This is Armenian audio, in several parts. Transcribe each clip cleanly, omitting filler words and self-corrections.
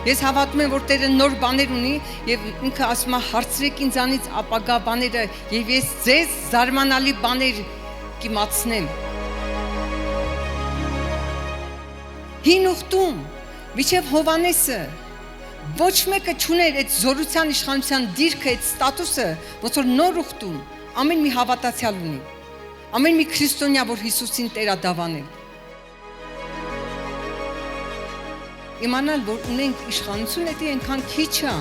Ես հավատում եմ, որ Տերը նոր բաներ ունի եւ ինքը ասում է հարցրեք ինձանից ապագա բաները եւ ես ձեզ զարմանալի բաներ կիմացնեմ։ Հին ուխտում միջև Հովանեսը ոչ մեկը չուներ այդ զորության իշխանության դիրքը, այդ ստատուսը, ոնց որ նոր ուխտում ամեն մի հավատացյալ ունի։ Ամեն մի քրիստոնյա, որ Հիսուսին Տեր է դավանել։ Իմանալ, որ ունենք իշխանություն, դա այնքան քիչ է։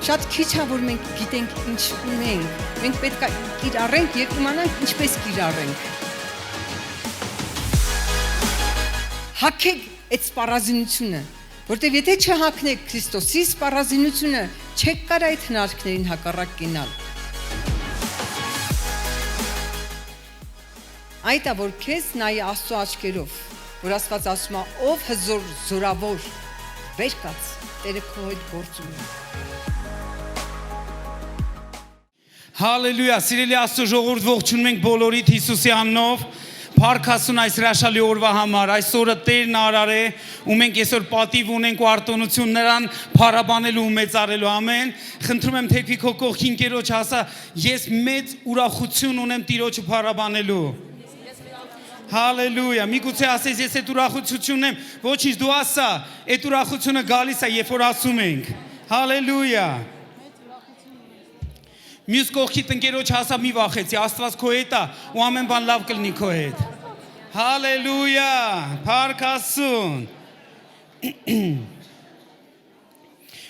Շատ քիչ է, որ մենք գիտենք ինչ ունենք։ Մենք պետք է կիրառենք եւ իմանանք ինչպես կիրառենք։ Հակեք այդ սպառազինությունը, որտեւ եթե չհակնեք Քրիստոսի սպառազինությունը, չեք կարող այդ հնարքներին հակառակ կենալ։ Այդ է, որ քեզ նայի Աստծո աչքերով, որ Աստված ասում է, ով հզոր զորավոր, վեր կաց, Տերը քո հետ գործում է։ Հալելույա, սիրելի Աստծո ժողովուրդ, ողջունում ենք բոլորիդ Հիսուսի անունով։ Փառք Աստծուն այս հրաշալի օրվա համար, այսօրը Տերն արար է, ու մենք այսօր պատիվ ունենք ու արտոնություն նրան փառաբանելու ու մեծարելու, ամեն։ Խնդրում եմ թեքվի քո կողքին Տիրոջ ասա, ես մեծ ուրախություն ունեմ Տիրոջը փառաբանելու։ Հալելույա, միգուցե ասես ես այդ ուրախությունն եմ, ոչինչ դու ասա, այդ ուրախությունը գալիս է, երբ որ ասում ենք։ Հալելույա։ Մյուս կողքիդ ընկերոջ հասա մի վախեցի, Աստված քո հետ է ու ամեն բան լավ կլինի քո հետ։ Հալելույա, փառք Աստծուն։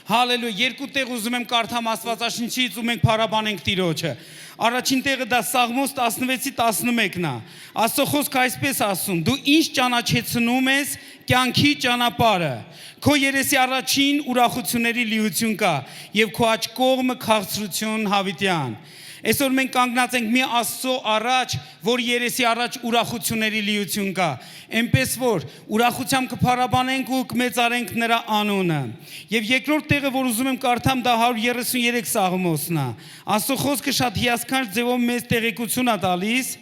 Հալելույա, երկու տեղ ուզում եմ կարդամ Աստվածաշնչից ու մենք փառաբանենք Տիրոջը։ Առաջին տեղը դա Սաղմոս 16:11-ն է։ Աստծո խոսքը այսպես ասում. դու ինչ ճանաչեցնում ես կյանքի ճանապարհը։ Քո երեսի առաջին ուրախությունների լիություն կա եւ քո աջ կողմը քաղցրություն հավիտյան։ Այսօր մենք կանգնած ենք մի Աստծո առաջ, որ երեսի առաջ ուրախությունների լիություն կա։ Էնպես որ ուրախությամբ կփառաբանենք ու կմեծարենք նրա անունը։ Եվ երկրորդ տեղը, որ ուզում եմ կարդամ, դա 133 Սաղմոսն է։ Աստծո խոսքը շատ հիասքանչ ձևով մեծ տեղեկություն է տալիս։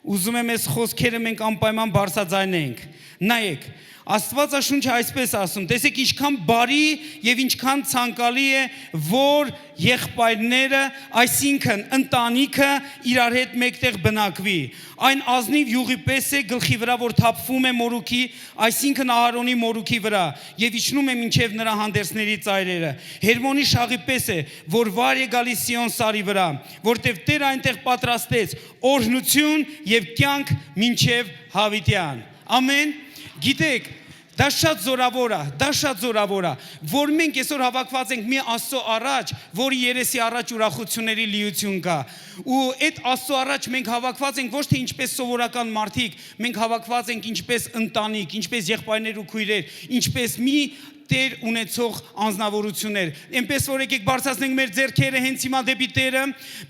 Ուզում եմ այս խոսքերը մենք անպայման բարձրաձայնենք։ Նայեք, Աստվածաշունչը այսպես ասում, տեսեք ինչքան բարի եւ ինչքան ցանկալի է, որ եղբայրները, այսինքն ընտանիքը իրար հետ մեկտեղ բնակվի։ Այն ազնիվ յուղի պես է գլխի վրա, որ թափվում է մորուքի, այսինքն Ահարոնի մորուքի վրա, եւ իջնում է մինչեւ նրա հանդերձների ծայրերը։ Հերմոնի շաղի պես է, որ վար է գալիս Սիոն սարի վրա, որտեւ Տերը այնտեղ պատրաստեց օրհնություն եւ կյանք մինչեւ հավիտյան։ Ամեն։ Գիտեք, դա շատ զորավոր է, որ մենք այսօր հավաքված ենք մի Աստծո առաջ, որի երեսի առաջ ուրախությունների լիություն կա։ Ու այդ Աստծո առաջ մենք հավաքված ենք ոչ թե ինչպես սովորական մարդիկ, մենք հավաքված ենք ինչպես ընտանիք, ինչպես եղբայրներ ու քույրեր, ինչպես մի Տեր ունեցող անձնավորություններ։ Այնպես որ եկեք բարձրացնենք մեր ձեռքերը հենց հիմա դեպի Տերը,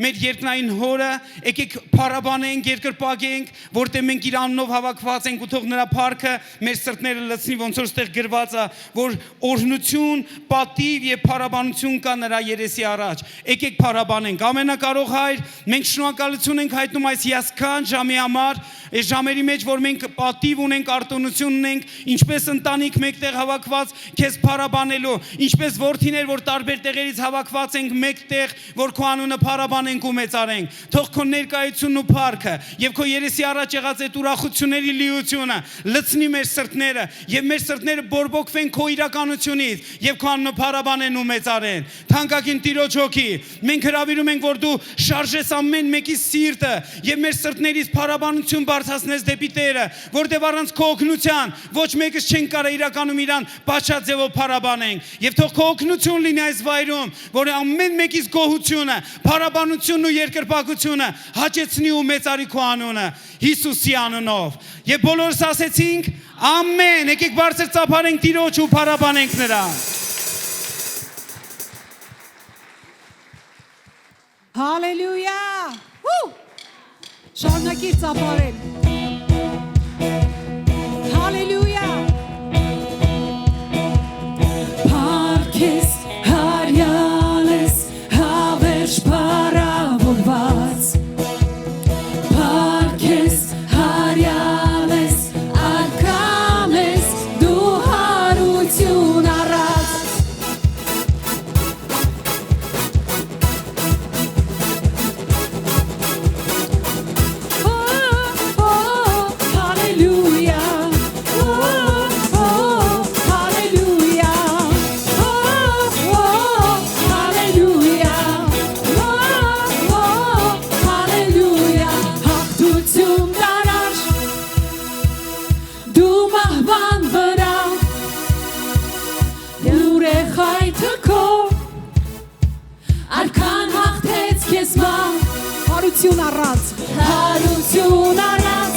մեր երկնային Հորը, եկեք փառաբանենք, երկրպագենք, որտեղ մենք իր անունով հավաքված ենք ու թող նրա փառքը մեր սրտները լցնի, ոնց որ ստեղ գրված է, որ օրհնություն, պատիվ եւ փառաբանություն կա նրա երեսի առաջ։ Եկեք փառաբանենք։ Ամենակարող Հայր, մենք շնորհակալություն ենք հայտնում այս հիասքանչ ժամի համար, այս ժամերի մեջ, որ մենք պատիվ ունենք, արտոնություն ունենք, ինչպես ընտանիք մեկտեղ հավաքված քեզ փառաբանելու, ինչպես որդիներ, որ տարբեր տեղերից հավաքված ենք մեկտեղ, որ քո անունը փառաբանենք ու մեծարենք։ Թող քո ներկայությունն ու փառքը եւ քո երեսի առաջ եղած այդ ուրախությունների լիությունը լցնի մեր սրտները եւ մեր սրտները բորբոքվեն քո իրականությունից եւ քո անունը փառաբանեն ու մեծարեն։ Թանկագին Տիրոջ հոգի, մենք հրավիրում ենք, որ դու շարժես ամեն մեկի սիրտը եւ մեր սրտներից փառաբանություն բարձրացնես դեպի Տերը, որտեղ առանց քո օգնության ոչ մեկս չեն կարող իրականում իրան բաչած ձևով փառաբանենք եւ թող քո օգնություն լինի այս վայրում, որ ամեն մեկից գոհությունը, փառաբանությունն ու երկրպագությունը հաճեցնի ու մեծարի քո անունը Հիսուսի անունով։ Եվ բոլորս ասեցինք ամեն, եկեք բարձր ծափարենք Տիրոջ ու փառաբանենք նրան։ Հալելույա։ Շարունակիր ծափարել։ Հալելույա։ Փառքես հարյալ ես, հավերժ փառավորված։ Փառքես հարյալ ես, արկամ ես դու հարություն առած։ հարություն առած, հարություն առած,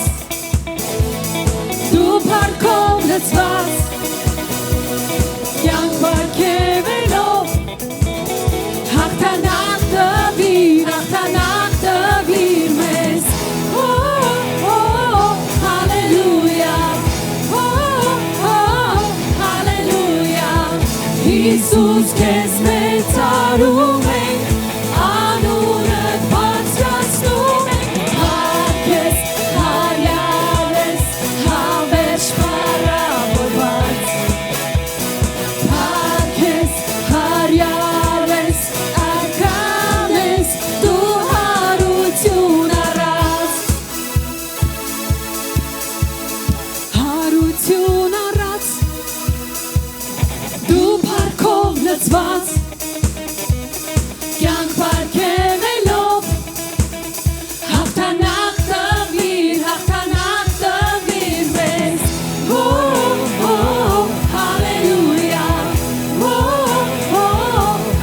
դու փառքով լցված, կյանք պարգևելով, հաղթանակ տվիր մեզ, հալելույա, հալելույա, Հիսուս քեզ մեծարում ենք, անունդ բարձրացնում ենք, քեզ հարյալ ես, հավերժ փառավորված, քեզ հարյալ ես, արկան ես, դու հարություն առած, հարություն առած, դու փառքով լցված, կյանք պարգևելով, հաղթանակ տվիր մեզ, հալելույա,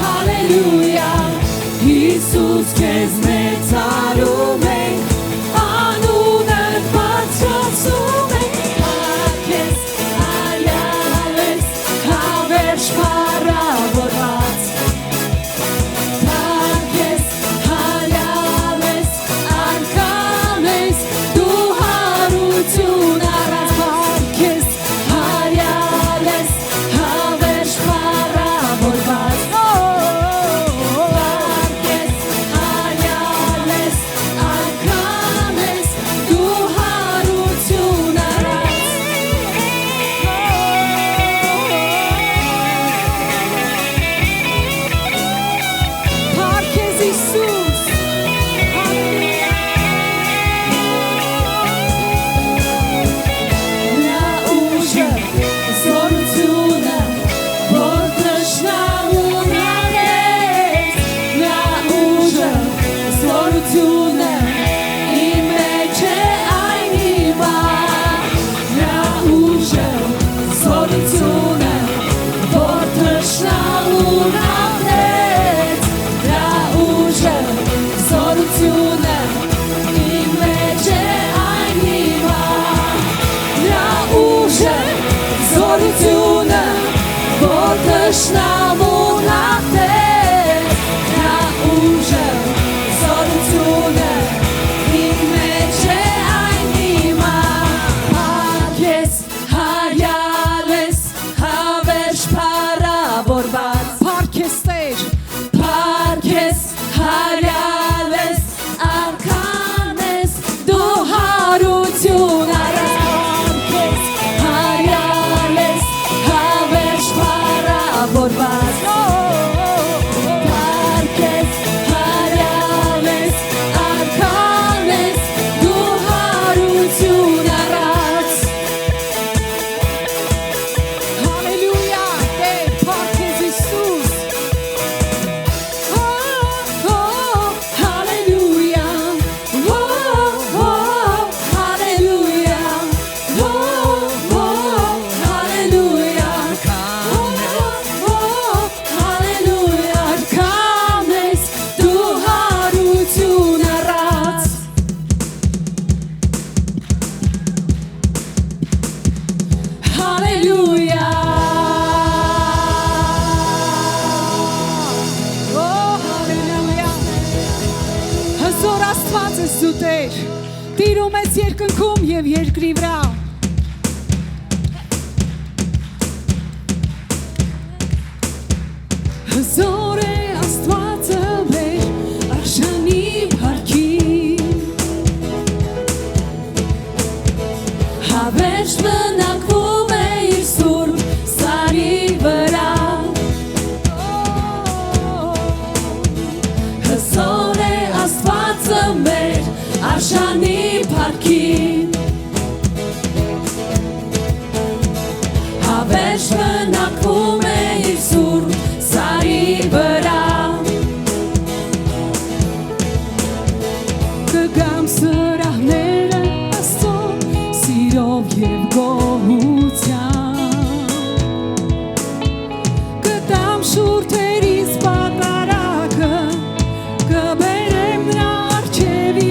հալելույա, Հիսուս քեզ մեծարում ենք, անունդ բարձրացնում ենք, քեզ հարյալ ես, հավերժ փառավորված, քեզ հարյալ ես, արկան ես, դու հարություն առած, քեզ հարյալ ես, հավերժ փառավորված, քեզ հարյալ ես, արկան ես, դու հարություն առած, Քեզ Հիսուս, նա ուժը, զորությունը, որ թշնամուն արեց, նա ուժը, զորությունը, իմ մեջ է այն հիմա, նա ուժը, զորությունը, որ թշնամուն ապրեց, նա ուժը, զորությունը, իմ մեջ է այն հիմա, նա ուժը, զորությունը, որ թշնամուն հաղթեց, նա ուժը, զորությունը, իմ մեջ է այն հիմա, քեզ հարյալ ես, հավերժ փառավորված, Քեզ Տեր, քեզ հարյալ ես, արկան ես, դու հարություն առած, քեզ հարյալ ես, հավերժ փառավորված, քեզ հարյալ ես, արկան ես, դու հարություն առած, հալելույա, Տեր, քեզ Հիսուս, հալելույա, հալելույա, հալելույա, հալելույա, արկան ես, դու հարություն առած, հալելույա, հալելույա, հզոր Աստված ես դու Տեր, տիրում ես երկնքում և երկրի վրա, հզոր է Աստվածը մեր արժանի փառքին, հավերժ բնակվում է իր սուրբ սարի վրա, հզոր է Աստվածը մեր արժանի փառքին, հավերժ բնակվում է իր սուրբ սարի վրա, կգամ սրահները Աստծո սիրով և գոհությամբ, կտամ շուրթերիս պատարակը, կբերեմ նրա առջև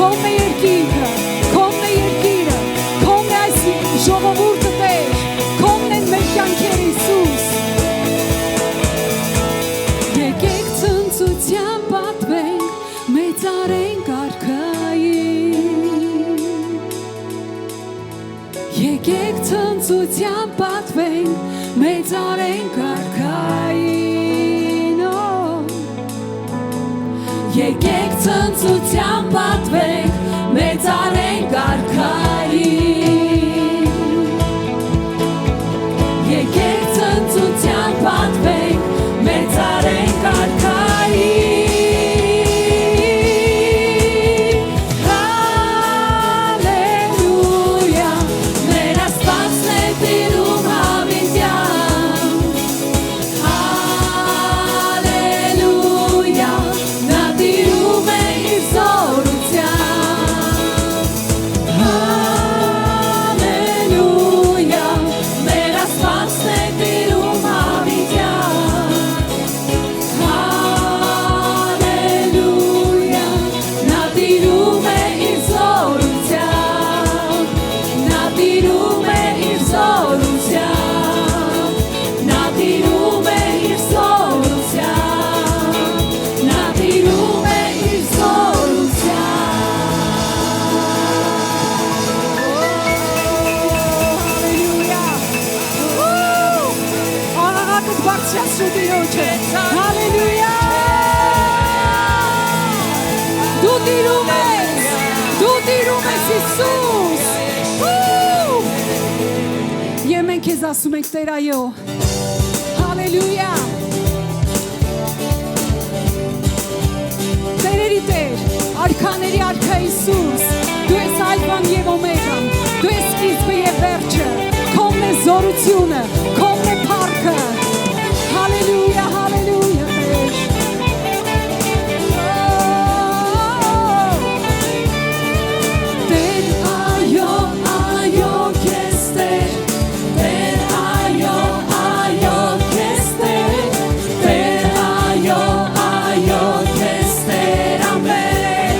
Քոնն է երկինքը, քոնն է երկիրը, քոնն է այս ժողովուրդը Տեր, քոնն են մեր կյանքերը Հիսուս։ Եկեք ցնծության պատվենք, մեծարենք Արքային։ Եկեք ցնծության պատվենք, մեծարենք Արքային։ Եկեք ցնծության պատվենք, մեծարենք Արքային։ Եկեք ցնծության պատվենք, մեծարենք Արքային։ Հալելույա, մեր Աստվածն է տիրում հավիտյան։ Հալելույա, նա տիրում է իր զորությամբ։ Հալելույա, մեր Աստվածն է տիրում հավիտյան։ Հալելույա, նա տիրում է իր զորությամբ, նա տիրում է իր զորությամբ, նա տիրում է իր զորությամբ, նա տիրում է իր զորությամբ։ Աղաղակդ բարձրացրու Տիրոջը։ Հալելույա։ Դու տիրում ես Հիսուս։ Եվ մենք քեզ ասում ենք Տեր այո։ Հալելույա։ Տերերի Տեր, արքաների արքա Հիսուս, դու ես ալֆան եւ օմեգան, դու ես սկիզբը եւ վերջը, քոնն է զորությունը, քոնն է փառքը։ Հալելույա, հալելույա Տեր։ Տեր այո, այո քեզ Տեր, Տեր այո, այո քեզ Տեր, Տեր այո, այո քեզ Տեր, ամեն։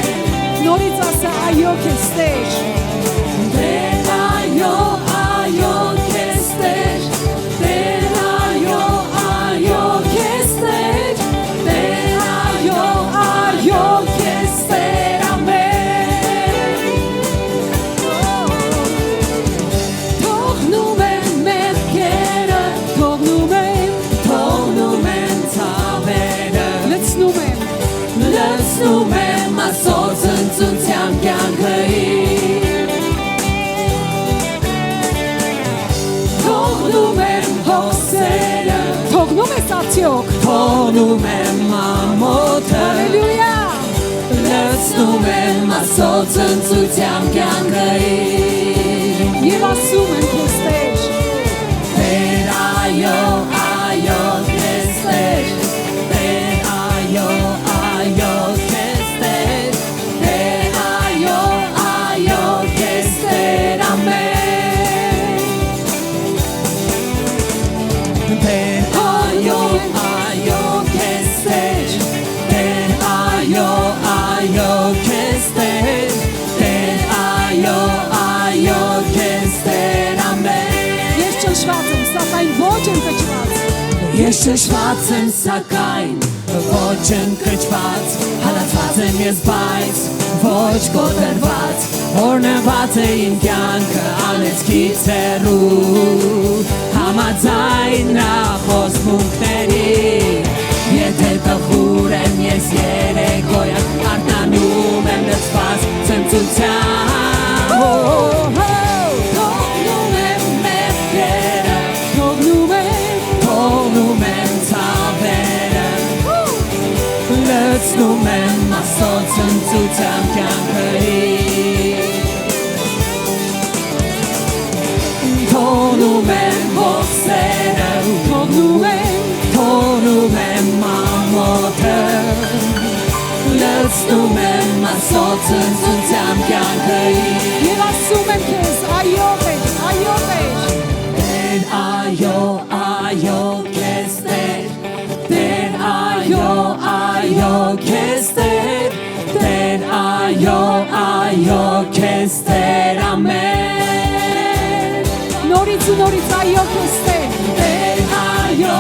Նորից ասա այո քեզ Տեր։ Տեր այո, այո քեզ Տեր, Տեր այո, այո քեզ Տեր, Տեր այո, այո քեզ Տեր, ամեն։ Թողնում են մեղքերը, թողնում են ցավերը, լցնում եմ ասոր ցնծությամբ կյանքը իմ։ Թողնում եմ հոգսերը, թողնում ես արդյոք, թողնում եմ ամոթը, հալելույա, լցնում եմ ասոր ցնծությամբ կյանքը իմ։ Եվ ասում եմ քեզ Տեր, Տեր այո, այո քեզ Տեր, Տեր այո, այո քեզ Տեր, Տեր այո, այո քեզ Տեր, ամեն։ Տեր այո, այո քեզ Տեր, Տեր այո, այո քեզ Տեր, Տեր այո, այո քեզ Տեր, ամեն։ Ես ճնշված եմ, սակայն ոչ եմ կճված։ Ես ճնշված եմ, սակայն ոչ եմ կճված, հալածված եմ ես, բայց ոչ կոտրված, օրնված է իմ կյանքը անեծքից հեռու, համաձայն նրա խոստմունքների, եթե տխուր եմ ես երեկոյան, արթնանում եմ լցված ցնծությամբ։ Թողնում եմ մեղքերը, թողնում եմ ցավերը, լցնում եմ ասոր ցնծությամբ կյանքը իմ։ Թողնում եմ հոգսերը, թողնում եմ ամոթը, լցնում եմ ասոր ցնծությամբ կյանքը իմ։ Եվ ասում եմ քեզ այո Տեր, այո Տեր, Տեր այո, այո քեզ Տեր, Տեր այո, այո քեզ Տեր, Տեր այո, այո քեզ Տեր ամեն Նորից ու նորից այո քեզ Տեր Տեր այո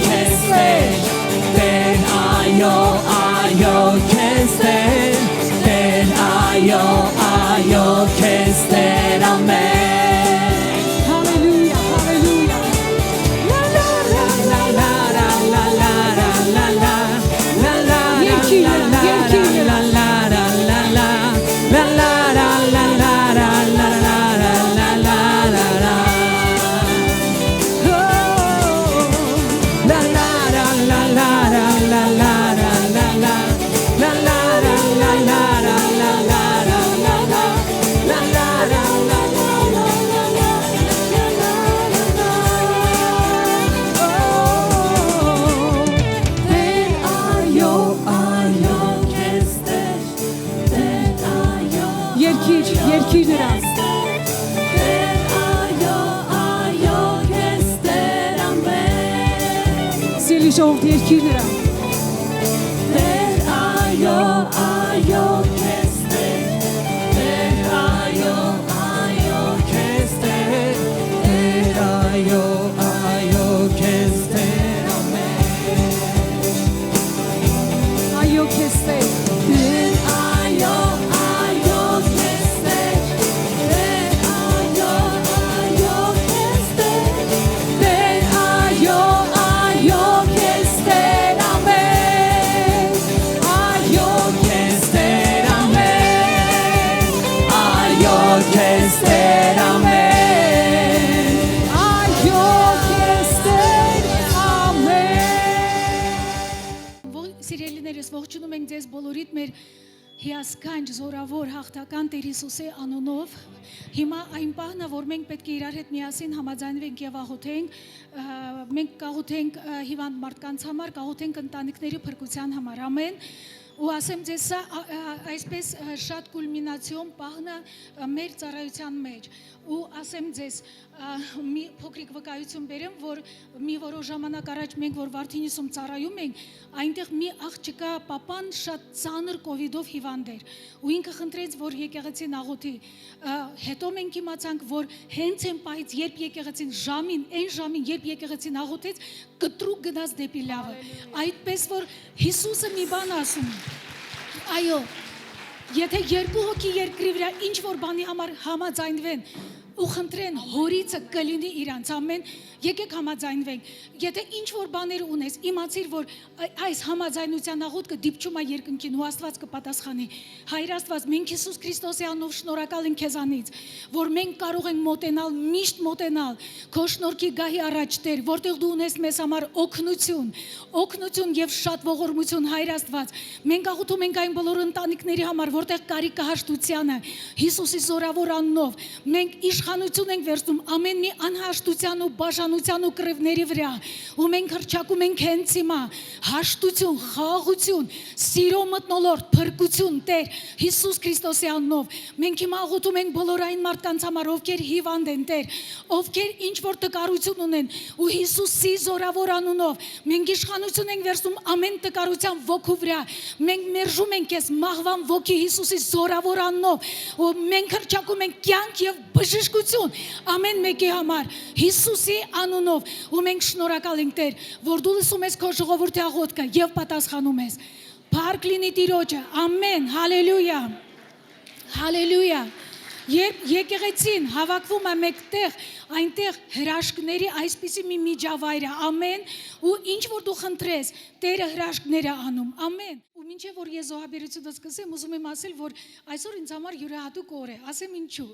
քեզ Տեր Տեր այո քեզ Տեր Տեր այո քեզ Տեր ամեն Հալելույա հալելույա La la la la la la la la la la la Երկիրը La la la la la La la la la la la la la la la la la la La la la la la la la la la la la La la la la la la la la la la la La la la la la la Տեր այո քեզ Տեր Տեր այո Երկիր նրանց Տեր այո քեզ Տեր ամեն Սիրելի ժողովուրդ երկիր նրանց Տեր այո քեզ Տեր Տեր այո քեզ Տեր Տեր այո քեզ Տեր ամեն Այո քեզ Տեր Տեր այո քեզ Տեր Տեր այո քեզ Տեր Տեր այո քեզ Տեր ամեն Այո քեզ Տեր ամեն Այո քեզ Տեր ամեն Այո քեզ Տեր ամեն Սիրելիներս, ողջունում ենք ձեզ բոլորիդ մեր հիասքանչ զորավոր հաղթական Տեր Հիսուսի անունով։ Հիմա այն պահն է, որ մենք պետք է իրար հետ միասին համաձայնվենք եւ աղոթենք, մենք կաղոթենք հիվանդ մարդկանց համար, կաղոթենք ընտանիքների փրկության համար։ Ամեն։ Ու ասեմ ձեզ սա այսպես շատ կուլմինացիոն պահն է մեր ծառայության մեջ։ Ու ասեմ ձեզ մի փոքրիկ վկայություն բերեմ, որ մի որոշ ժամանակ առաջ մենք որ Վարդինիսում ծառայում ենք, այնտեղ մի աղջկա պապան շատ ծանր կովիդով հիվանդ էր։ Ու ինքը խնդրեց, որ եկեղեցին աղոթի։ Հետո մենք իմացանք, որ հենց այն պահից, երբ եկեղեցին այն ժամին, երբ եկեղեցին աղոթեց, կտրուկ գնաց դեպի լավը։ Այդպես որ Հիսուսը մի բան ասում։ Այո, եթե երկու հոգի երկրի վրա ինչ որ բանի համար համաձայնվեն ու խնդրեն հորիցը կլինի իրանց ամեն եկեք համաձայնվենք եթե ինչ որ բաներ ունես իմացիր որ այս համաձայնության աղոթքը դիպչում է երկնքին ու Աստված կպատասխանի Հայր Աստված մենք Հիսուս Քրիստոսի անունով շնորհակալ ենք քեզանից որ մենք կարող ենք մոտենալ միշտ մոտենալ քո շնորհքի գահի առաջ Տեր որտեղ դու ունես մեզ համար օգնություն եւ շատ ողորմություն Հայր Աստված մենք աղոթում ենք այն բոլոր ընտանիքների համար որտեղ կարիք կա հաշտությանը Հիսուսի զորավոր անունով մենք իշխանություն ենք վերցնում ամեն մի անհաշտության ու բաժանության ու կռիվների վրա ու մենք հռչակում ենք հենց հիմա հաշտություն, խաղաղություն, սիրո մթնոլորտ, փրկություն Տեր Հիսուս Քրիստոսի անունով մենք հիմա աղոթում ենք բոլոր այն մարդկանց համար ովքեր հիվանդ են Տեր ովքեր ինչ որ տկարություն ունեն ու Հիսուսի զորավոր անունով մենք իշխանություն ենք վերցնում ամեն տկարության ոգու վրա մենք մերժում ենք քեզ մահվան ոգի Հիսուսի զորավոր անունով ու մենք հռչակում ենք կյանք եւ բժշկություն ամեն մեկի համար Հիսուսի անունով ու մենք շնորհակալ ենք Տեր որ դու լսում ես քո ժողովրդի աղոթքը եւ պատասխանում ես Փառք լինի Տիրոջը ամեն հալելույա հալելույա Երբ եկեղեցին հավաքվում է մեկտեղ այնտեղ հրաշքների այսպիսի մի միջավայր է ամեն ու ինչ որ դու խնդրես Տերը հրաշքներ է անում ամեն ու մինչև որ ես զոհաբերությունը սկսեմ ուզում եմ ասել որ այսօր ինձ համար յուրահատուկ օր է ասեմ ինչու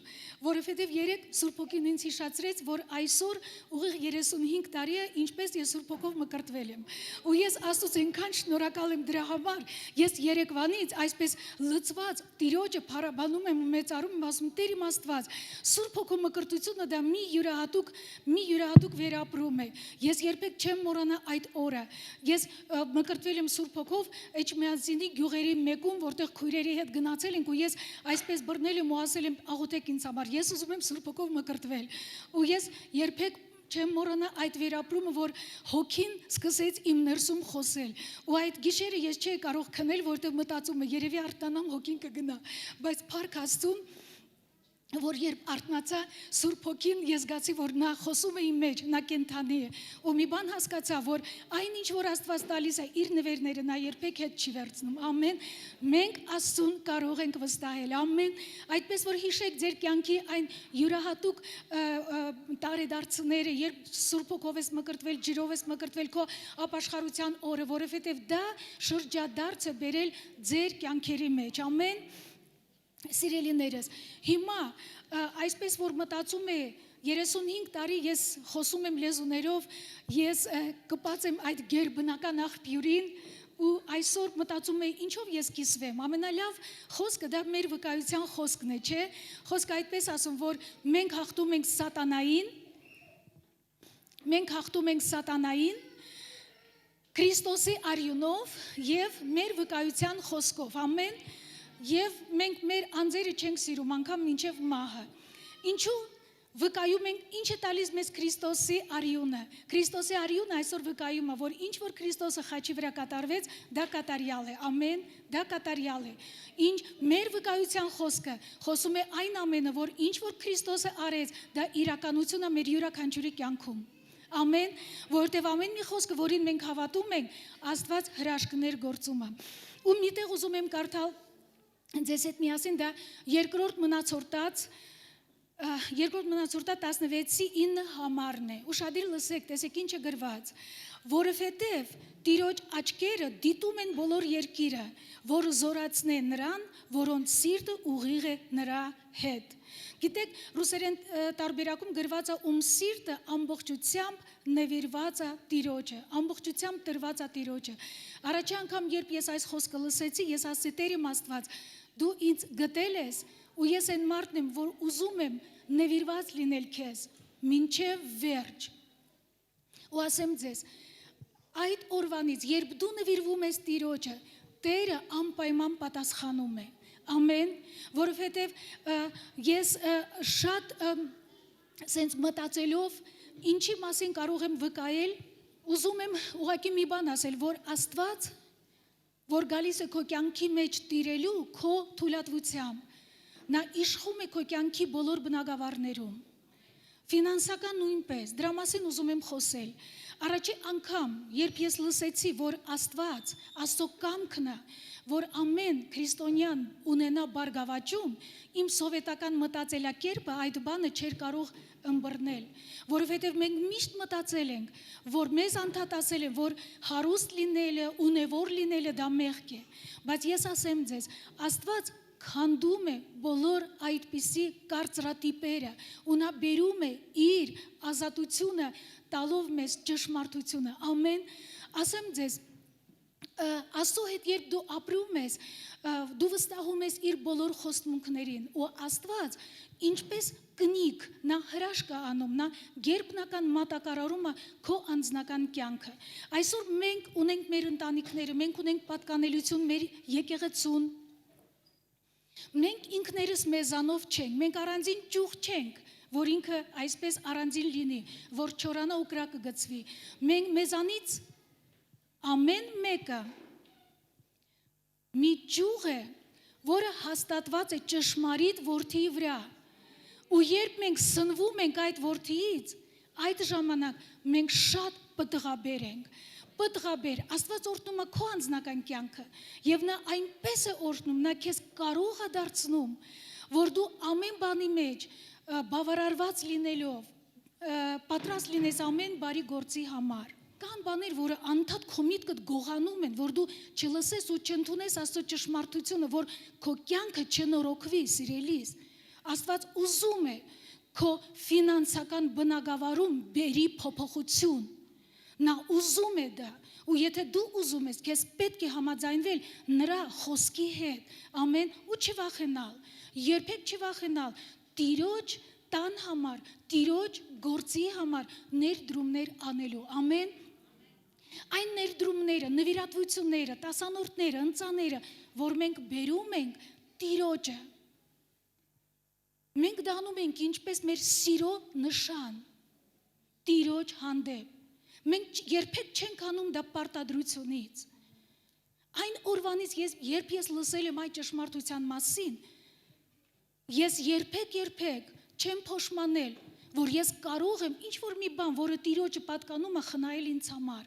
որովհետև երեք Սուրբ Հոգին ինձ հիշեցրեց որ այսօր ուղիղ 35 տարի է ինչպես ես Սուրբ Հոգով մկրտվել եմ ու ես Աստծուց այնքան շնորհակալ եմ դրա համար ես երեկվանից այսպես լծված Տիրոջը փառաբանում եմ ու մեծարում եմ ասում Տեր իմ Աստված Սուրբ Հոգու մկրտությունը դա մի յուրահատուկ վերապրում է ես երբեք չեմ մոռանա այդ օրը ես մկրտվել եմ Սուրբ Հոգով Էջմիածինի գյուղերի մեկում որտեղ քույրերի հետ գնացել ենք ու ես այսպես բռնել եմ ու ասել եմ աղոթեք ինձ համար ես ուզում եմ Սուրբ Հոգով մկրտվել ու ես երբեք չեմ մոռանա այդ վերապրումը, որ հոգին սկսեց իմ ներսում խոսել։ Ու այդ գիշերը ես չէի կարող քնել, որտեղ մտածում եմ, երևի արտանամ հոգին կգնա, բայց Փառք Աստծուն, որ երբ արթնացա Սուրբ Հոգին ես զգացի, որ նա խոսում է իմ մեջ, նա կենթանի է, ու մի բան հասկացա, որ այն ինչ որ Աստված տալիս է իր նվերները նա երբեք հետ չի վերցնում, ամեն, մենք Աստծուն կարող ենք վստահել, ամեն, այդպես որ հիշեք ձեր կյանքի այն յուրահատուկ տարեդարձները, երբ Սուրբ Հոգով ես մկրտվել, ջրով ես մկրտվել քո ապաշխարության օրը, որովհետև դա շրջադարձ է բերել ձեր կյանքերի մեջ, ամեն Սիրելիներս, հիմա այսպես որ մտածում է 35 տարի ես խոսում եմ լեզուներով, ես կպած եմ այդ գերբնական աղբյուրին ու այսօր մտածում եմ ինչով ես կիսվեմ, ամենալավ խոսքը դա մեր վկայության խոսքն է, չէ, խոսքը այդպես ասում, որ մենք հաղթում ենք սատանային, Քրիստոսի արյունով և մեր վկայության խոսքով, ամեն Եվ մենք մեր անձերը չենք սիրում, անգամ մինչև մահը։ Ինչու վկայում ենք, ինչ է տալիս մեզ Քրիստոսի արյունը։ Քրիստոսի արյունը այսօր վկայում է, որ ինչ որ Քրիստոսը խաչի վրա կատարվեց, դա կատարյալ է, ամեն, դա կատարյալ է։ Ինչ մեր վկայության խոսքը խոսում է այն ամենը, որ ինչ որ Քրիստոսը արեց, դա իրականություն է մեր յուրաքանչյուրի կյանքում։ Ամեն, որովհետև ամեն մի խոսքը, որին մենք հավատում ենք, Աստված հրաշքներ գործում է։ Ու միտեղ ուզում եմ կարդալ Ձեզ հետ միասին դա երկրորդ մնացորդած 16-ի 9 համարն է, ուշադիր լսեք, տեսեք ինչ է գրված, որովհետև Տիրոջ աչքերը դիտում են բոլոր երկիրը, որ զորացնե նրան, որոնց սիրտը ուղիղ է նրա հետ։ Գիտեք, ռուսերեն տարբերակում գրված է ում սիրտը ամբողջությամբ նվիրված է Տիրոջը, ամբողջությամբ տրված է Տիրոջը։ Առաջի անգամ, երբ ես այս խոսքը լսեցի, ես ասեցի Տեր իմ Աստված, դու ինձ գտել ես ու ես այն մարդն եմ, որ ուզում եմ նվիրված լինել քեզ, մինչև վերջ։ Ու ասեմ ձեզ, այդ օրվանից, երբ դու նվիրվում ես Տիրոջը, Տերը անպայման պատասխանում է։ Ամեն, որովհետև ես շատ սենց մտածելով ինչի մասին կարող եմ վկայել, ուզում եմ ուղղակի մի բան ասել, որ Աստված, որ գալիս է քո կյանքի մեջ տիրելու քո թույլատվությամբ, նա իշխում է քո կյանքի բոլոր բնագավառներում, ֆինանսական նույնպես, դրա մասին ուզում եմ խոսել։ Առաջի անգամ, երբ ես լսեցի, որ Աստված, Աստծո կամքն է, որ ամեն քրիստոնյան ունենա բարգավաճում, իմ սովետական մտածելակերպը այդ բանը չէր կարող ըմբռնել, որովհետև մենք միշտ մտածել ենք, որ մեզ անդադասել են, որ հարուստ լինելը, ունևոր լինելը դա մեղք է, բայց ես ասեմ ձեզ, Աստված քանդում է բոլոր այդպիսի կարծրատիպերը ու նա բերում է իր ազատությունը տալով մեզ ճշմարտությունը, ամեն, ասեմ ձեզ, Աստծո հետ երբ դու ապրում ես, դու վստահում ես իր բոլոր խոստմունքներին ու Աստված ինչպես կնիկ, նա հրաշք է անում, նա գերբնական մատակարարում է քո անձնական կյանքը։ Այսօր մենք ունենք մեր ընտանիքները, մենք ունենք պատկանելություն մեր եկեղեցուն, մենք ինքներս մեզանով չենք, մենք առանձին ճյուղ չենք, որ ինքը այսպես առանձին լինի, որ չորանա ու կրակը գցվի, մենք մեզանից ամեն մեկը մի ճյուղ է, որը հաստատված է ճշմարիտ որդիի վրա, ու երբ մենք սնվում ենք այդ որդիից, այդ ժամանակ մենք շատ պտղաբեր ենք, պտղաբեր, Աստված օրհնում է քո անձնական կյանքը, և նա այնպես է օրհնում, նա քեզ կարող է դարձնում, որ դու ամեն բանի մեջ բավարարված լինելով, պատրաստ լինես ամեն բարի գործի համար։ Կան բաներ, որը անդադ քո միտքդ գողանում են, որ դու չլսես ու չընդունես Աստծո ճշմարտությունը, որ քո կյանքը չնորոգվի, սիրելիս։ Աստված ուզում է քո ֆինանսական բնագավառում բերի փոփոխություն։ Նա ուզում է դա, ու եթե դու ուզում ես, քեզ պետք է համաձայնվել նրա խոսքի հետ, ամեն, ու չվախենալ, երբեք չվախենալ, Տիրոջ տան համար, Տիրոջ գործի համար ներդրումներ անելու, ամեն, այն ներդրումները, նվիրատվությունները, տասանորդները, ընծաները, որ մենք բերում ենք Տիրոջը, մենք դա անում ենք ինչպես մեր սիրո նշան, Տիրոջ հանդեպ։ Մենք երբեք չենք անում դա պարտադրությունից։ Այն օրվանից երբ ես լսել եմ այդ ճշմարտության մասին, ես երբեք չեմ փոշմանել, որ ես կարող եմ ինչ-որ մի բան, որը Տիրոջը պատկանում է, խնայել ինձ համար,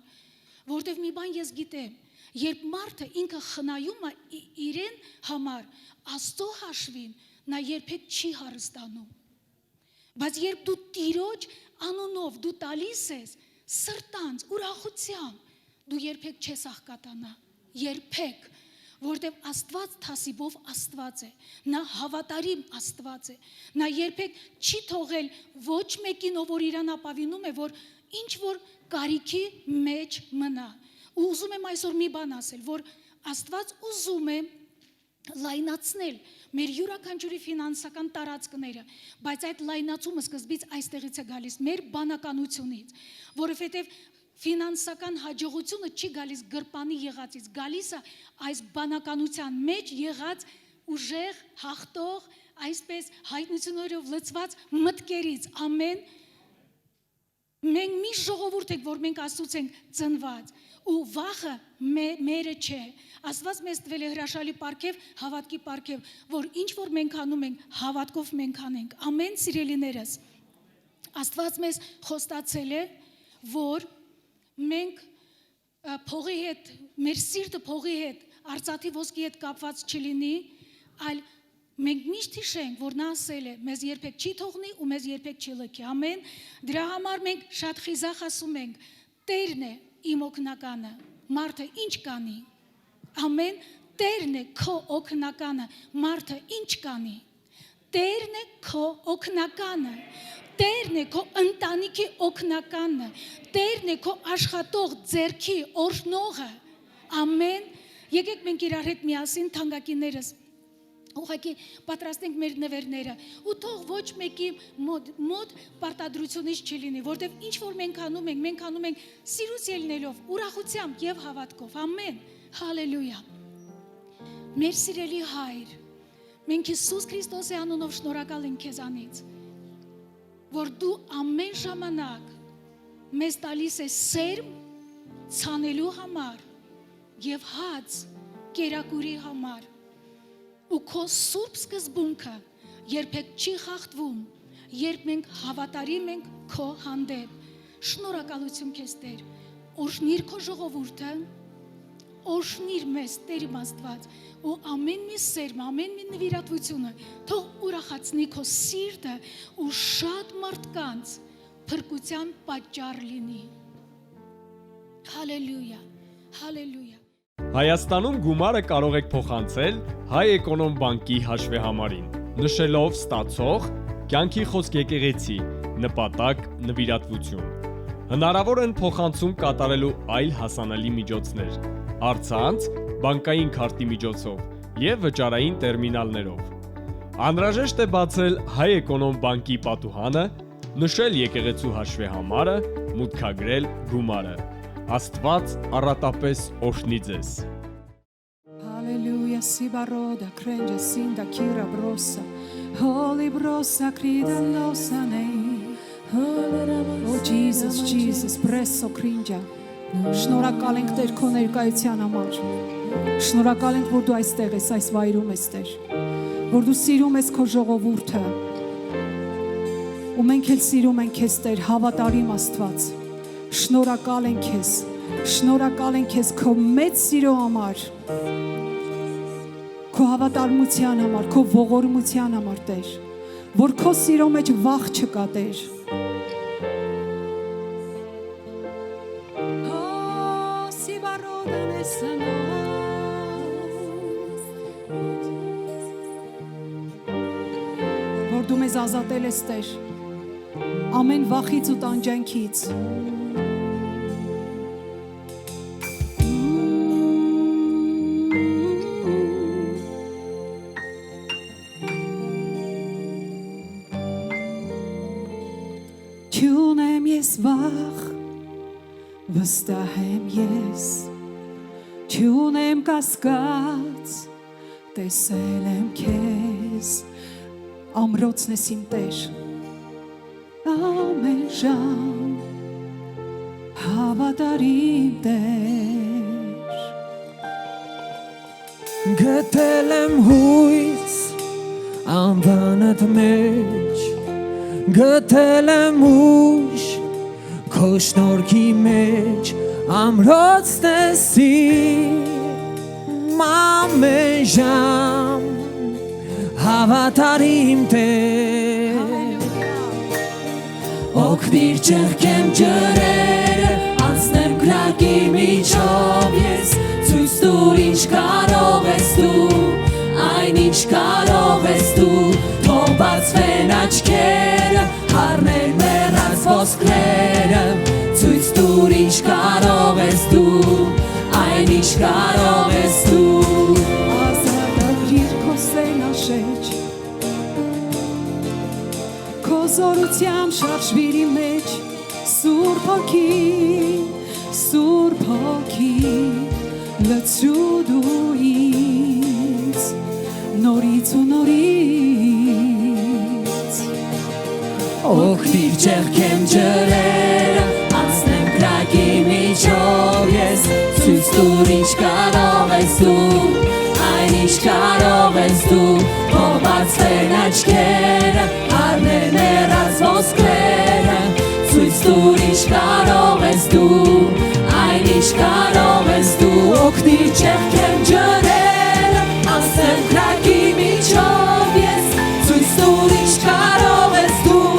որտեվ մի բան ես գիտեմ, երբ մարդը ինքը խնայում է իրեն համար, Աստծո հաշվին, նա երբեք չի հարստանում։ Բայց երբ դու Տիրոջ անունով դու տալիս ես սրտանց, ուրախությամբ, դու երբեք չես աղքատանա, երբեք, որտև Աստված թասիբով Աստված է, նա հավատարիմ Աստված է, նա երբեք չի թողել ոչ մեկին, ով որ իրան ապավինում է, որ ինչ որ կարիքի մեջ մնա։ Ու ուզում եմ այսօր մի բան ասել, որ Աստված ուզում է լայնացնել մեր յուրաքանչյուրի ֆինանսական տարածքները, բայց այդ լայնացումը սկզբից այստեղից է գալիս, մեր բանականությունից, որովհետև ֆինանսական հաջողությունը չի գալիս գրպանի եղածից, գալիս է այս բանականության մեջ եղած ուժեղ, հաղթող, այսպես հայտնություններով լցված մտքերից, ամեն։ Մենք մի ժողովուրդ ենք, որ մենք Աստծուց ենք ծնված, ու վախը մերը չէ։ Աստված մեզ տվել է հրաշալի պարգև, հավատքի պարգև, որ ինչ որ մենք անում ենք, հավատքով մենք անենք։ Ամեն սիրելիներս, Աստված մեզ խոստացել է, որ մենք փողի հետ, մեր սիրտը փողի հետ, արծաթի ոսկի հետ կապված չլինի, այլ մենք միշտ հիշենք, որ նա ասել է, մեզ երբեք չի թողնի ու մեզ երբեք չի լքի, ամեն։ Դրա համար մենք շատ խիզախ ասում ենք, Տերն է իմ օգնականը, մարդը ինչ կանի, ամեն, Տերն է քո օգնականը, մարդը ինչ կանի, Տերն է քո օգնականը, Տերն է քո ընտանիքի օգնականը, Տերն է քո աշխատող ձեռքի օրհնողը, ամեն։ Եկեք մենք իրար հետ միասին թանկագիններս ուղղակի պատրաստենք մեր նվերները ու թող ոչ մեկի մոտ պարտադրությունից չլինի, որտեղ ինչ որ մենք անում ենք սիրուց ելնելով, ուրախությամբ եւ հավատքով, ամեն, հալելույա։ Մեր սիրելի Հայր, մենք Հիսուս Քրիստոսի անունով շնորհակալ ենք քեզանից, որ դու ամեն ժամանակ մեզ տալիս ես սերմ ցանելու համար եւ հաց կերակուրի համար։ Ու քո սուրբ սկզբունքը երբեք չի խախտվում, երբ մենք հավատարիմ ենք քո հանդեպ։ Շնորհակալություն քեզ Տեր, օրհնիր քո ժողովուրդը, օրհնիր մեզ Տեր իմ Աստված, ու ամեն մի սերմ, ամեն մի նվիրատվությունը թող ուրախացնի քո սիրտը ու շատ մարդկանց փրկության պատճառ լինի։ Հալելույա, հալելույա։ Հայաստանում գումարը կարող եք փոխանցել Հայ Էկոնոմ բանկի հաշվեհամարին, նշելով ստացող, կյանքի խոսք եկեղեցի, նպատակ նվիրատվություն։ Հնարավոր են փոխանցում կատարելու այլ հասանելի միջոցներ, առցանց, բանկային քարտի միջոցով և վճարային տերմինալներով։ Անհրաժեշտ է բացել Հայ Էկոնոմ բանկի պատուհանը, նշել եկեղեցու հաշվեհամարը, մուտքագրել գումարը։ Աստված առատապես օրհնի ձեզ։ Hallelujah, si baroda, crenja, sinda, kira, brosa. Holy brosa, crida, losa, nei. Oh, Jesus, Jesus, presso, crinja. Շնորհակալ ենք Տեր քո ներկայության համար։ Շնորհակալ ենք, որ դու այստեղ ես, այս վայրում ես Տեր։ Որ դու սիրում ես քո ժողովուրդը։ Ու մենք էլ սիրում ենք քեզ Տեր, հավատարիմ Աստված։ Շնորհակալ ենք քեզ քո մեծ սիրո համար, քո հավատարմության համար, քո ողորմության համար Տեր, որ քո սիրո մեջ վախ չկա Տեր։ Որ դու մեզ ազատել ես Տեր, ամեն վախից ու տանջանքից։ Չունեմ ես վախ, վստահ եմ ես, չունեմ կասկած, տեսել եմ քեզ, ամրոցն ես իմ Տեր, ամեն ժամ հավատարիմ Տեր Գտել եմ հույս անվանդ մեջ Գտել եմ ուժ քո շնորհքի մեջ ամրոց տեսի ամեն ժամ հավատարիմ Տեր Օգնիր ճեղքեմ ջրերը անցնեմ կրակի միջով ես ցույց տուր ինչ կարող ես դու այն ինչ կարող ես դու թող բացվեն աչքերը առնել մեռած ոսկրերը ցույց տուր ինչ կարող ես դու այն ինչ կարող ես դու ազատագրիր քո սենաշեջ քո զորությամբ շարժվիր իմ մեջ Սուրբ Հոգի լցրու դու ինձ նորից ու նորից Օգնիր ճեղքեմ ջրերը անցնեմ կրակի միջով ես ցույց տուր ինչ կարող ես դու այն ինչ կարող ես դու թող բացվեն աչքերը առնել մեռած ոսկրերը ցույց տուր ինչ կարող ես դու այն ինչ կարող ես դու օգնիր ճեղքեմ ջրերը անցնեմ կրակի միջով ես ցույց տուր ինչ կարող ես դու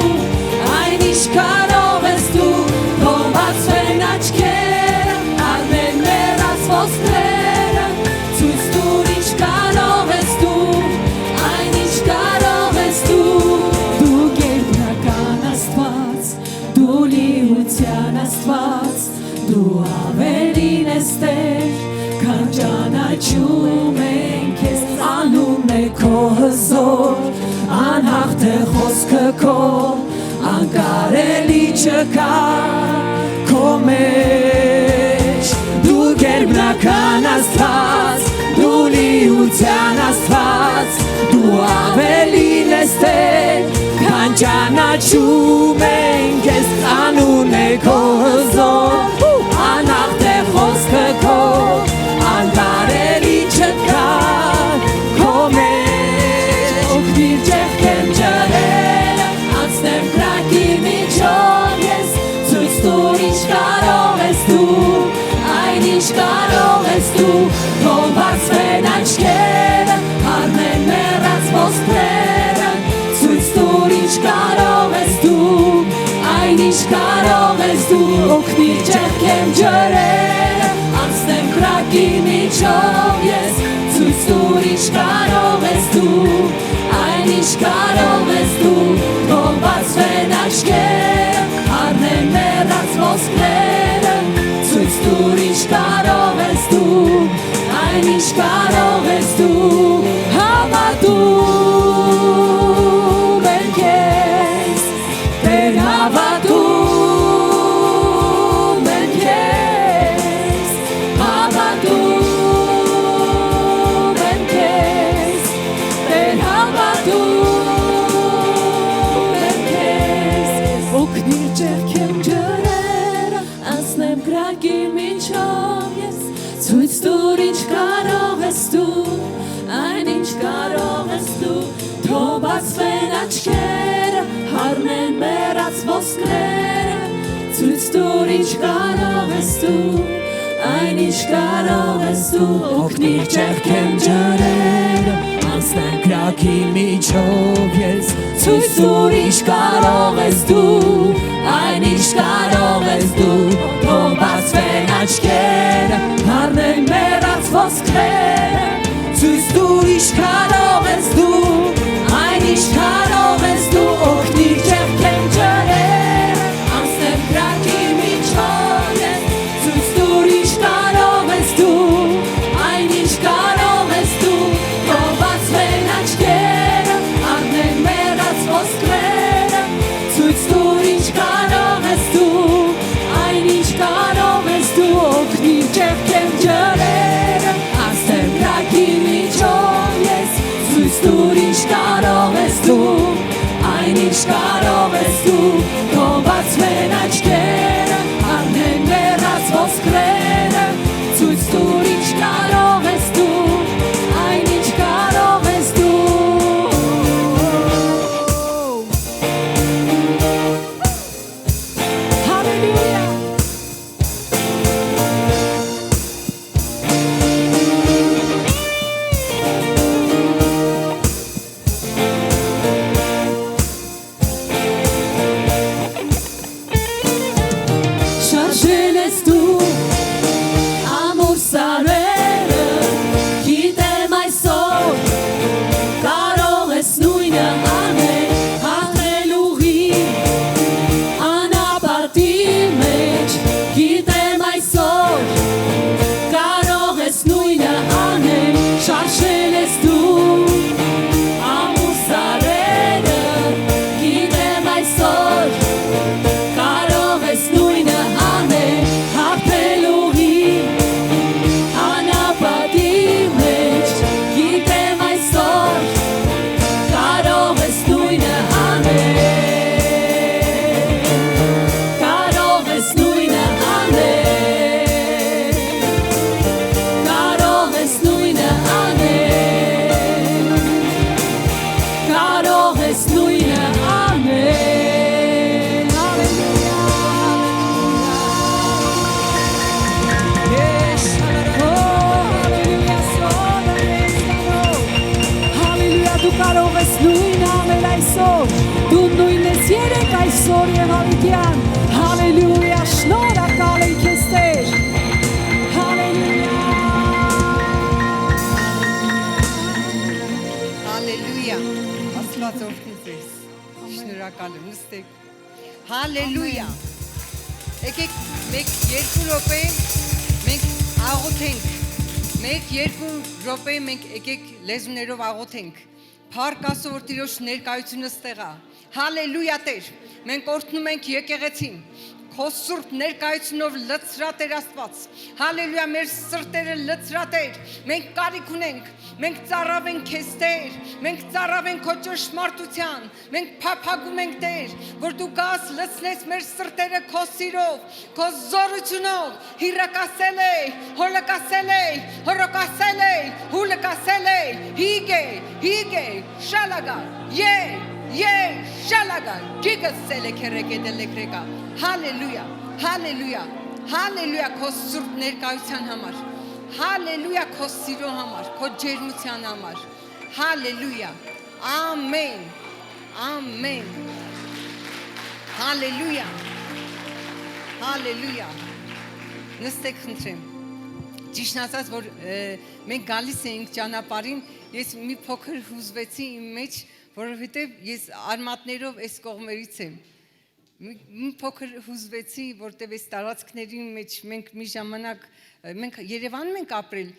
այն ինչ կարող ես դու թող բացվեն աչքերը առնել մեռած ոսկրերը ցույց տուր ինչ կարող ես դու այն ինչ կարող ես դու դու գերբնական Աստված դու լիության Աստված դու ավելին ես Տեր քան ճանաչում ենք ես անունն է քո հզոր անհաղթ է խոսքը քո անկարելի չկա քո մեջ դու գերբնական Աստված դու լիության Աստված դու ավելին ես Տեր քան ճանաչում ենք ես անունն է քո հզոր անհաղթ է խոսքը քո անկարելի չկա քո մեջ օգնիր ճեղքեմ ջրերը անցնեմ կրակի միջով ես ցույց տուր ինչ կարող ես դու այն ինչ կարող ես դու թող բացվեն աչքերը առնել մեռած ոսկրերը ցույց տուր ինչ կարող ես դու այն ինչ կարող ես դու օգնիր ճեղքեմ ջրերը անցնեմ կրակի միջով ես ցույց տուր ինչ կարող ես դու այն ինչ կարող ես դու թող բացվեն աչքերը առնել մեռած ոսկրերը ցույց տուր ինչ կարող ես դու այն ինչ կարող ես դու հավատում ենք ես Տեր հավատում ենք ես հավատում ենք ես Տեր հավատում ենք ես օգնիր ճեղքեմ ջրերը անցնեմ կրակի միջով ես ցույց տուր ինչ կարող ես դու այն ինչ կարող ես դու թող բացվեն աչքերը առնեն մեռած ոսկրերը ցույց տուր ինչ կարող ես դու այն ինչ կարող ես դու օգնիր ճեղքեմ ջրերը անցնեմ կրակի միջով ես ցույց տուր ինչ կարող ես դու այն ինչ կարող ես դու թող բացվեն աչքերը առնել մեռած ոսկրերը ցույց տուր ինչ կարող ես դու այն ինչ կարող ես դու օգնիր ճեղքեմ ջրերը անցնեմ կրակի միջով ես ցույց տուր ինչ կարող ես դու այն ինչ կարող ես դու թող բացվեն աչքերը առնել մեռած ոսկրերը ցույց տուր ինչ կարող ես դու այն ինչ կարող ես դու օգնիր ճեղքեմ ջրերը անցնեմ կրակի միջով ես ցույց տուր ինչ կարող ես դու այն ինչ կարող ես դու թող բացվեն աչքերը առնել մեռած Աղոթյան։ Հալելույա, շնորհակալ ենք քեզ Տեր։ Հալելույա։ Հալելույա։ Աստված օրհնի ձեզ։ Շնորհակալ եմ, նստեք։ Հալելույա։ Եկեք մեկ երկու րոպե մենք աղոթենք։ Մեկ երկու րոպե մենք եկեք լեզուներով աղոթենք։ Փառք Աստծո, որ Տիրոջ ներկայությունը ստեղ է։ Հալելույա Տեր։ Մենք օրհնում ենք եկեղեցին։ Քո սուրբ ներկայությունով լցրատեր Աստված։ Հալելույա, մեր սրտերը լցրատեր։ Մենք կարիք ունենք, մենք ծառայենք քեզ Տեր, մենք ծառայենք քո ճշմարտության, մենք փափագում ենք Տեր, որ դու գաս լցնես մեր սրտերը քո սիրով, քո զորությունով, հիրակասել է, հոլակասել է, հորոկասել է, հուլկասել է, հիգե, շալագա, շալագա, գիգսել է քերեկեդելեկրեկա։ Հալելույա, հալելույա, հալելույա քո սուրբ ներկայության համար, հալելույա քո սիրո համար, քո ջերմության համար, հալելույա, ամեն, ամեն, հալելույա, հալելույա, նստեք խնդրեմ, ճիշտ ասած, որ մենք գալիս էինք ճանապարհին, ես մի փոքր հուզվեցի իմ մեջ, որովհետև ես արմատներով այս կողմերից եմ, մի փոքր հուզվեցի, որտեղ այս տարածքների մեջ մենք մի ժամանակ մենք Երևանում ենք ապրել,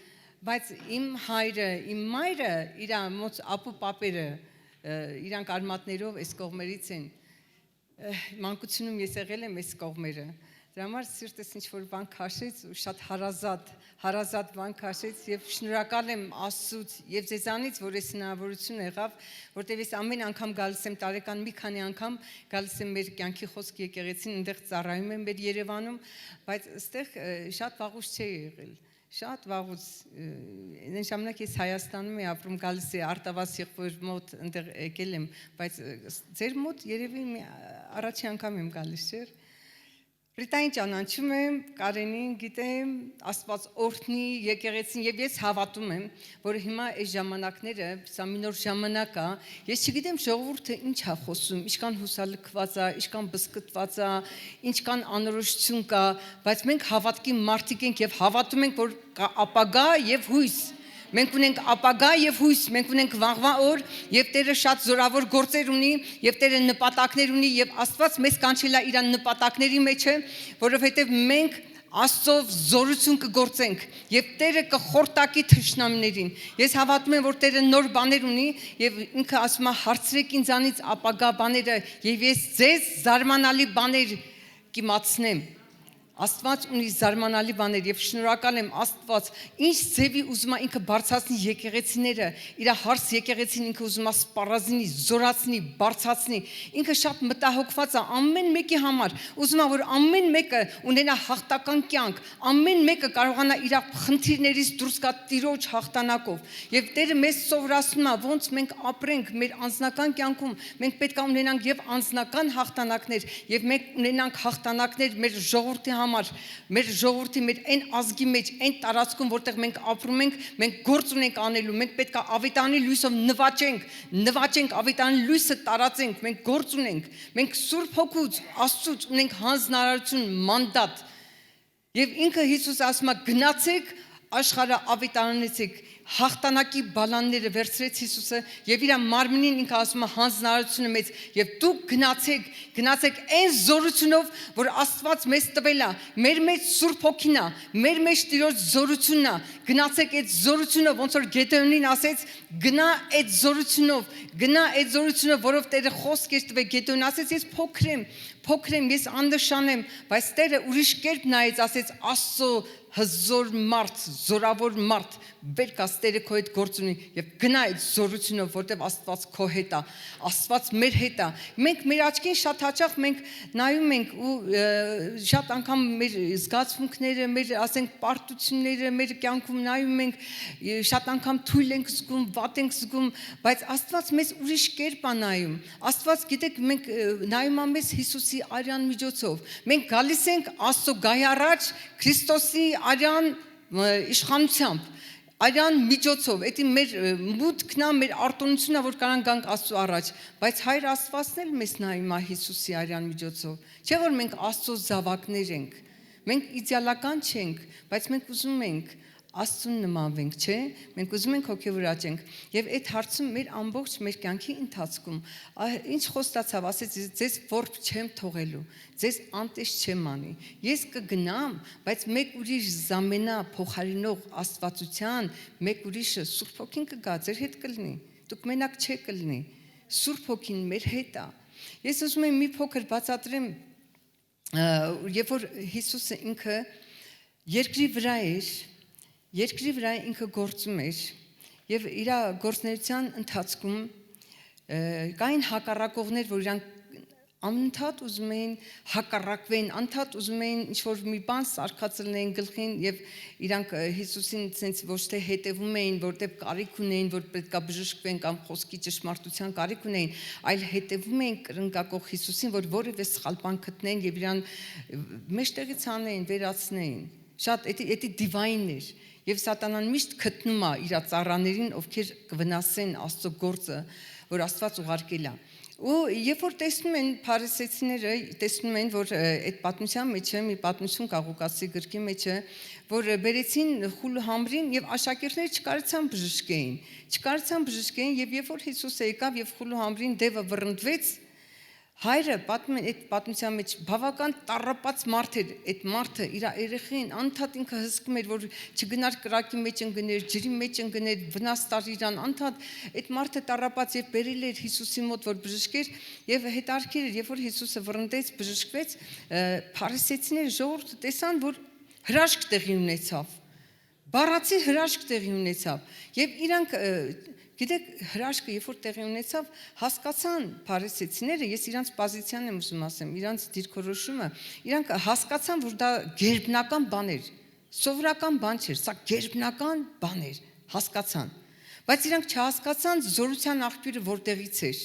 բայց իմ հայրը, իմ մայրը, իր մոտ ապու պապերը, իրանք արմատներով այս կողմերից են։ Մանկությունում ես եղել եմ այս կողմերը։ Դրա համար սիրտս ինչ որ բան քաշեց ու շատ հարազատ բան քաշեց եւ շնորհակալ եմ Աստծուց եւ ձեզանից, որ այս հնարավորություն եղավ, որտեղ ես ամեն անգամ գալիս եմ տարեկան մի քանի անգամ գալիս եմ մեր կյանքի խոսք եկեղեցին, այնտեղ ծառայում եմ մեր Երևանում, բայց այստեղ շատ վաղուց չի եղել։ Շատ վաղուց այն ժամանակ ես Հայաստանում եմ ապրում, գալիս եմ Արտավաս եղբոր մոտ այնտեղ եկել եմ, բայց ձեր մոտ երևի առաջի անգամ եմ գալիս, չէ՞։ Ռիտային ճանաչում եմ, Կարենին գիտեմ, Աստված օրհնի եկեղեցին եւ ես հավատում եմ, որ հիմա այս ժամանակները, սա մի նոր ժամանակ է, ես չգիտեմ ժողովուրդը ինչ է խոսում, ինչքան հուսալքված է, ինչքան բսկտված է, ինչքան անորոշություն կա, բայց մենք հավատքի մարդիկ ենք եւ հավատում ենք, որ կա ապագա եւ հույս։ Մենք ունենք ապագա եւ հույս, մենք ունենք վաղվա օր եւ Տերը շատ զորավոր գործեր ունի եւ Տերը նպատակներ ունի եւ Աստված մեզ կանչել է իր նպատակների մեջ, որովհետեւ մենք Աստծով զորություն կգործենք եւ Տերը կխորտակի թշնամիներին։ Ես հավատում եմ, որ Տերը նոր բաներ ունի եւ ինքը ասում է հարցրեք ինձանից ապագա բաները եւ ես ձեզ զարմանալի բաներ կիմացնեմ։ Աստված ունի զարմանալի բաներ եւ շնորհակալ եմ Աստված ինչ ձևի ուզում է ինքը բարձրացնի եկեղեցիները իր հարս եկեղեցին ինքը ուզում է սպառազինի զորացնի բարձրացնի ինքը շատ մտահոգված է ամեն մեկի համար ուզում է որ ամեն մեկը ունենա հաղթական կյանք ամեն մեկը կարողանա իր խնդիրներից դուրս գա Տիրոջ հաղթանակով եւ Տերը մեզ սովորացնում է ոնց մենք ապրենք մեր անձնական կյանքում մենք պետք է ունենանք եւ անձնական հաղթանակներ եւ մենք ունենանք հաղթանակներ մեր ժողովրդի համար մեր ժողովրդի մեր այն ազգի մեջ այն տարածքում որտեղ մենք ապրում ենք մենք գործ ունենք անելու մենք պետք է ավետարանի լույսով նվաճենք ավետարանի լույսը տարածենք մենք գործ ունենք մենք Սուրբ Հոգուց Աստծուց ունենք հանձնարարություն մանդատ եւ ինքը Հիսուս ասում է գնացեք աշխարհը ավետարանեցեք հաղթանակի բալանները վերցրեց Հիսուսը եւ իր մարմնին ինքը ասում է հանձնարարությունը մեծ եւ դուք գնացեք այն զորությունով որ Աստված մեզ տվել է մեր մեջ Սուրբ Հոգին է մեր մեջ Տիրոջ զորությունն է գնացեք այդ զորությունով ոնց որ Գեդեոնին ասեց գնա այդ զորությունով որով Տերը խոսք էր տվել Գեդեոն ասեց ես փոքր եմ ես աննշան եմ բայց Տերը ուրիշ կերպ նայեց ասեց Աստծո հզոր մարդ զորավոր մարդ վեր կաս Տերը քո հետ գործ ունի եւ գնա այդ զորությունով որտեվ Աստված քո հետ է Աստված մեր հետ է մենք մեր աչքին շատ հաճախ մենք նայում ենք ու շատ անգամ մեր զգացմունքները մեր ասենք պարտությունները մեր կյանքում նայում ենք շատ անգամ թույլ ենք զգում վատ ենք զգում բայց Աստված մեզ ուրիշ կերպ է նայում Աստված գիտեք մենք նայում ենք մեզ Հիսուսի արյան միջոցով մենք գալիս ենք Աստծո գահի առաջ Քրիստոսի արյան իշխանությամբ Արյան միջոցով, դա մեր մուտքն է, մեր արտոնությունն է, որ կարան գանք Աստծո առաջ, բայց Հայր Աստվածն էլ մեզ նայում է Հիսուսի արյան միջոցով։ Չէ՞ որ մենք Աստծո զավակներ ենք։ Մենք իդեալական չենք, բայց մենք ուզում ենք Աստծուն նմանվենք, չէ՞։ Մենք ուզում ենք հոգևոր աճենք, եւ այդ հարցում մեր ամբողջ մեր կյանքի ընթացքում ինչ խոստացավ, ասեց ձեզ որբ չեմ թողելու, ձեզ անտես չեմ անի։ Ես կգնամ, բայց մեկ ուրիշ զամենա փոխարինող Աստվածության, մեկ ուրիշը Սուրբ Հոգին կգա, ձեր հետ կլինի։ Դուք մենակ չեք կլինի։ Սուրբ Հոգին մեր հետ է։ Ես ուզում եմ մի փոքր բացատրեմ, երբ որ Հիսուսը ինքը երկրի վրա էր, երկրի վրա ինքը գործում էր եւ իր գործունեության ընթացքում կային հակառակողներ, որ իրանք անընդհատ ուզում էին հակառակվեն, անընդհատ ուզում էին ինչ-որ մի բան սարքացնեն գլխին եւ իրանք Հիսուսին ցենց ոչ թե հետևում էին, որտեղ կարիք ունեին, որ պետքա բժշկվեն կամ խոսքի ճշմարտության կարիք ունեին, այլ հետևում էին կրնկակող Հիսուսին, որ որևէ սխալ բան գտնեն եւ իրան մեջտեղից անեն, վերացնեին։ Շատ դա դիվայն էր։ Եվ սատանան միշտ գտնում է իր ծառաներին, ովքեր կվնասեն Աստծո գործը, որ Աստված ուղարկել է։ Ու երբ որ տեսնում են փարիսեցիները, տեսնում են, որ այդ պատմության մեջ է մի պատմություն կա Ղուկասի գրքի մեջ է, որ բերեցին խուլ համրին եւ աշակերտները չկարեցան բժշկեին եւ երբ որ Հիսուսը եկավ եւ խուլ համրին դևը վռնդվեց, Հայրը պատմում այդ պատմության մեջ բավական տառապած մարդ էր, այդ մարդը իր երեխային անընդհատ ինքը հսկում էր, որ չգնար կրակի մեջ ընկներ, ջրի մեջ ընկներ, վնաս տար իրան, անընդհատ այդ մարդը տառապած եւ բերել էր Հիսուսի մոտ, որ բժշկեր եւ հետարքիր էր, երբ որ Հիսուսը վռնդեց, բժշկվեց, փարիսեցիները ժողովուրդը տեսան, որ հրաշք տեղի ունեցավ, բառացի հրաշք տեղի ունեցավ եւ իրանք Գիտեք, հրաշքը երբ որ տեղի ունեցավ, հասկացան փարիսեցիները, ես իրանց պոզիցիան եմ ուզում ասեմ, իրանց դիրքորոշումը, իրանք հասկացան, որ դա գերբնական բան էր, սովորական բան չէր, սա գերբնական բան էր, հասկացան։ Բայց իրանք չհասկացան զորության աղբյուրը որտեղից էր։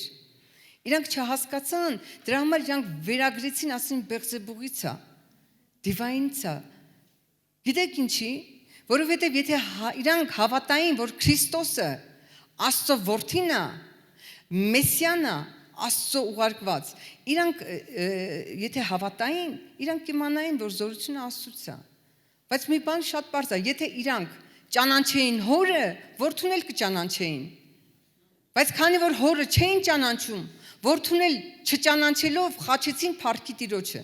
Իրանք չհասկացան, դրա համար իրանք վերագրեցին, ասին Բեղզեբուղից է, դիվայինից է։ Գիտեք ինչի, որովհետև եթե իրանք հավատային, որ Քրիստոսը Աստծո որդին է, Մեսիան է, Աստծո ուղարկված։ Իրանք եթե հավատային, իրանք կիմանային, որ զորությունը Աստծուց է։ Բայց մի բան շատ պարզ է, եթե իրանք ճանաչեին հորը, որդուն էլ կճանաչեին։ Բայց քանի որ հորը չէին ճանաչում, որդուն էլ չճանաչելով խաչեցին փառքի Տիրոջը։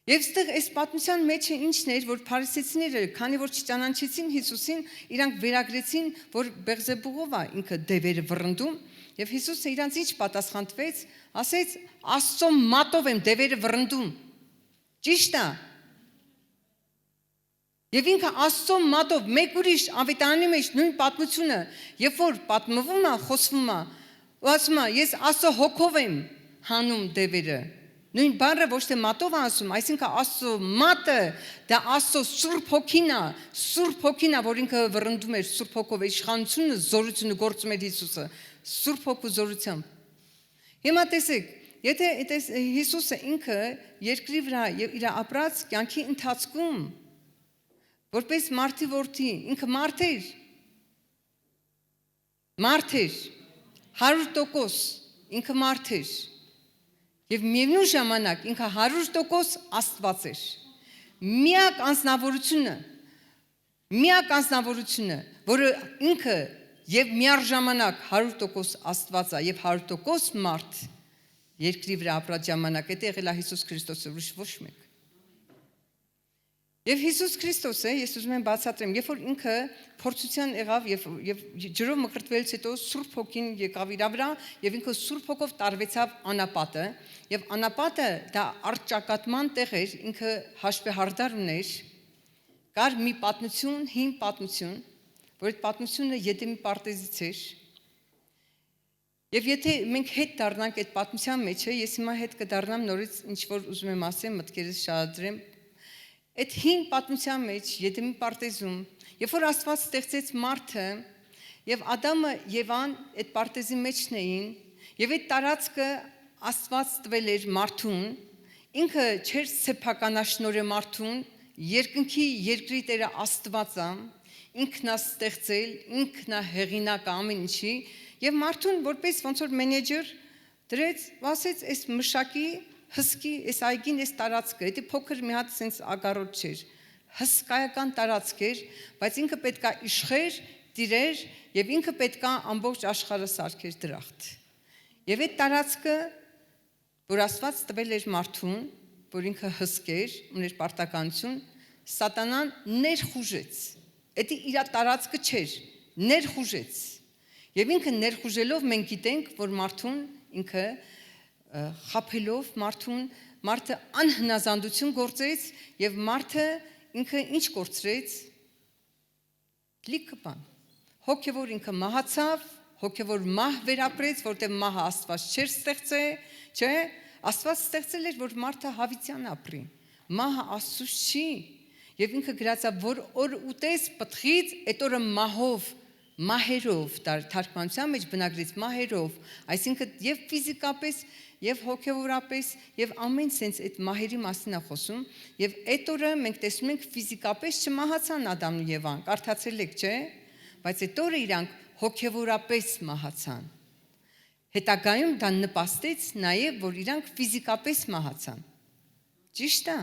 Եվ այստեղ այս պատմության մեջը ինչն էր, որ փարիսեցիները, քանի որ չճանաչեցին Հիսուսին, իրանք վերագրեցին, որ Բեղզեբուղով է ինքը դևերը վռնդում, եւ Հիսուսը իրանց ինչ պատասխան տվեց, ասեց. Աստծո մատով եմ դևերը վռնդում։ Ճիշտ է։ Եվ ինքը Աստծո մատով մեկ ուրիշ Ավետարանի մեջ նույն պատմությունը, երբ որ պատմվում է, խոսվում է, ու ասում է. Ես Աստծո հոգով եմ հանում դևերը։ Նույն բառը ոչ թե մատով ասում, այսինքն Աստծո մատը դա Աստծո Սուրբ Հոգին է, որ ինքը վռնդում էր Սուրբ Հոգով, իշխանությունը, զորությունը գործում էր Հիսուսը, Սուրբ Հոգու զորությամբ։ Հիմա տեսեք, եթե Հիսուսը ինքը երկրի վրա եւ իր ապրած կյանքի ընթացքում որպես մարդի որդի, ինքը մարդ էր, 100% ինքը մարդ էր։ Եվ միևնույն ժամանակ ինքը 100% Աստված էր։ Միակ անձնավորությունը, որը ինքը եւ միառժամանակ 100% Աստված է եւ 100% մարդ երկրի վրա ապրած ժամանակ, դա եղել է Հիսուս Քրիստոսը, ոչ մեկ։ Եվ Հիսուս Քրիստոսը, ես ուզում եմ բացատրեմ, երբ որ ինքը փորձության եղավ եւ ջրով մկրտվելուց հետո Սուրբ Հոգին եկավ իր վրա եւ ինքը Սուրբ Հոգով տարվեցավ անապատը եւ անապատը դա արճակատման տեղ էր, ինքը հաշվեհարդար ուներ, կար մի պատմություն, հին պատմություն, որ այդ պատմությունը Եդեմի պարտեզից էր։ Եվ եթե մենք հետ դառնանք այդ պատմության մեջ, ես հիմա հետ կդառնամ նորից ինչ որ ուզում եմ ասեմ, մտքերս շարադրեմ։ Այդ հին պատմության մեջ Եդեմի պարտեզում, երբ որ Աստված ստեղծեց մարդը, եւ Ադամը Եվան այդ պարտեզի մեջն էին, եւ այդ տարածքը Աստված տվել էր մարդուն, ինքը չէր սեփականաշնորհը մարդուն, երկնքի երկրի Տերը Աստված է, ինքնաստեղծել, ինքնահեղինակ ամեն ինչի եւ մարդուն որպես ոնց որ մենեջեր դրեց, ասեց, այս մշակի հսկի, այս այգին, այս տարածքը, դա փոքր մի հատ sense ագարոտ չէր, հսկայական տարածք էր, բայց ինքը պետքա իշխեր, տիրեր եւ ինքը պետքա ամբողջ աշխարհը սարքեր դրախտ։ Եվ այդ տարածքը, որ Աստված տվել էր մարդուն, որ ինքը հսկեր, ուներ պարտականություն, Սատանան ներխուժեց։ Դա իր տարածքը չէր, ներխուժեց։ Եվ ինքը ներխուժելով մենք գիտենք, որ մարդուն ինքը խափելով մարդը անհնազանդություն գործեց եւ մարդը ինքը ինչ կորցրեց լիքը բան հոգեվոր ինքը մահացավ հոգեվոր մահ վերապրեց որտեղ մահը Աստված չէր ստեղծել չէ Աստված ստեղծել էր որ մարդը հավիտյան ապրի մահը Աստծուց չի եւ ինքը գրածա որ օր ուտես պտղից այդ օրը մահերով թարգմանության մեջ բնագրից մահերով այսինքն եւ ֆիզիկապես եւ հոգեվորապես եւ ամեն sense այդ մահերի մասին է խոսում եւ այդ օրը մենք տեսնում ենք ֆիզիկապես չմահացան Ադամն ու Եվան կարդացել եք չէ բայց այդ օրը իրանք հոգեվորապես մահացան հետագայում դա նպաստեց նաեւ որ իրանք ֆիզիկապես մահացան ճիշտ է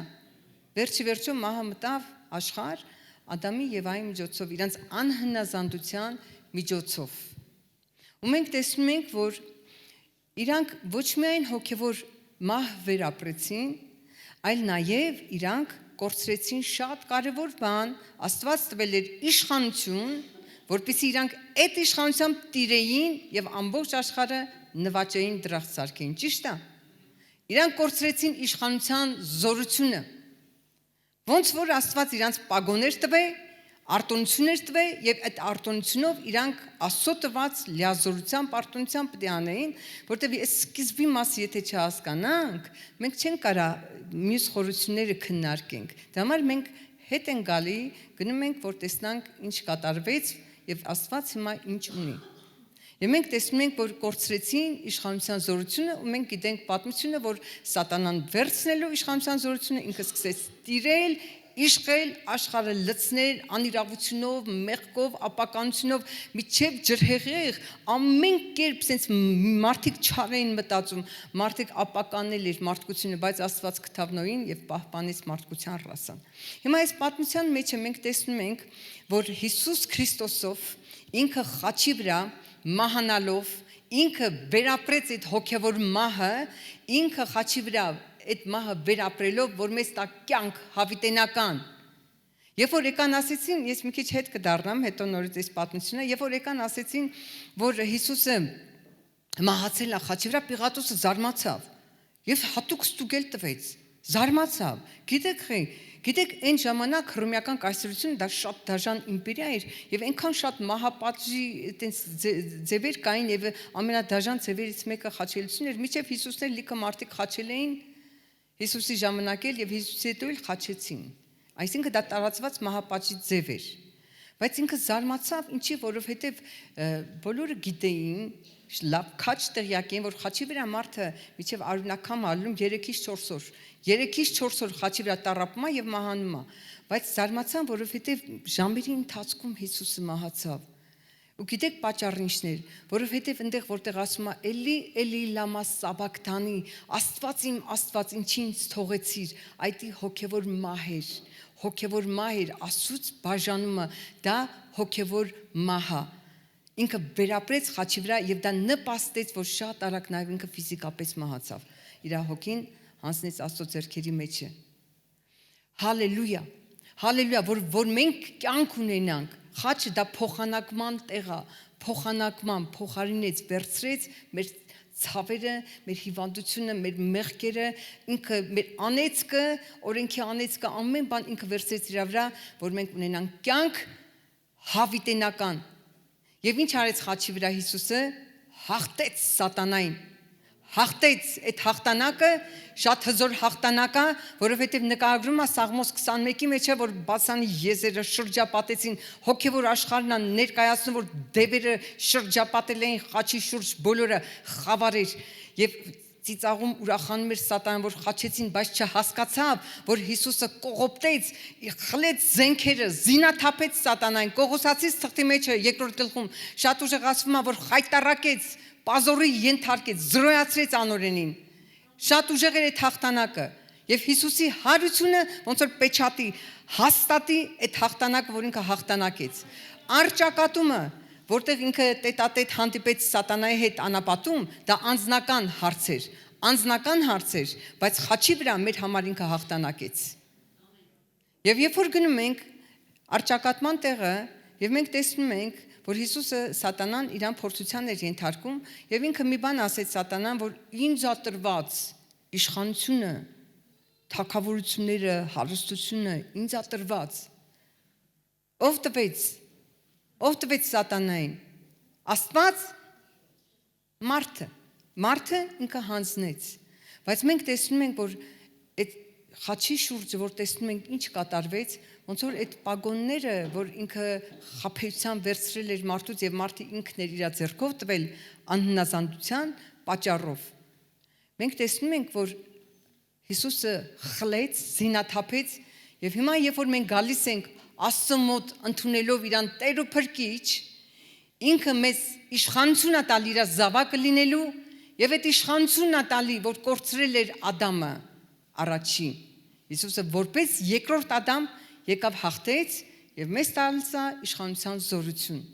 վերջի մահը մտավ աշխարհ Ադամի եւ Եվայի միջոցով իրանց անհնազանդության միջոցով ու մենք տեսնում ենք որ իրանք ոչ միայն հոգևոր մահ վերապրեցին այլ նաեւ իրանք կորցրեցին շատ կարևոր բան Աստված տվել էր իշխանություն որպեսզի իրանք այդ իշխանությամբ տիրեին եւ ամբողջ աշխարհը նվաճեին դրախտ սարքեին ճիշտ է իրանք կորցրեցին իշխանության զորությունը Ոնց որ Աստված իրանց պագոներ տվե, արտոնություններ տվե եւ այդ արտոնությունով իրանք Աստծո տված լիազորությամբ արտոնությամբ պետք է անեին, որտեղ այս սկիզբի մասը եթե չհասկանանք, մենք չենք կարա մյուս խորությունները քննարկենք։ Դա համար մենք հետ են գալի, գնում ենք որ տեսնանք ինչ կատարվեց եւ Աստված հիմա ինչ ունի։ Եվ մենք տեսնում ենք, որ կորցրեցին իշխանության զորությունը ու մենք գիտենք պատմությունը, որ Սատանան վերցնելով իշխանության զորությունը ինքը սկսեց տիրել, իշխել, աշխարհը լցնել անիրավությունով, մեղքով, ապականությունով, միջև ջրհեղեղ, ամեն կերպ sense մարդիկ չար էին մտածում, մարդիկ ապականել էր մարդկությունը, բայց Աստված գտավ Նոյին եւ պահպանեց մարդկության ռասան։ Հիմա այս պատմության մեջ մենք տեսնում ենք, որ Հիսուս Քրիստոսով ինքը խաչի վրա մահանալով ինքը վերապրեց այդ հոգևոր մահը ինքը խաչի վրա այդ մահը վերապրելով որ մեզ տա կյանք հավիտենական երբ որ եկան ասեցին ես մի քիչ հետ կդառնամ հետո նորից այս պատմությունը երբ որ եկան ասեցին որ Հիսուսը մահացել է խաչի վրա Պիղատոսը զարմացավ եւ հատուկ ստուգել տվեց զարմացավ Գիտեք, այն ժամանակ հռոմեական կայսրությունը դա շատ դաժան իմպերիա էր եւ այնքան շատ մահապատժի այտենց ձևեր կային եւ ամենադաժան ձևերից մեկը խաչելությունն էր, միջև Հիսուսն էլ լիքը մարդիկ խաչել էին Հիսուսի ժամանակ էլ եւ Հիսուսի հետո էլ խաչեցին։ Այսինքն դա տարածված մահապատժի ձև էր։ Բայց ինքը զարմացավ, ինչի, որովհետեւ բոլորը գիտեին լավ քաչ տեղյակ են որ խաչի վրա մարդը միջև արունակամ ալում 3-ից 4 օր 3-ից 4 օր խաչի վրա տարապում է եւ մահանում է բայց զարմացան որովհետեւ ժամերի ընթացքում Հիսուսը մահացավ ու գիտեք պատճառն ինչն էր որովհետեւ այնտեղ որտեղ ասում է էլի լամա սաբակտանի Աստված ինչի ինձ թողեցիր այդի հոգեվոր մահեր Աստծուց բաժանումը դա հոգեվոր մահա Ինքը վերապրեց խաչի վրա եւ դա նպաստեց որ շատ արագ նաեւ ինքը ֆիզիկապես մահացավ իր հոգին հանձնեց Աստծո ձեռքերի մեջը Հալելույա որ մենք կյանք ունենանք խաչը դա փոխանակման տեղ է փոխարինեց վերցրեց մեր ցավերը մեր հիվանդությունը մեր մեղքերը ինքը մեր անեծքը օրենքի անեծքը ամեն բան ինքը վերցրեց իր վրա որ մենք ունենանք կյանք հավիտենական Եվ ինչ արեց խաչի վրա Հիսուսը հաղթեց սատանային հաղթեց այդ հաղթանակը շատ հզոր հաղթանակ է որովհետև նկարագրում է Սաղմոս 21-ի մեջ որ բացանի եզերը շրջապատեցին հոգևոր աշխարհն է ներկայացնում որ դևերը շրջապատել էին խաչի շուրջ բոլորը խավար էր եւ ծիծաղում ուրախանում էր Սատանան, որ խաչեցին, բայց չհասկացավ, որ Հիսուսը կողոպտեց, խլեց զենքերը, զինաթափեց Սատանային, Կողոսացիս թղթի մեջը երկրորդ գլխում շատ ուժեղ ասվում է, որ խայտարակեց, պազորի ենթարկեց, զրոյացրեց անօրենին։ Շատ ուժեղ էր այդ հաղթանակը, եւ Հիսուսի հարությունը ոնց որ պեչատի հաստատի այդ հաղթանակը, որ ինքը հաղթանակեց։ Արճակատումը, որտեղ ինքը տետատետ հանդիպեց Սատանայի հետ անապատում, դա անձնական հարց էր, բայց խաչի վրա մեր համար ինքը հաղթանակեց։ Եվ երբ որ գնում ենք արճակատման տեղը, եւ մենք տեսնում ենք, որ Հիսուսը Սատանան իրան փորձության էր ենթարկում, եւ ինքը մի բան ասեց Սատանան, որ ինձ ատրված իշխանությունը, թագավորությունները, հարստությունը ինձ ատրված։ Ով տվեց Սատանային։ Աստված, մարդը ինքը հանձնեց։ Բայց մենք տեսնում ենք, որ այդ խաչի շուրջը, որ տեսնում ենք ինչ կատարվեց, ոնց որ այդ պագոնները, որ ինքը խաբեության վերցրել էր մարդուց եւ մարդը ինքն էր իր ձեռքով տվել անհնազանդության պատճառով։ Մենք տեսնում ենք, որ Հիսուսը խլեց, զինաթափեց եւ հիմա երբ որ մենք գալիս ենք Աստծո մոտ ընդունելով իրան Տեր ու Փրկիչ, ինքը մեզ իշխանություն է տալի իր զավակը լինելու եւ այդ իշխանությունն է տալի, որ կորցրել էր Ադամը առաջին։ Հիսուսը որպես երկրորդ Ադամ եկավ հաղթեց եւ մեզ տալիս է իշխանության զորություն։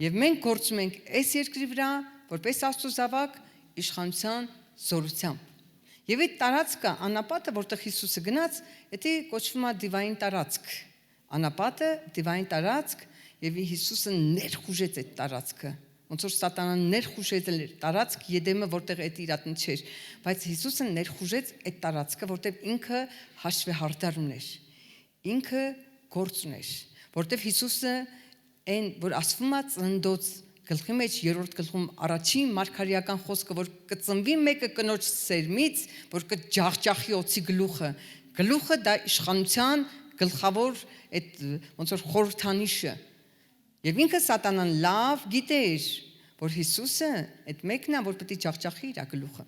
Եվ մենք գործում ենք այս երկրի վրա որպես Աստծո զավակ իշխանության զորությամբ։ Եվ այդ տարածքը, անապատը, որտեղ Հիսուսը գնաց, դա կոչվում է դիվային տարածք։ Անապատը դիվային տարածք եւ Հիսուսը ներխուժեց այդ տարածքը։ Ոնց որ Սատանան ներխուժեց այդ տարածք Եդեմը, որտեղ այդ իրատնը չէր, բայց Հիսուսը ներխուժեց այդ տարածքը, որտեղ ինքը հաշվեհարդար ուներ։ Ինքը գործ ուներ, որտեղ Հիսուսը այն, որ ասվում է ծննդոց գլխի մեջ երրորդ գլխում առաջին մարգարեական խոսքը, որ կծնվի մեկը կնոջ սերմից, որ կջախջախի օծի գլուխը դա իշխանության գլխավոր այդ ոնց որ խորհրդանիշը։ Եվ ինքը Սատանան լավ գիտեր, որ Հիսուսը այդ մեկն է, որ պետք է ջախջախի իր գլուխը։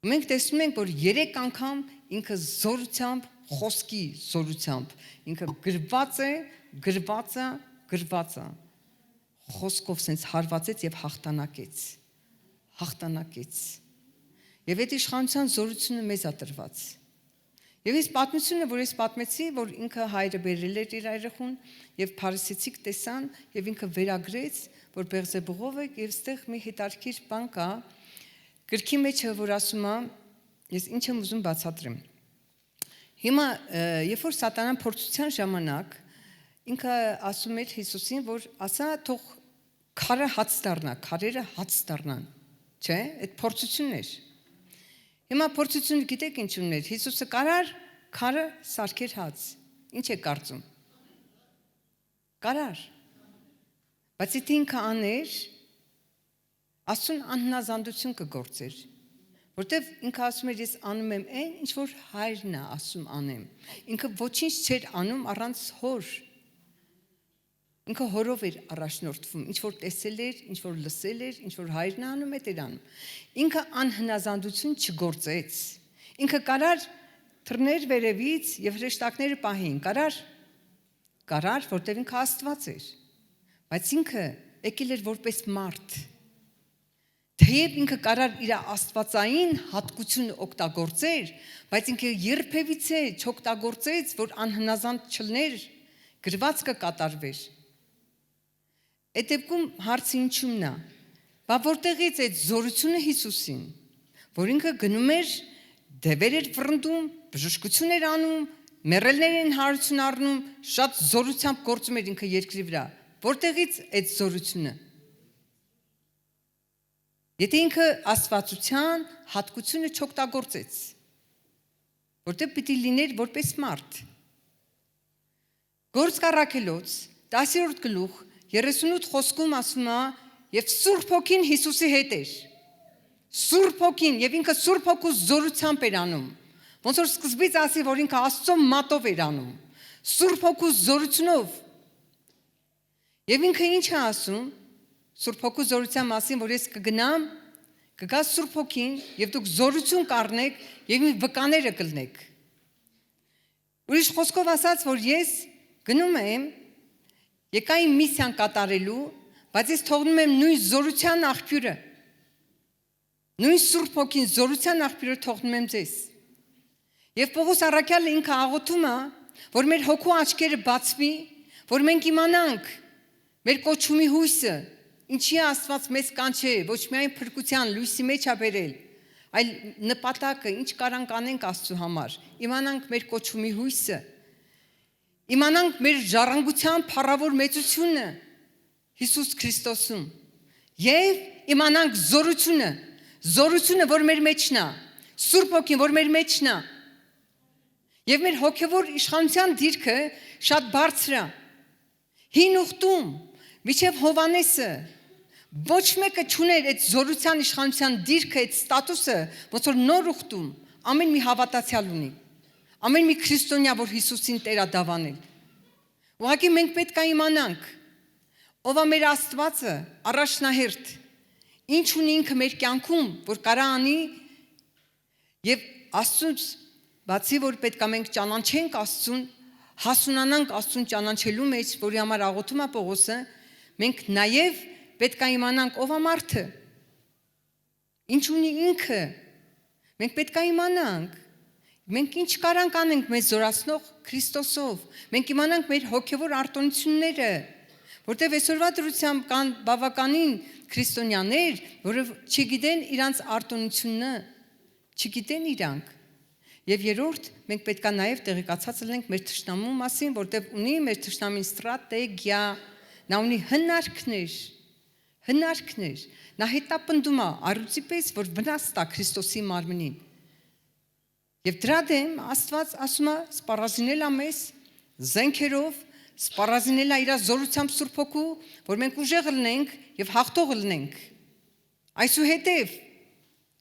Մենք տեսնում ենք, որ 3 անգամ ինքը զորությամբ, խոսքի զորությամբ, ինքը գրված է, խոսքով sense հարվածեց եւ հաղթանակեց։ Եվ այդ իշխանության զորությունը մեզ է տրված։ Եվ այս պատմությունը, որ ես պատմեցի, որ ինքը հայրը բերել էր իր երեխուն եւ փարիսեցիք տեսան եւ ինքը վերագրեց, որ Բեղզեբուղով է եւ այստեղ մի հետարքիր բան կա, գրքի մեջը, որ ասում է, ես ինչ եմ ուզում բացատրեմ։ Հիմա երբ որ Սատանան փորձության ժամանակ ինքը ասում էր Հիսուսին, որ ասա թող քարը հաց դառնա, քարերը հաց դառնան, չէ՞, այդ փորձությունն էր։ Հիմա փորձությունը գիտեք ինչ ուներ, Հիսուսը կարար քարը սարքեր հաց։ Ինչ է կարծում։ Կարար։ Բայց եթե ինքը աներ, Աստծուն անհնազանդություն կգործեր, որտեվ ինքը ասում էր, ես անում եմ այն, ինչ որ հայրն է ասում անեմ։ Ինքը ոչինչ չէր անում առանց հոր։ Ինքը հորով էր առաջնորդվում, ինչ որ տեսել էր, ինչ որ լսել էր, ինչ որ հայրն անում է դերանում։ Ինքը անհնազանդություն չգործեց։ Ինքը կարար թռներ վերևից եւ հրեշտակները պահին, կարար, որտեղ ինքը Աստված էր։ Բայց ինքը եկել էր որպես մարդ։ Թեև ինքը կարար իր աստվածային հատկությունը օգտագործեր, բայց ինքը երբևիցե չօգտագործեց, որ անհնազանդ չլներ, գրված կկատարվեր։ Այդ դեպքում հարցը ինչումն է, բա որտեղից այդ զորությունը Հիսուսին, որ ինքը գնում էր, դևեր էր վռնդում, բժշկություն էր անում, մեռելներ են հարություն առնում, շատ զորությամբ գործում էր ինքը երկրի վրա, որտեղից այդ զորությունը։ Եթե ինքը աստվածության հատկությունը չօգտագործեց, որտեղ պիտի լիներ որպես մարդ։ Գործք առաքելոց 10-րդ գլուխ 38 խոսքում ասում է, եւ Սուրբ Հոգին Հիսուսի հետ էր։ Սուրբ Հոգին եւ ինքը Սուրբ Հոգու զորությամբ էր անում։ Ոնց որ սկզբից ասի, որ ինքը Աստծո մատով էր անում։ Սուրբ Հոգու զորությունով։ Եվ ինքը ինչ է ասում։ Սուրբ Հոգու զորության մասին, որ ես կգնամ կգա Սուրբ Հոգին եւ դուք զորություն կառնեք եւ մի վկաները կլնեք։ Ուրիշ խոսքով ասած, որ ես գնում եմ եկայի միսիան կատարելու, բայց ես թողնում եմ նույն զորության աղբյուրը։ Նույն Սուրբ Հոգին զորության աղբյուրը թողնում եմ ձեզ։ Եվ Պողոս առաքյալը ինքը աղոթում է, որ մեր հոգու աչքերը բացվի, որ մենք իմանանք մեր կոչումի հույսը, ինչի Աստված մեզ կանչե, ոչ միայն փրկության լույսի մեջ է բերել, այլ նպատակը ինչ կարանք անենք Աստծո համար, իմանանք մեր կոչումի հույսը, իմանանք մեր ժառանգության փառավոր մեծությունը Հիսուս Քրիստոսում եւ իմանանք զորությունը, որ մեր մեջն է, Սուրբ Հոգին, որ մեր մեջն է։ Եվ մեր հոգևոր իշխանության դիրքը շատ բարձր է։ Հին ուխտում միջև Հովանեսը ոչ մեկը չուներ այդ զորության իշխանության դիրքը, այդ ստատուսը, ոնց որ նոր ուխտում ամեն մի հավատացյալ ունի։ Ամեն մի քրիստոնյա, որ Հիսուսին Տեր է դավանել։ Ուղղակի մենք պետք է իմանանք, ով է մեր Աստվածը, առաջնահերթ, ինչ ունի ինքը մեր կյանքում, որ կարա անի եւ Աստծուց բացի որ պետք է մենք ճանաչենք Աստծուն, հասունանանք Աստծուն ճանաչելու մեջ, որի համար աղոթում է Պողոսը, մենք նաև պետք է իմանանք ով է մարդը, ինչ ունի ինքը, մենք պետք է իմանանք, մենք ինչ կարանք անենք մեզ զորացնող Քրիստոսով, մենք իմանանք մեր հոգևոր արտոնությունները, որտեղ այսօրվա դրությամբ կան բավականին քրիստոնյաներ, որը չգիտեն իրանց արտոնությունը, չգիտեն իրանք։ Եվ երրորդ, մենք պետք է նաև տեղեկացած լինենք մեր թշնամու մասին, որտեղ ունի մեր թշնամին ստրատեգիա, նա ունի հնարքներ, նա հետապնդում է առյուծի պես, որ վնաս տա Քրիստոսի մարմնին։ Եվ դրա դեմ Աստված ասում է, սպառազինել է մեզ զենքերով, սպառազինել է իր զորությամբ Սուրբ Հոգու, որ մենք ուժեղ լինենք եւ հաղթող լինենք։ Այսուհետև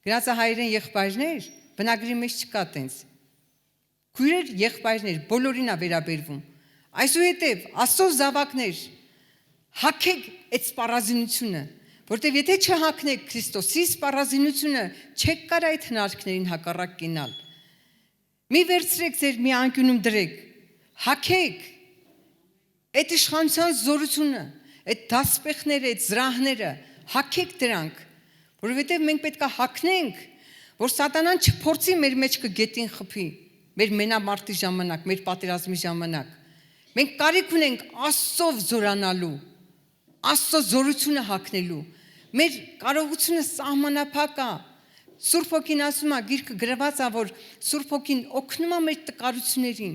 գրած է հայրեն եղբայրներ, բնագրի մեջ չկա տենց։ Քույրեր, եղբայրներ, բոլորին է վերաբերվում։ Այսուհետև Աստծո զավակներ, հագեք այդ սպառազինությունը, որտեղ եթե չհագնեք Քրիստոսի սպառազինությունը, չեք կարող այդ հնարքներին հակառակ կենալ։ Մի վերցրեք ձեր մի անկյունում դրեք, հագեք այդ իշխանության զորությունը, այդ դասպեխները, այդ զրահները, հագեք դրանք, որովհետև մենք պետք է հագնենք, որ սատանան չփորձի մեր մեջքը գետին խփի, մեր մենամարտի ժամանակ, մեր պատերազմի ժամանակ։ Մենք կարիք ունենք Աստծով զորանալու, Աստծո զորությունը հագնելու։ Մեր կարողությունը սահմանափակ է։ Սուրբ Հոգին ասում է, գիրքը գրված է, որ Սուրբ Հոգին օգնում է մեր տկարություններին։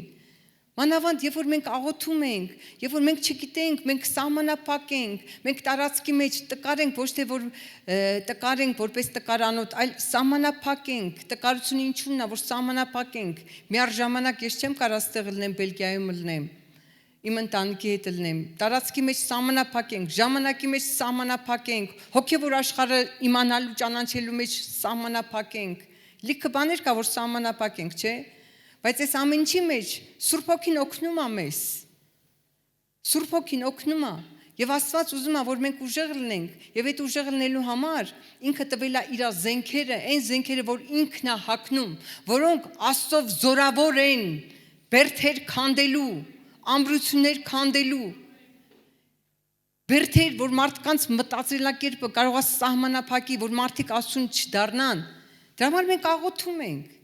Մանավանդ, երբ որ մենք աղոթում ենք, երբ որ մենք չգիտենք, մենք սահմանափակ ենք, մենք տարածքի մեջ տկար ենք, ոչ թե որ տկար ենք որպես տկարանոտ, այլ սահմանափակ ենք, տկարությունը ինչու՞նն է, որ սահմանափակ ենք։ Միառժամանակ ես չեմ կարող ստեղ լինեմ, Բելգիայում լինեմ, իմ ընտանիքի հետ լինեմ, տարածքի մեջ սահմանափակ ենք, ժամանակի մեջ սահմանափակ ենք, հոգևոր աշխարհը իմանալու, ճանաչելու մեջ սահմանափակ ենք։ Լիքը բաներ կա, որ սահմանափակ ենք, չէ՞։ Բայց այս ամեն ինչի մեջ Սուրբ Հոգին օգնում է մեզ։ Սուրբ Հոգին օգնում է, եւ Աստված ուզում է, որ մենք ուժեղ լինենք, եւ այդ ուժեղ լինելու համար ինքը տվել է իր զենքերը, այն զենքերը, որ ինքն է հագնում, որոնք Աստծով զորավոր են, բերդեր քանդելու, ամրություններ քանդելու։ Բերդեր, որ մարդկանց մտածելակերպը կարող է սահմանափակի, որ մարդիկ Աստծուն չդառնան։ Դրա համար մենք աղոթում ենք։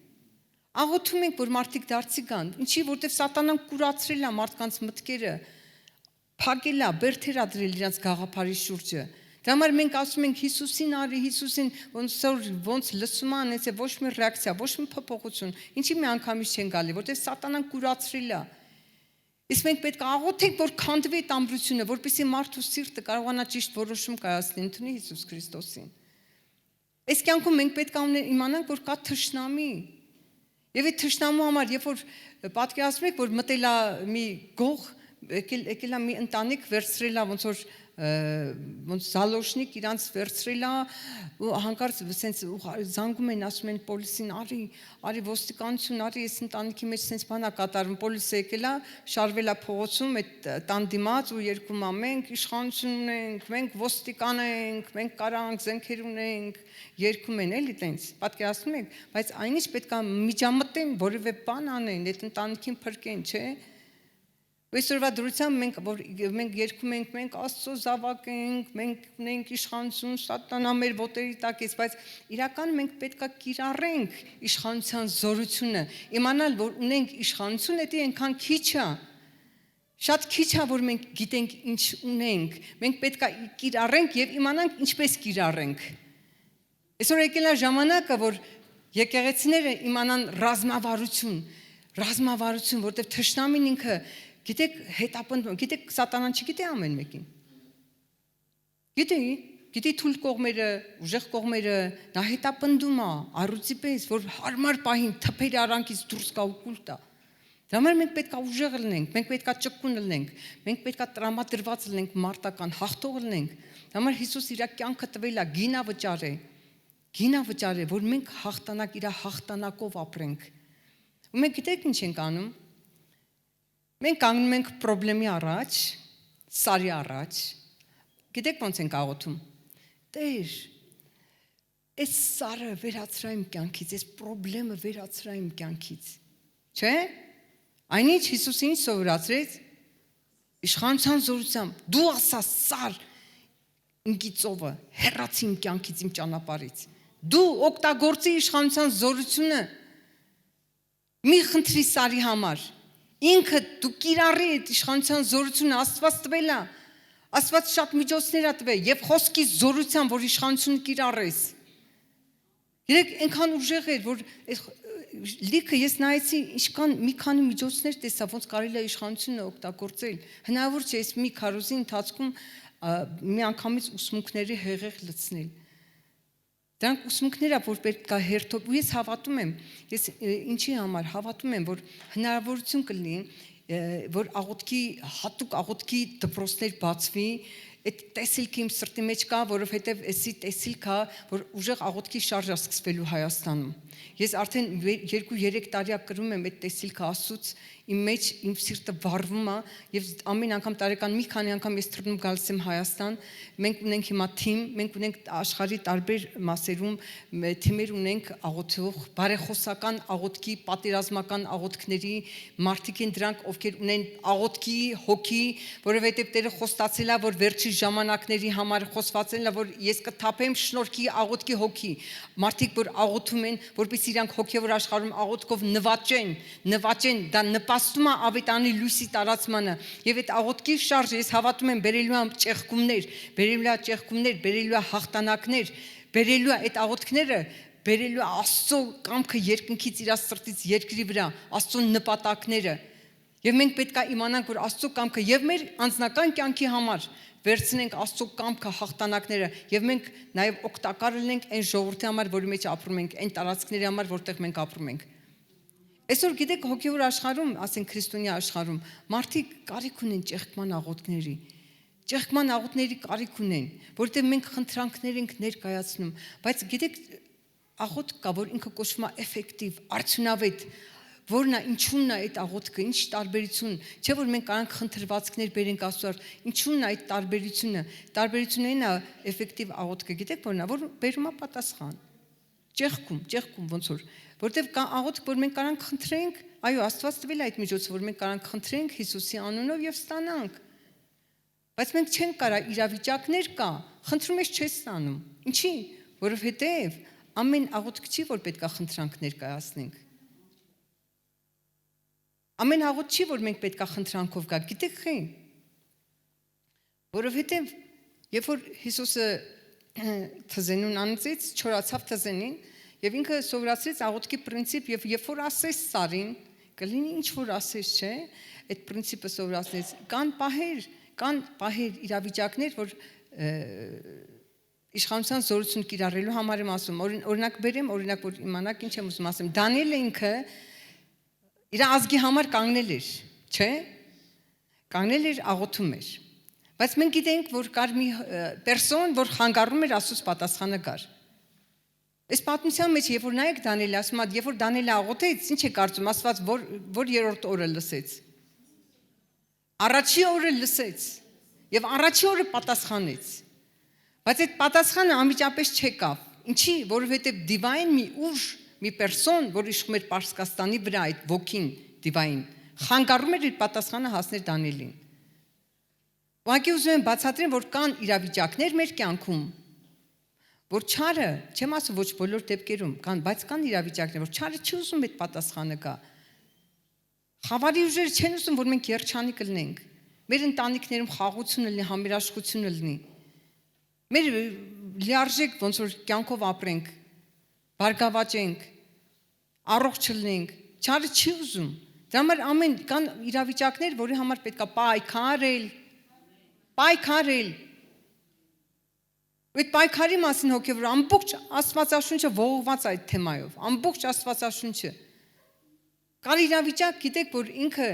Աղոթում ենք, որ մարդիկ դարձի գան, ինչի, որտև սատանան կուրացրել է մարդկանց մտքերը, փակել է, բերդեր ա դրել իրանց գաղափարի շուրջը։ Դրա համար մենք ասում ենք Հիսուսին արի, Հիսուսին ոնց լսում են, այս է ոչ մի ռեակցիա, ոչ մի փոփոխություն, ինչի մի անգամից չեն գալի, որտև սատանան կուրացրել է։ Իսկ մենք պետք է աղոթենք, որ քանդվի այդ ամրությունը, որպեսզի մարդու սիրտը կարողանա ճիշտ որոշում կայացնել ընդունի Հիսուս Քրիստոսին։ Այս կյանքում մենք պետք է իմանանք, որ կա թշնամի։ Եվ այդ թշնամու համար, երբ որ պատկերացնում եք, որ մտել է մի գող, եկել է մի ընտանիք, վերցրել է ոնց որ ոնց զալոշնիկ իրանց վերցրել է ու հանկարծ սենց զանգում են ասում են պոլիսին արի ոստիկանություն արի ես ընտանիքի մեջ սենց բանա կատարում պոլիսը եկել է շարվել է փողոցում այդ տան դիմաց ու երգում է մենք իշխանություն ունենք մենք ոստիկան ենք մենք կարանք զենքեր ունենք երգում են էլի տենց պատկերացնում եք բայց այնից պետք է միջամտեն որևէ բան անեն այդ ընտանիքին փրկեն չէ Այսօրվա դրությամբ մենք երգում ենք, մենք Աստծո զավակ ենք, մենք ունենք իշխանություն, սատանա մեր ոտերի տակ է, բայց իրականում մենք պետքա կիրառենք իշխանության զորությունը, իմանալ, որ ունենք իշխանություն, դա այնքան քիչ է։ Շատ քիչ է, որ մենք գիտենք ինչ ունենք, մենք պետքա կիրառենք եւ իմանանք ինչպես կիրառենք։ Այսօր եկել է ժամանակը, որ եկեղեցիները իմանան ռազմավարություն, որտեղ թշնամին ինքը Գիտեք հետապնդում, գիտեք սատանան չգիտի ամեն մեկին։ Գիտի թույլ կողմերը, ուժեղ կողմերը, նա հետապնդում է, առուծի պես, որ հարմար պահին թփերի արանքից դուրս գա ու կուլ տա։ Դրա համար մենք պետք է ուժեղ լինենք, մենք պետք է ճկուն լինենք, մենք պետք է տրամադրված լինենք մարտական, հաղթող լինենք։ Դրա համար Հիսուս իր կյանքը տվել է գինա վճարե, որ մենք հաղթանակ իր հաղթանակով ապրենք։ Ու մենք գիտեք ինչ ենք անում։ Մենք կանգնում ենք խնդրի առաջ, սարի առաջ։ Գիտեք ոնց ենք աղոթում։ Տեր, այս սարը վերացրա իմ կյանքից, այս խնդրը վերացրա իմ կյանքից։ Չէ՞։ Այնինչ Հիսուսը ինչ սովորացրեց։ Իշխանության զորությամբ դու ասա սար իմ գիծովը, հեռացի իմ կյանքից, իմ ճանապարհից։ Դու օգտագործի իշխանության զորությունը։ Մի խնդրի սարի համար։ Ինքը դու կիրառի այդ իշխանության զորությունը Աստված տվել է։ Աստված շատ միջոցներ է տվել եւ խոսքի զորությամբ, որ իշխանությունը կիրառես։ Երեք այնքան ուժեղ էր, որ լիքը ես նայեցի, ինչքան մի քանի միջոցներ տեսա, ոնց կարելի է իշխանությունը օգտագործել։ Հնարավոր չէ այս մի քարոզի ընթացքում մի անգամից ուսմունքների հեղեղ լցնել։ Դրանք ուսմունքները, որ պետք է հերթով, ու ես հավատում եմ, ես ինչի համար հավատում եմ, որ հնարավորություն կլինի, որ հատուկ աղոթքի դպրոցներ բացվի, այդ տեսիլքը իմ սրտի մեջ կա, որովհետև էսի տեսիլք է, որ ուժեղ աղոթքի շարժ է սկսվելու Հայաստանում։ Ես արդեն 2-3 տարի կրում եմ այդ տեսիլքը Աստծուց, իմ մեջ իմ սիրտը վառվում է եւ ամեն անգամ տարեկան մի քանի անգամ ես թռնում գալիս եմ Հայաստան։ Մենք ունենք հիմա թիմ, մենք ունենք աշխարհի տարբեր մասերում թիմեր ունենք աղոթող, բարեխոսական աղոթքի, պատերազմական աղոթքների մարդիկ են դրանք, ովքեր ունեն աղոթքի հոգի, որովհետեւ Տերը խոստացել է, որ վերջի ժամանակների համար խոսվածել է, որ ես կթափեմ շնորհքի աղոթքի հոգի։ Մարդիկ, որ աղոթում են, որպեսզի իրանք հոգևոր աշխարհում աղոթքով նվաճեն, դա նպաստում է ավետանի լույսի տարածմանը եւ այդ աղոթքի շարժը ես հավատում եմ բերելու է ճեղքումներ, բերելու է հաղթանակներ, բերելու է այդ աղոթքները, բերելու է Աստծո կամքը երկնքից իր սրտից երկրի վրա, Աստծո նպատակները։ Եվ մենք պետք է իմանանք, որ Աստծո կամքը եւ մեր անձնական կյանքի համար վերցնենք Աստծո կամքը հաղթանակները եւ մենք նաեւ օգտակար լինենք այն ժողովրդի համար, որի մեջ ապրում ենք, այն տարածքների համար, որտեղ մենք ապրում ենք։ Այսօր գիտեք հոգևոր աշխարհում, ասենք քրիստոնյա աշխարհում, մարդիկ կարիք ունեն ճեղքման աղոթների կարիք ունեն, որտեղ մենք խնդրանքներ ենք ներկայացնում, բայց գիտեք աղոթք կա, որ ինքը կոչվում է էֆեկտիվ, արդյունավետ, որն է ինչու՞նն է այդ աղոթքը, ինչ տարբերություն, չէ՞ որ մենք կարանք խնդրվածքներ բերենք Աստծո առ, ինչու՞նն է այդ տարբերությունը այն է էֆեկտիվ աղոթքը, գիտեք որն է, որ բերում է պատասխան, ճեղքում ոնց որտեվ կա աղոթք, որ մենք կարանք խնդրենք, այո, Աստված տվել է այդ միջոցը, որ մենք կարանք խնդրենք Հիսուսի անունով եւ ստանանք։ Բայց մենք չենք կարա իրավիճակներ կա, խնդրում ես չես ստանում։ Ինչի՞, որովհետեւ ամեն աղոթք չի, որ պետքա խնդրանք ներկայացնենք։ Ամեն աղոթք չի, որ մենք պետքա խնդրանքով գա, գիտեք խի։ Որովհետեւ երբ որ Հիսուսը թզենուն անցեց, չորացավ թզենին, եւ ինքը սովորացրեց աղոթքի պրինցիպ եւ երբ որ ասես սարին, կլինի ինչ որ ասես, չէ, այդ պրինցիպը սովորացրեց։ Կան պահեր իրավիճակներ, որ իշխանության զորություն կիրառելու համար եմ ասում, օրինակ բերեմ, որ իմանաք ինչ եմ ուզում ասեմ։ Դանիելը ինքը իր ազգի համար կանգնել էր, չէ՞։ Կանգնել էր աղոթում էր։ Բայց մենք գիտենք, որ կար մի պերսոն, որ խանգարում էր Աստծուց պատասխանը գար։ Այս պատմության մեջ երբ որ նայեք Դանիելը, ասում է, երբ որ Դանիելը աղոթեց, ինչ է կարծում, Աստված որ երրորդ օրը լսեց։ Առաջի օրը լսեց եւ առաջի օրը պատասխանեց։ Բայց այդ պատասխանը անմիջապես չեկավ։ Ինչի, որովհետեւ դիվայն մի ուժ, մի պերսոն, որ իշխում էր Պարսկաստանի վրա, այդ ոգին դիվայն, խանգարում էր իր պատասխանը հասնել Դանիելին։ Ուղղակի ուզում եմ բացատրեմ, որ կան իրավիճակներ մեր կյանքում, որ չարը, չեմ ասում ոչ բոլոր դեպքերում, բայց կան իրավիճակներ, որ չարը չի ուզում այդ պատասխանը գա։ Խավարի ուժերը չեն ուզում, որ մենք երջանիկ կլինենք։ Մեր ընտանիքներում խաղաղություն լինի, համերաշխություն լինի։ Մեր լիարժեք ոնց որ կյանքով ապրենք, բարգավաճենք, առողջ լինենք։ Չարը չի ուզում։ Դրա համար կան իրավիճակներ, որի համար պետք է պայքարել։ Այդ պայքարի մասին հոգևոր ամբողջ Աստվածաշունչը ողողված այդ թեմայով, ամբողջ Աստվածաշունչը։ Կար իրավիճակ, գիտեք, որ ինքը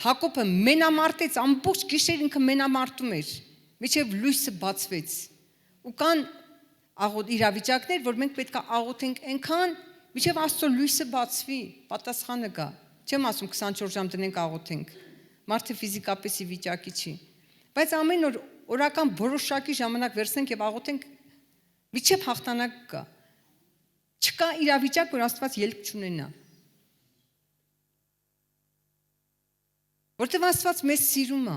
Հակոբը մենամարտեց, ամբողջ գիշեր ինքը մենամարտում էր, մինչև լույսը բացվեց։ Ու կան իրավիճակներ, որ մենք պետք է աղոթենք այնքան, մինչև Աստծո լույսը բացվի, պատասխանը գա։ Չեմ ասում 24 ժամ դնենք աղոթենք։ Մարդը ֆիզիկապես ի վիճակի չի։ Բայց ամեն օր օրական որոշակի ժամանակ վերցնենք եւ աղոթենք, միջև հաղթանակ կա։ Չկա իրավիճակ, որ Աստված ելք չունենա։ Որտեւ Աստված մեզ սիրում է։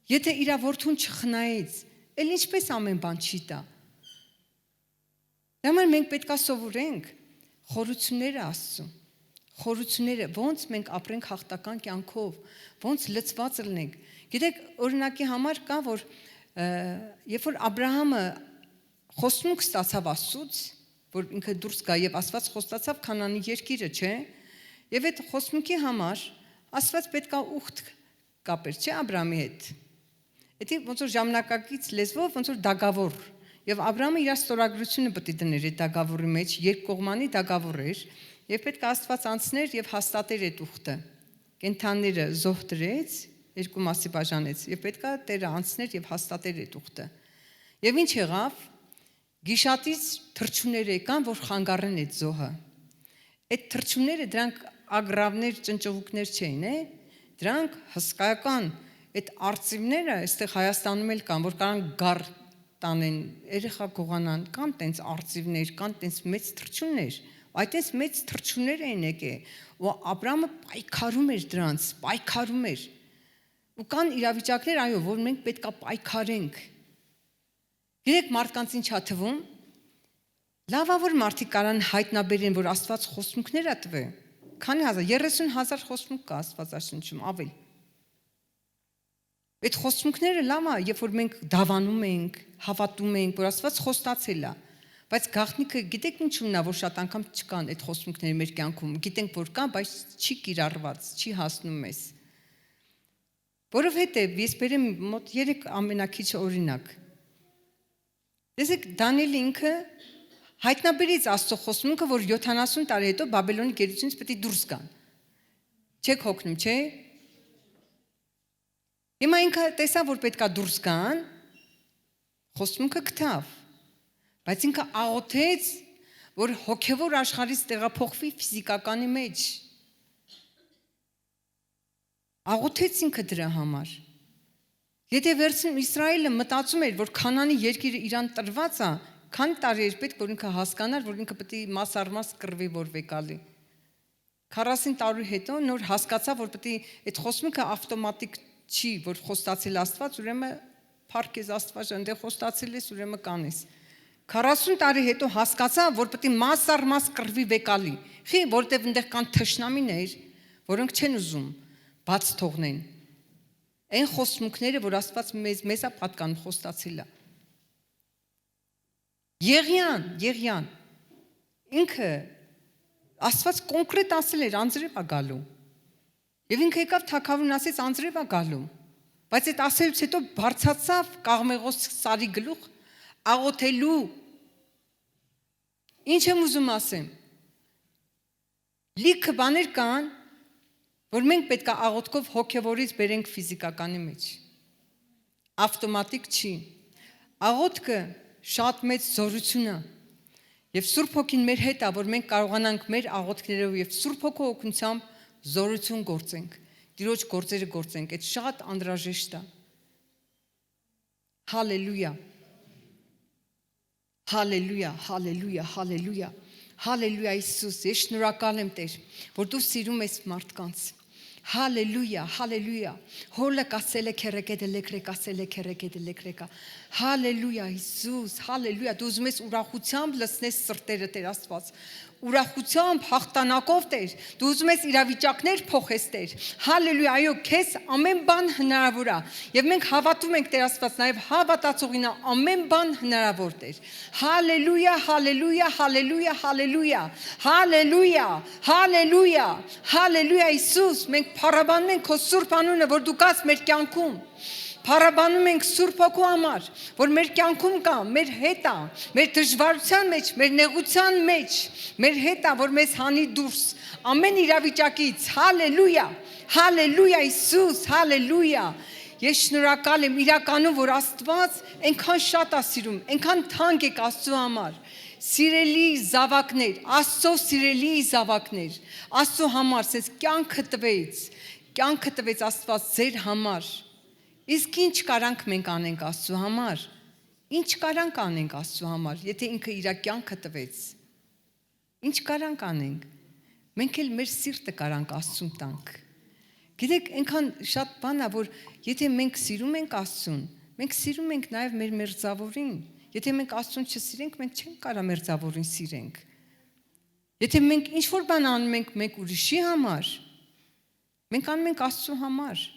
Եթե իր որդուն չխնայեց, ել ինչպես ամեն բան չի տա։ Դա մենք պետք է սովորենք խորությունները Աստծո։ Խորությունները, ոնց մենք ապրենք հաղթական կյանքով, ոնց լծված լինենք։ Գիտեք, օրինակի համար կա, որ երբ որ Աբրահամը խոստմունք ստացավ Աստծուց, որ ինքը դուրս գա եւ Աստված խոստացավ Քանանի երկիրը, չէ՞։ Եվ այդ խոստմունքի համար Աստված պետքա ուխտ կապեր, չէ՞ Աբրահամի հետ։ Դա ոնց որ ժամանակակից լեզվով ոնց որ դագավոր։ Եվ Աբրահամը իր ստորագրությունը պետք է դներ այդ դագավորի մեջ, երկկողմանի դագավոր էր, եւ պետք է Աստված անցներ եւ հաստատեր այդ ուխտը։ Կենթանիները զոհ դրեց, երկու մասի բաժանեց եւ պետք է Տերը անցներ եւ հաստատեր այդ ուխտը։ Եվ ինչ եղավ։ Գիշատից թրջուններ եկան, որ խանգարեն այդ զոհը։ Այդ թրջունները դրանք ագրավներ, ճնճղուկներ չէին, դրանք հսկայական այդ արծիվները այստեղ Հայաստանում էլ կան, որ կարան գար տանեն, երեխա գողանան, կան տենց արծիվներ, կան տենց մեծ թրջուններ, այդպես մեծ թրջուններ էին եկել, ու Աբրահամը պայքարում էր դրանց, պայքարում էր։ Ու կան իրավիճակներ, այո, որ մենք պետք է պայքարենք։ Գիտեք մարդկանց ինչ է թվում։ Լավավոր մարդիկ կարան հայտնաբերեն, որ Աստված խոստմունքներ է տվել։ Քանի հազար, 30,000 խոստմունք կա Աստվածաշնչում, ավել։ Այդ խոստմունքները լավ է, երբ որ մենք դավանում ենք, հավատում ենք, որ Աստված խոստացել է, բայց գաղտնիքը գիտեք ինչու՞մն է, որ շատ անգամ չկան այդ խոստմունքները մեր կյանքում, գիտենք որ կան, բայց չի կիրառված, չի հասնում մեզ։ Որովհետև ես բերեմ մոտ 3 ամենակիչ օրինակ։ Տեսեք, Դանիելը ինքը հայտնաբերեց Աստծո խոստմունքը, որ 70 տարի հետո Բաբելոնի գերությունից պետք է դուրս գան։ Չեք հոգնում, չէ՞։ Հիմա ինքը տեսավ, որ պետք է դուրս գան, խոստմունքը գտավ, բայց ինքը աղոթեց, որ հոգևոր աշխարհից տեղափոխվի ֆիզիկականի մեջ։ Աղոթեց ինքը դրա համար։ Եթե վերցնում Իսրայելը մտածում էր, որ Քանանի երկիրը իրան տրված է, քանի տարի էր պետք, որ ինքը հասկանար, որ ինքը պետք է մաս առ մաս կռվի, որ վեկալի։ 40 տարի հետո նոր հասկացավ, որ պետք է այդ խոստմունքը ավտոմատիկ չի, որ խոստացել Աստված, ուրեմն փառք ես Աստված, այնտեղ խոստացել ես, ուրեմն կանես։ 40 տարի հետո հասկացա, որ պետք է մաս առ մաս կռվի վեկալի։ Խի, որտեղ այնտեղ կան թշնամիներ, որոնք չեն ուզում բաց թողնեն։ Այն խոստմունքները, որ Աստված մեզա պատկանում խոստացել է։ Եղիան ինքը Աստված կոնկրետ ասել էր անձրև է գալու։ Եվ ինքը եկավ թագավորին ասեց անձրև է գալու։ Բայց այդ ասելուց հետո բարձացավ Կաղմեղոս Սարի գլուխ աղոթելու։ Ինչ եմ ուզում ասեմ։ Լիքը բաներ կան, որ մենք պետք է աղոթքով հոգևորից բերենք ֆիզիկականի մեջ։ ավտոմատիկ չի։ Աղոթքը շատ մեծ զորություն է։ Եվ Սուրբ Հոգին մեր հետ է, որ մենք կարողանանք մեր աղոթքներով եւ Սուրբ Հոգու օգնությամբ զորություն գործենք։ Տիրոջ գործերը գործենք, այդ շատ անհրաժեշտ է։ Հալելույա։ Հալելույա, հալելույա, հալելույա։ Հալելույա Իսուս, ես շնորհակալ եմ Տեր, որ դու սիրում ես մարդկանց։ Հալելույա, հալելույա։ Հոլը կասել է քերեկեդելեկրեկա։ Հալելույա Իսուս, հալելույա։ Դու ուզում ես ուրախությամբ լցնես սրտերը Տեր Աստված։ Ուրախությամբ հաղթանակով Տեր, դու ուզում ես իրավիճակներ փոխես Տեր։ Հալելույա, այո, քեզ ամեն բան հնարավոր է։ Եվ մենք հավատում ենք Տեր Աստված, նաև հավատացողին է ամեն բան հնարավոր Տեր։ Հալելույա, հալելույա, հալելույա, հալելույա։ Հալելույա, հալելույա, հալելույա Իսուս, մենք փառաբանում ենք քո սուրբ անունը, որ դու կաս մեր կյանքում։ Փառաբանում ենք Սուրբ Հոգու համար, որ մեր կյանքում կա, մեր հետ է, մեր դժվարության մեջ, մեր նեղության մեջ, մեր հետ է, որ մեզ հանի դուրս ամեն իրավիճակից։ Հալելույա, հալելույա Իսուս, հալելույա։ Ես շնորհակալ եմ իրականում, որ Աստված այնքան շատ է սիրում, այնքան թանկ եք Աստծո համար։ Սիրելի զավակներ, Աստծո սիրելի զավակներ, Աստծո համար ցես կյանքը տվեց Աստված ձեր համար։ Իսկ ինչ կարանք մենք անենք Աստծո համար։ Ինչ կարանք անենք Աստծո համար, եթե ինքը իր կյանքը տվեց։ Ինչ կարանք անենք։ Մենք էլ մեր սիրտը կարանք Աստծուն տանք։ Գիտեք, այնքան շատ բան է, որ եթե մենք սիրում ենք Աստծուն, մենք սիրում ենք նաև մեր մերձավորին։ Եթե մենք Աստծուն չսիրենք, մենք չենք կարող մերձավորին սիրենք։ Եթե մենք ինչ-որ բան անում ենք մեկ ուրիշի համար, մենք անում ենք Աստծո համար։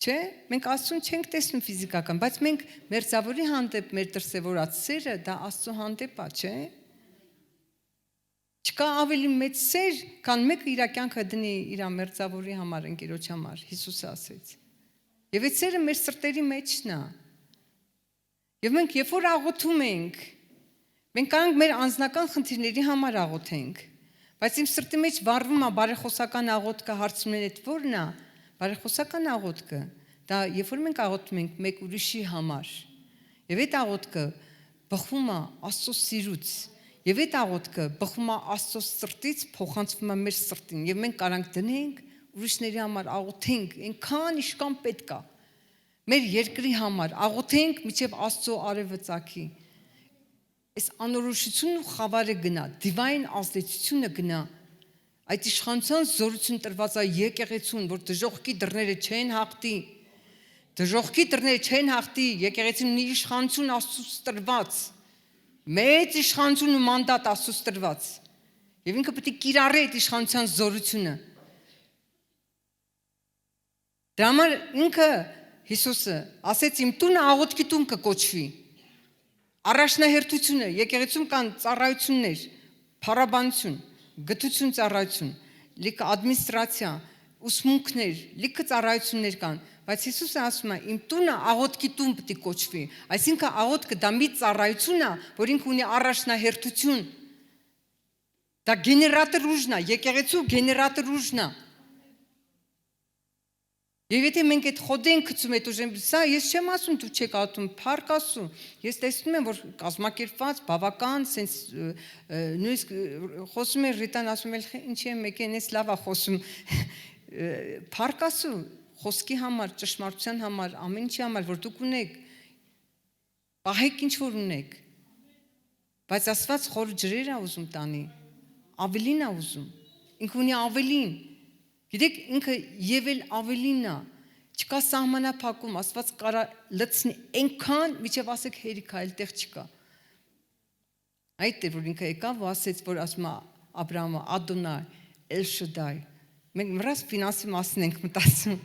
Չէ, մենք Աստծուն չենք տեսնում ֆիզիկական, բայց մենք մերձավորի հանդեպ մեր դրսևորած սերը դա Աստծո հանդեպ է, չէ։ Չկա ավելի մեծ սեր, քան մեկը իր կյանքը դնի իր մերձավորի համար, ընկերոջ համար, Հիսուսը ասեց։ Եվ այդ սերը մեր սրտերի մեջն է։ Եվ մենք երբ որ աղոթում ենք, մենք կարող մեր անձնական խնդիրների համար աղոթենք, բայց իմ սրտի մեջ վառվում է բարեխոսական աղոթքը, հարցնում են, այդ ո՞րն է։ Բարեխոսական աղոթքը, դա երբ որ մենք աղոթում ենք մեկ ուրիշի համար, եւ այդ աղոթքը բխում է Աստծո սիրուց, եւ այդ աղոթքը բխում է Աստծո սրտից, փոխանցվում է մեր սրտին, եւ մենք կարանք դնենք ուրիշների համար աղոթենք, այնքան իշքան պետք է։ Մեր երկրի համար աղոթենք միջև Աստծո արևը ծագի։ Այս անորոշությունն ու խավարը գնա, դիվայն ազդեցությունը գնա։ Այդ իշխանության զորություն տրված է եկեղեցուն, որ դժոխքի դռները չեն հաղթի։ Դժոխքի դռները չեն հաղթի, եկեղեցին ունի իշխանություն Աստծուց տրված։ Մեծ իշխանություն ու մանդատ Աստծուց տրված։ Եվ ինքը պետք է կիրառի այդ իշխանության զորությունը։ Դրա համար ինքը Հիսուսը ասեց իմ տունը աղոթքի տուն կկոչվի։ Առաջնահերթությունը եկեղեցում կան ծառայություններ, փառաբանություն, գթություն ծառայություն, լիքը ադմինիստրացիա, ուսմունքներ, լիքը ծառայություններ կան, բայց Հիսուսը ասում է իմ տունը աղոթքի տուն պետք է կոչվի, այսինքն աղոթքը դա մի ծառայություն է, որ ինքը ունի առաջնահերթություն։ Դա գեներատոր ուժն է, եկեղեցու գեներատոր ուժն է։ Եվ եթե մենք այդ խոդենք գցում այդ ուժը, սա ես չեմ ասում դու չեք ատում, փառք Աստծո։ Ես տեսնում եմ որ կազմակերպված, բավական, sense նույնիսկ խոսում են Ռիտան ասում էլ ինչի է մեկեն էս լավ է խոսում։ Փառք Աստծո, խոսքի համար, ճշմարտության համար, ամեն ինչի համար, որ դուք ունեք, պահեք ինչ որ ունեք։ Բայց Աստված խոր ջրեր է ուզում տանի, ավելին է ուզում։ Ինքը ունի ավելին։ Գիտեք, ինքը եւ էլ ավելինն է, չկա սահմանափակում, Աստված կարա լցնի այնքան, միջև ասեք հերիք այլ տեղ չկա։ Այդ է որ ինքը եկավ ու ասեց, որ ասում է Աբրահամը Ադոնայ, Էլ Շադայ։ Մենք մռած ֆինանսի մասն ենք մտածում։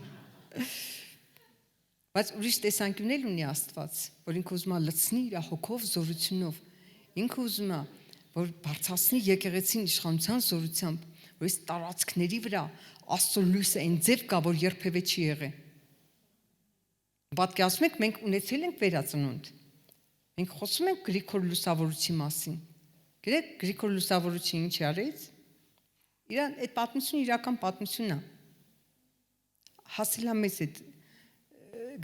Բայց ուրիշ տեսանկյուն էլ ունի Աստված, որ ինքը ուզում է լցնի իր հոգով, զորությունով։ Ինքը ուզում է, որ բարձրացնի եկեղեցին իշխանության զորությամբ, որ այս տարածքների վրա Աստծո լույսը այն ձև կա, որ երբևէ չի եղել։ Պատկերացնում եք, մենք ունեցել ենք վերածնունդ։ Մենք խոսում ենք Գրիգոր Լուսավորչի մասին։ Գիտեք, Գրիգոր Լուսավորչը ինչ արեց։ Իրան այդ պատմությունը իրական պատմությունն է։ Հասել է մեզ այդ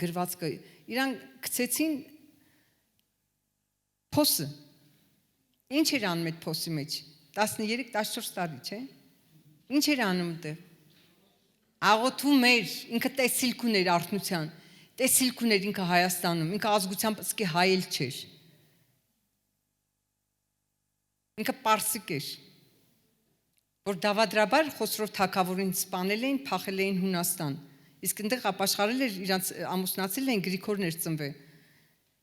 գրվածքը Իրան գցեցին փոսը։ Ինչ էր անում այդ փոսի մեջ։ 13-14 տարի, չէ՞։ Ինչ էր անում դեռ։ Աղոթում էր, ինքը տեսիլք ուներ արթնության։ Տեսիլք ուներ ինքը Հայաստանում, ինքը ազգությամբ սկի հայել չէր։ Ինքը պարսիկ էր։ Որ դավադրաբար Խոսրով թագավորին սպանել էին, փախել էին Հունաստան։ Իսկ այնտեղ ապաշխարել էր իրանց ամուսնացել էին Գրիգորներ ծնվել։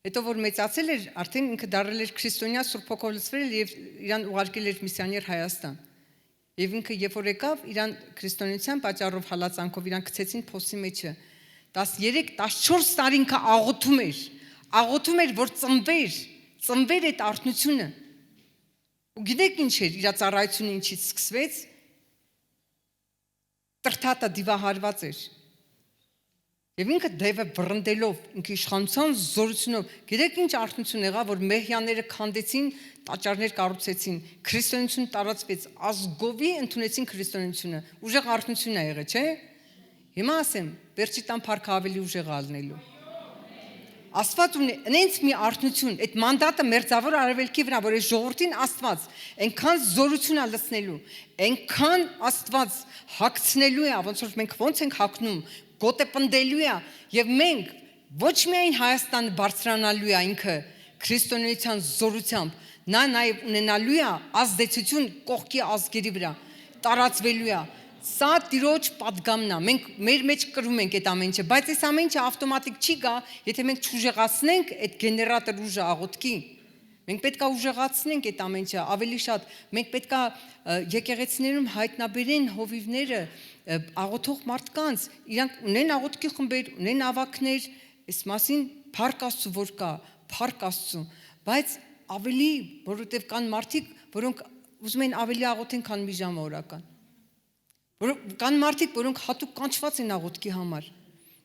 Հետո որ մեծացել էր, արդեն ինքը դարել էր քրիստոնյա Սուրբ Հոգով լցվել եւ իրան ուղարկել էր միսիոներ Հայաստան։ Եվ ինքը երբ որ եկավ, իրան քրիստոնեության պատճառով հալածանքով իրան գցեցին փոսի մեջը։ 13-14 տարի ինքը աղոթում էր, որ ծնվեր այդ արթնությունը։ Ու գիտեք ինչ էր, իր ծառայությունը ինչից սկսվեց։ Տրթատը դիվահարված էր։ Եվ ինքը դեպը բռնդելով, ինքը իշխանության զորությունով, գիտեք ինչ արթնություն եղավ, որ մեհյանները քանդեցին, տաճարներ կառուցեցին, քրիստոնեություն տարածվեց, ազգովի ընդունեցին քրիստոնեությունը։ Ուժեղ արթնություն է եղել, չէ՞։ Հիմա ասեմ, վերջի տան փառքը ավելի ուժեղ ալնելու։ Աստված ունի այնց մի արթնություն, այդ մանդատը մերձավոր արևելքի վրա, որ այս ժողովրդին Աստված այնքան զորություն է լցնելու, այնքան Աստված հագցնելու է, ոնց որ մենք ոնց ենք հագնում, գոտեպնդելու է, եւ մենք ոչ միայն Հայաստանը բարձրանալու է ինքը քրիստոնեության զորությամբ, նա նաև ունենալու է ազդեցություն կողքի ազգերի վրա, տարածվելու է։ Սա Տիրոջ պատգամն է։ Մենք մեր մեջ կրում ենք այդ ամեն ինչը, բայց այս ամեն ինչը ավտոմատիկ չի գա, եթե մենք չուժեղացնենք այդ գեներատոր ուժը աղոթքի։ Մենք պետք է ուժեղացնենք այդ ամեն ինչը, ավելի շատ մենք պետք է եկեղեցիներում հայտնաբերեն հովիվները, աղոթող մարդկանց, իրանք ունեն աղոթքի խմբեր, ունեն ավակներ, այս մասին փառք Աստծո որ կա, փառք Աստծո, բայց ավելի, որովհետև կան մարդիկ, որոնք ուզում են ավելի աղոթեն, քան մի ժամ օրական։ Կան մարդիկ, որոնք հատուկ կանչված են աղոթքի համար։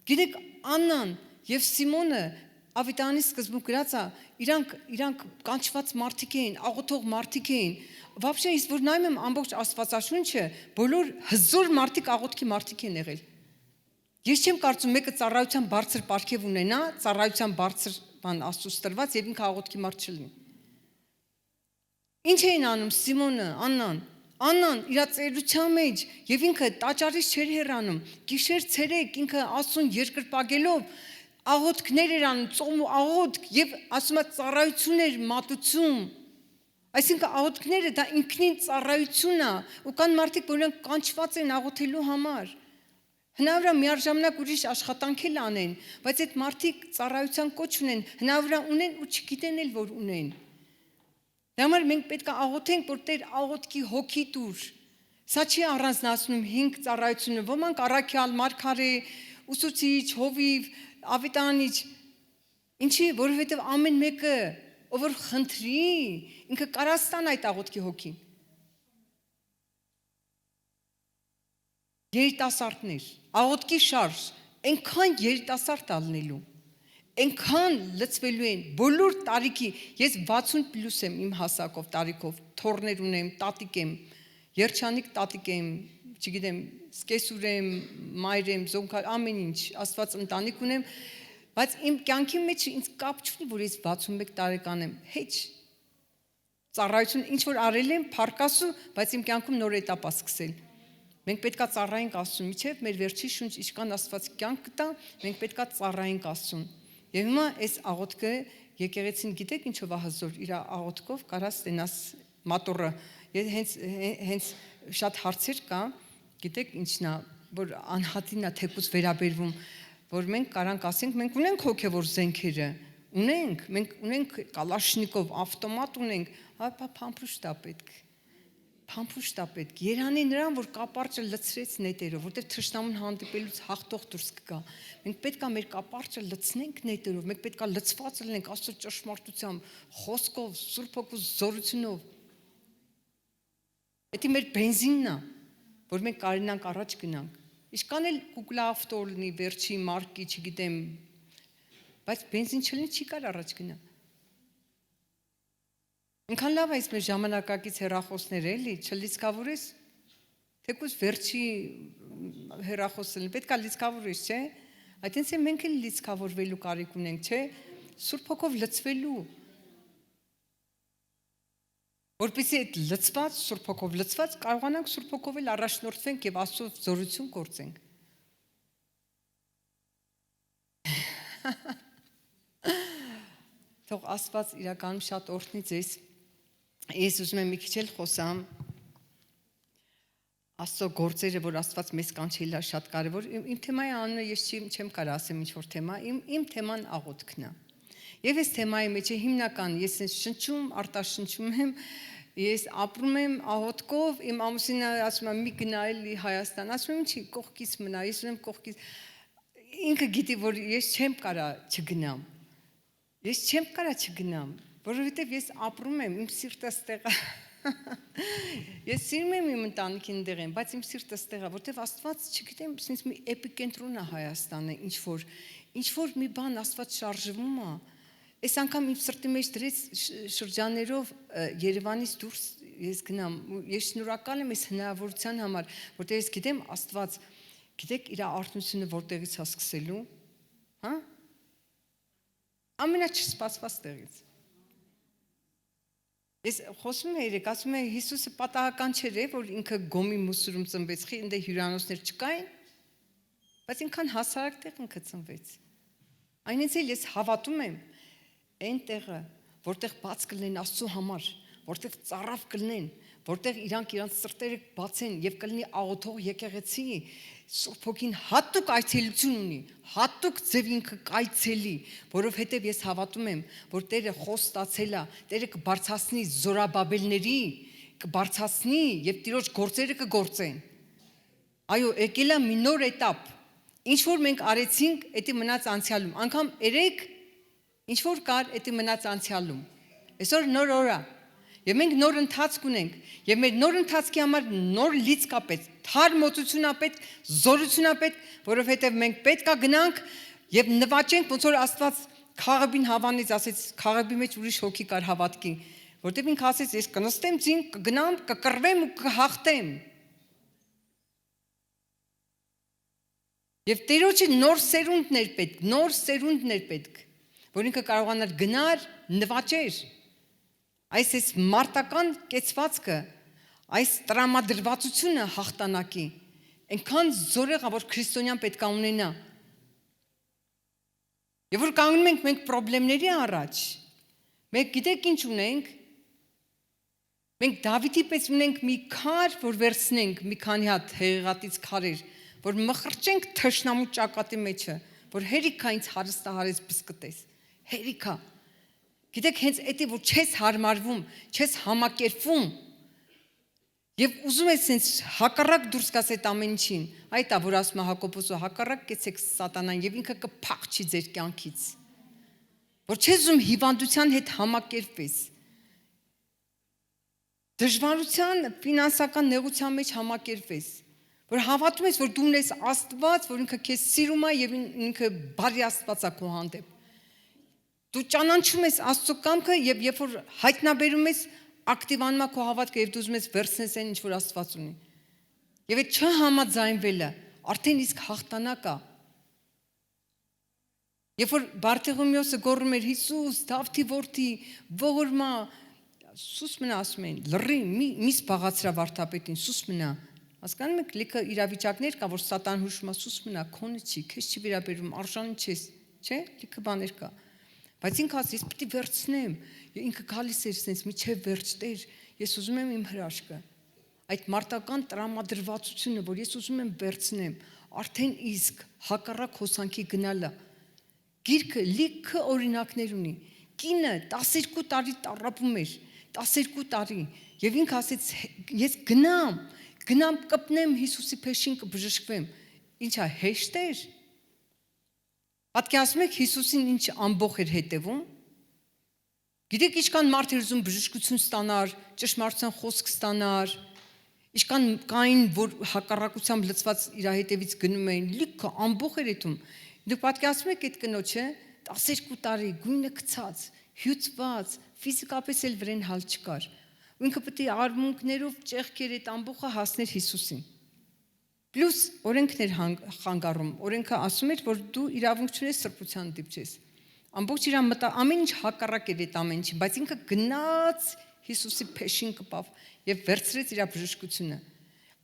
Գիտեք, Աննան եւ Սիմոնը Ավիտարանի սկզբում գրած է, իրանք կանչված մարդիկ էին, աղոթող մարդիկ էին։ Вообще, իսկ որ նայում եմ ամբողջ Աստվածաշունչը, բոլոր հզոր մարդիկ աղոթքի մարդիկ են եղել։ Ես չեմ կարծում մեկը ծառայության բարձր պարգև ունենա, ծառայության բարձր բան Աստծուց տրված եւ ինքը աղոթքի մարդ չլինի։ Ինչ էին անում Սիմոնը, Աննան իր ծերության մեջ եւ ինքը տաճարից չէր հեռանում, գիշեր ցերեկ ինքը Աստծուն երկրպագելով աղոթքներ էր անում, ծոմ ու աղոթք եւ ասում է ծառայություն էր, մատուցում։ Այսինքն աղոթքները դա ինքնին ծառայություն է, ու կան մարդիկ, որոնք կանչված են աղոթելու համար։ Հնարավոր է միաժամանակ ուրիշ աշխատանք էլ անեն, բայց այդ մարդիկ ծառայության կոչ ունեն, հնարավոր է ունեն ու չգիտեն էլ որ ունեն։ Դա համար մենք պետք է աղոթենք, որ Տեր աղոթքի հոգի տուր։ Սա չի առանձնացնում 5 ծառայությունը, ոմանք առաքյալ, մարգարե, ուսուցիչ, հովիվ, ավիտանիչ։ Ինչի, որովհետև ամեն մեկը, ով որ խնդրի, ինքը կարա ստանա այդ աղոթքի հոգին։ Երիտասարդներ, աղոթքի շարժ, այնքան երիտասարդ ալնելու, այնքան լծվելու են բոլոր տարիքի, ես 60+ եմ իմ հասակով, տարիքով, թորներ ունեմ, տատիկ եմ, երջանիկ տատիկ եմ, չգիտեմ, սկեսուր եմ, մայր եմ, զոնքար, ամեն ինչ, Աստված ընտանիք ունեմ, բայց իմ կյանքի մեջ ինձ կապ չունի, որ ես 61 տարեկան եմ, հեչ, ծառայություն, ինչ որ արել եմ, փառքասու, բայց իմ կյանքում նոր էտապ է սկսել։ Մենք պետքա ծառայենք Աստծուն, միջև մեր վերջի շունչ իշքան Աստված կյանք կտա, մենք պետքա ծառայենք Աստծուն։ Եվ հիմա այս աղոթքը եկեղեցին գիտեք ինչով է հզոր, իր աղոթքով կարա ստենաս մատորը։ Հենց շատ հարցեր կա, գիտեք ինչն է, որ անհատին է թեկուզ վերաբերվում, որ մենք կարանք ասենք, մենք ունենք հոգևոր զենքերը, մենք ունենք կալաշնիկով, ավտոմատ ունենք, փամփուշտ է պետք։ Փամփուշտ է պետք։ Երանի նրան, որ կապարճը լցրեց նետերով, որտեղ թշնամուն հանդիպելուց հաղթող դուրս կգա։ Մենք պետքա մեր կապարճը լցնենք նետերով, մենք պետքա լցված լինենք Աստծո ճշմարտությամբ, խոսքով, Սուրբ Հոգու զորությունով։ Դա մեր բենզինն է, որ մենք կարողանանք առաջ գնանք։ Ինչքան էլ Google ավտո լինի, վերջի մարկի, չգիտեմ, բայց բենզին չլինի չի կար առաջ գնա։ Ինքան լավ է այս մեր ժամանակակից հեռախոսներ էլի, չլիցքավորես, թեկուզ վերջի հեռախոսը լինի, պետք է լիցքավորես, չէ, Այդտենց է մենք էլ լիցքավորվելու կարիք ունենք, չէ՞, Սուրբ Հոգով լցվելու։ Որպեսզի այդ լցված, Սուրբ Հոգով լցված կարողանանք Սուրբ Հոգով էլ առաջնորդվենք եւ Աստծո զորություն գործենք։ Թող Աստված իրականում շատ օրհնի ձեզ։ Ես ուզում եմ մի քիչ էլ խոսամ Աստծո գործերը, որ Աստված մեզ կանչել է, շատ կարևոր։ Իմ թեմայի անունը ես չեմ կարող ասեմ ինչ-որ թեմա, իմ թեման աղոթքն է։ Եվ այս թեմայի մեջ է հիմնական, ես շնչում, արտաշնչում եմ, ես ապրում եմ աղոթքով, իմ ամուսինը ասում է՝ մի գնա էլի Հայաստան, ասում եմ ինչի, կողքից մնա, ես ուզում եմ կողքից։ Ինքը գիտի, որ ես չեմ կարող չգնամ։ Ես չեմ կարող չգնամ, որովհետև ես ապրում եմ, իմ սիրտը ստեղ է։ Ես սիրում եմ իմ ընտանիքին դեղ եմ, բայց իմ սիրտը ստեղ է, որովհետև Աստված, չգիտեմ, ինձ մի էպիկենտրոն է Հայաստանը, ինչ որ մի բան Աստված շարժվում է։ Այս անգամ իմ սրտի մեջ դրեց շրջաններով Երևանից դուրս ես գնամ, ես շնորհակալ եմ այս հնարավորության համար, որտեղ ես գիտեմ Աստված, գիտեք իր արթունությունը որտեղից է սկսելու, հա? Ամենաչսպասված տեղից։ Ես խոսում եմ երեք, ասում եմ Հիսուսը պատահական չէր, որ ինքը գոմի մուսուրում ծնվեց, ընդ հյուրանոցներ չկային, բայց ինքան հասարակ տեղ ինքը ծնվեց։ Այնինչ էլ ես հավատում եմ այն տեղը, որտեղ բաց կլինեն Աստծո համար, որտեղ ծառավ կլինեն, որտեղ իրանք իրանց սրտերը բացեն եւ կլինի աղոթող եկեղեցի, Սուրբ Հոգին հատուկ այցելություն ունի, հատուկ ձև ինքը կայցելի, որովհետև ես հավատում եմ, որ Տերը խոստացել է, Տերը կբարձրացնի զորաբաբելների, կբարձրացնի եւ Տիրոջ գործերը կգործեն։ Այո, եկել է մի նոր этап։ Ինչ որ մենք արեցինք, դա մնաց անցյալում։ Անկամ երեք ինչ որ կար, դա մնաց անցյալում։ Այսօր նոր օր է։ Եվ մենք նոր ընթացք ունենք, եւ մեր նոր ընթացքի համար նոր լիցք է պետք, թարմոցություն է պետք, զորություն է պետք, որովհետեւ մենք պետք է գնանք եւ նվաճենք, ոնց որ Աստված Խաղաբին Հավանից ասեց, Խաղաբի մեջ ուրիշ հոգի կար հավատքի, որտեղ ինքը ասեց, ես կնստեմ ցին, կգնամ, կկռվեմ ու կհաղթեմ։ Եվ Տերոջը նոր սերունդներ պետք, որ ինքը կարողանար գնար, նվաճեր։ Այս մարտական կեցվածքը, այս տրամադրվածությունը հաղթանակի, այնքան զորեղ է, որ քրիստոնյան պետք է ունենա։ Եվ որ կանգնում ենք մենք պրոբլեմների առաջ, մենք գիտեք ինչ ունենք, մենք Դավիթի պես ունենք մի քար, որ վերցնենք, մի քանի հատ հեղեղատից քարեր, որ մխրճենք թշնամու ճակատի մեջը, որ հերիքա ինձ հարստահարես բսկտես, հերիքա։ Գիտեք, հենց էդի, որ չես հարմարվում, չես համակերպվում, եւ ուզում ես հենց հակառակ դուրս գաս այդ ամեն ինչին, այդ է, որ ասում է Հակոբոսը, հակառակ կեցեք սատանան եւ ինքը կփախչի ձեր կյանքից, որ չես ուզում հիվանդության հետ համակերպես, դժվարության, ֆինանսական նեղության մեջ համակերպես, որ հավատում ես, որ դու ունես Աստված, որ ինքը քեզ սիրում է եւ ինքը բարի Աստված է քո հանդեպ։ Դու ճանաչում ես Աստծո կամքը եւ երբ որ հայտնաբերում ես ակտիվանում է քո հավատքը եւ դու ուզում ես վերցնես այն ինչ որ Աստված ունի։ Եվ այդ չհամաձայնվելը արդեն իսկ հաղթանակ է։ Երբ որ Բարտեղոմեոսը գոռում էր Հիսուս, Դավթի որդի, ողորմա, սուս մնա ասում են, լռի, մի զբաղացրա վարդապետին, սուս մնա։ Հասկանում եք, լիքը իրավիճակներ կա, որ սատան հուշում է, սուս մնա, քոնը չի, քեզ չի վերաբերում, արժանի չես, չէ՞, լիքը բաներ կա։ Բայց ինքը ասես, ես պիտի վերցնեմ, ինքը գալիս էր sense միջև վերջ Տեր, ես ուզում եմ իմ հրաշքը։ Այդ մարտական տրամադրվածությունը, որ ես ուզում եմ վերցնեմ, արդեն իսկ հակառակ հոսանքի գնալը։ Գիրքը լիքը օրինակներ ունի։ Կինը 12 տարի տառապում էր, 12 տարի, եւ ինքը ասեց, ես գնամ կպնեմ Հիսուսի փեշին կբժշկվեմ։ Ինչա հեշտ էր։ Պատկերացնում եք Հիսուսին ինչ ամբողջ էր հետևում։ Գիտեք ինչքան մարդ էր ուզում բժշկություն ստանար, ճշմարտության խոսք ստանար, ինչքան կային, որ հակառակությամբ լծված իր հետևից գնում էին, լիքը ամբողջ էր հետում։ Դուք պատկերացնում եք այդ կնոջը 12 տարի գույնը գցած, հյուծված, ֆիզիկապես էլ վրան հալ չկար։ Ինքը պետք է արմունկներով ճեղքեր այդ ամբողջը հասներ Հիսուսին։ Պլյուս օրենքներ խանգարում, օրենքը ասում էր, որ դու իրավունք չունես սրբության դիպչես։ Ամբողջ իր ամեն ինչ հակառակ էր այդ ամեն ինչին, բայց ինքը գնաց Հիսուսի փեշին կպավ եւ վերցրեց իր բժշկությունը։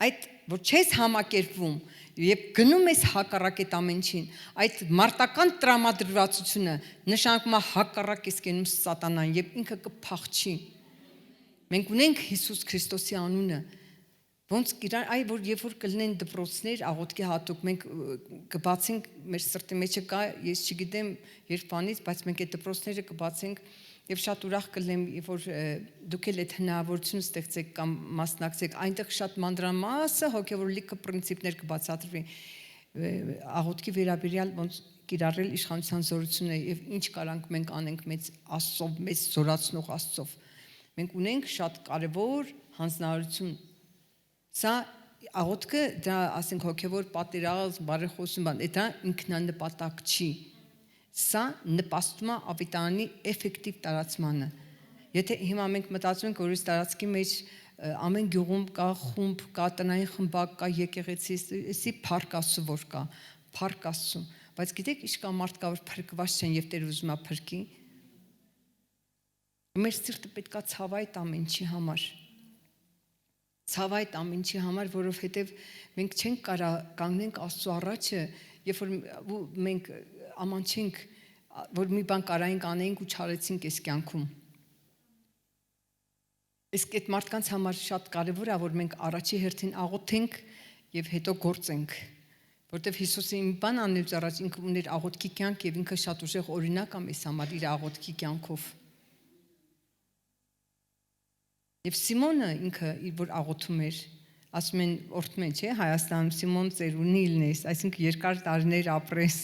Այդ որ չես համակերպվում եւ գնում ես հակառակ այդ ամեն ինչին, այդ մարտական տրամադրվածությունը նշանակում է հակառակ ես գնում սատանան եւ ինքը կփախչի։ Մենք ունենք Հիսուս Քրիստոսի անունը, ոնց իրար այ որ երբ որ կլինեն դպրոցներ աղոթքի հատուկ մենք կբացենք մեր սրտի մեջը կա ես չգիտեմ երբ բանից բայց մենք այդ դպրոցները կբացենք եւ շատ ուրախ կլինեմ երբ որ դուք էլ այդ հնարավորությունը ստեղծեք կամ մասնակցեք այնտեղ շատ մանրամասը հոգեվոր լիքը պրինցիպներ կբացատրվի աղոթքի վերաբերյալ ոնց կիրառել իշխանության զորությունը եւ ինչ կարանք մենք անենք մեծ Աստծով մեծ զորացնող Աստծով մենք ունենք շատ կարեւոր հանձնարարություն Սա աղոթքը դա ասենք հոգեվոր պատերազմ, բարեխոսում բան, դա ինքնանպատակ չի։ Սա նպաստում է ավետարանի էֆեկտիվ տարածմանը։ Եթե հիմա մենք մտածում ենք, որ այս տարածքի մեջ ամեն գյուղում կա խումբ, կա տնային խմբակ, կա եկեղեցի, էսի փառք Աստծո որ կա, փառք Աստծո։ Բայց գիտեք, ինչ կա մարդ կա որ փրկված չեն եւ Տեր ուզում է փրկի։ Մեր սիրտը պետքա ցավայ այդ ամեն ինչի համար։ Ցավայ այդ ամեն ինչի համար, որովհետև մենք չենք կարա կանգնենք Աստծո առաջը, երբ որ մենք ամանչենք, որ մի բան կարայինք անեինք ու չարեցինք այս կյանքում։ Իսկ այդ մարդկանց համար շատ կարևոր է, որ մենք առաջի հերթին աղոթենք եւ հետո գործենք, որտեվ Հիսուսը մի բան անելուց առաջ ինքը ուներ աղոթքի կյանք եւ ինքը շատ ուժեղ օրինակ է մեզ համար իր աղոթքի կյանքով։ Եվ Սիմոնը ինքը իր որ աղոթում էր, ասում են օրդում են, չէ, Հայաստանում Սիմոն ծերունի լինես, այսինքն երկար տարիներ ապրես,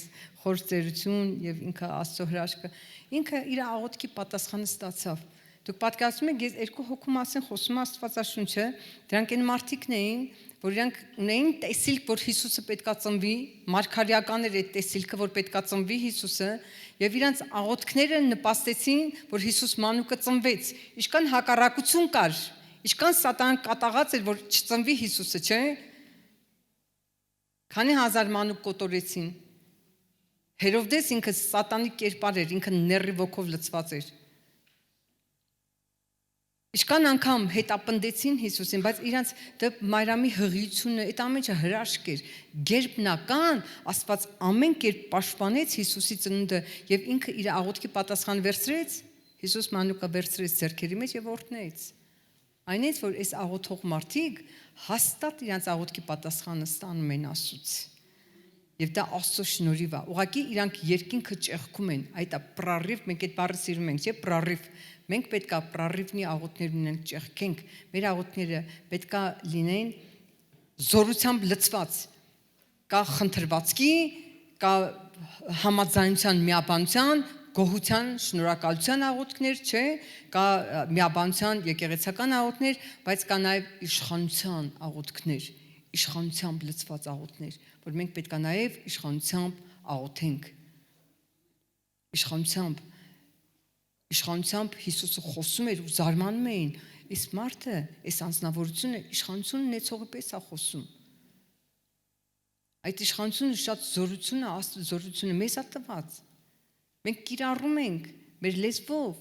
խոր ծերություն եւ ինքը Աստծո հրաշքը, ինքը իր աղոթքի պատասխանը ստացավ։ Դուք պատկերացնում եք, ես երկու հոգու մասին խոսում Աստվածաշունչը, դրանք այն մարդիկն էին, որ իրանք ունեին տեսիլք, որ Հիսուսը պետքա ծնվի, մարգարեական էր այդ տեսիլքը, որ պետքա ծնվի Հիսուսը, եւ իրանք աղոթքները նպաստեցին, որ Հիսուս մանուկը ծնվեց։ Ինչքան հակառակություն կար, ինչքան սատանան կատաղած էր, որ չծնվի Հիսուսը, չէ՞։ Քանի հազար մանուկ կոտորեցին։ Հերովդես ինքը սատանի կերպար էր, ինքը նեռի ոգով լցված էր։ Ինչքան անգամ հետապնդեցին Հիսուսին, բայց իրանց դա Մարիամի հղիությունը, այդ ամեն ինչը հրաշք էր, գերբնական, Աստված ամեն կերպ պաշտպանեց Հիսուսի ծնունդը եւ ինքը իր աղոթքի պատասխան վերցրեց, Հիսուս մանուկը վերցրեց ձեռքերի մեջ եւ օրհնեց։ Այնից որ այս աղոթող մարդիկ հաստատ իրանց աղոթքի պատասխանը ստանում են Աստծուց։ Եվ դա Աստծո շնորհիվ է։ Ուղղակի իրանք երկինքը ճեղքում են, այդ է պրարիվ, մենք այդ բառը սիրում ենք, չէ՞, պրարիվ։ Մենք պետքա պրարիվնի աղոթներ ունենք, ճեղքենք։ Մեր աղոթները պետքա լինեն զորությամբ լցված։ Կա խնդրվածքի, կա համաձայնության, միաբանության, գոհության, շնորհակալության աղոթքներ, չէ՞, կա միաբանության, եկեղեցական աղոթներ, բայց կա նաև իշխանության աղոթքներ, իշխանությամբ լցված աղոթներ, որ մենք պետքա նաև իշխանությամբ աղոթենք։ Իշխանությամբ Հիսուսը խոսում էր ու զարմանում էին, իսկ մարդը, այս անձնավորությունը իշխանություն ունեցողի պես է խոսում։ Այդ իշխանությունը շատ զորություն է, Աստծո զորությունը մեզ է տված։ Մենք կիրառում ենք մեր լեզվով,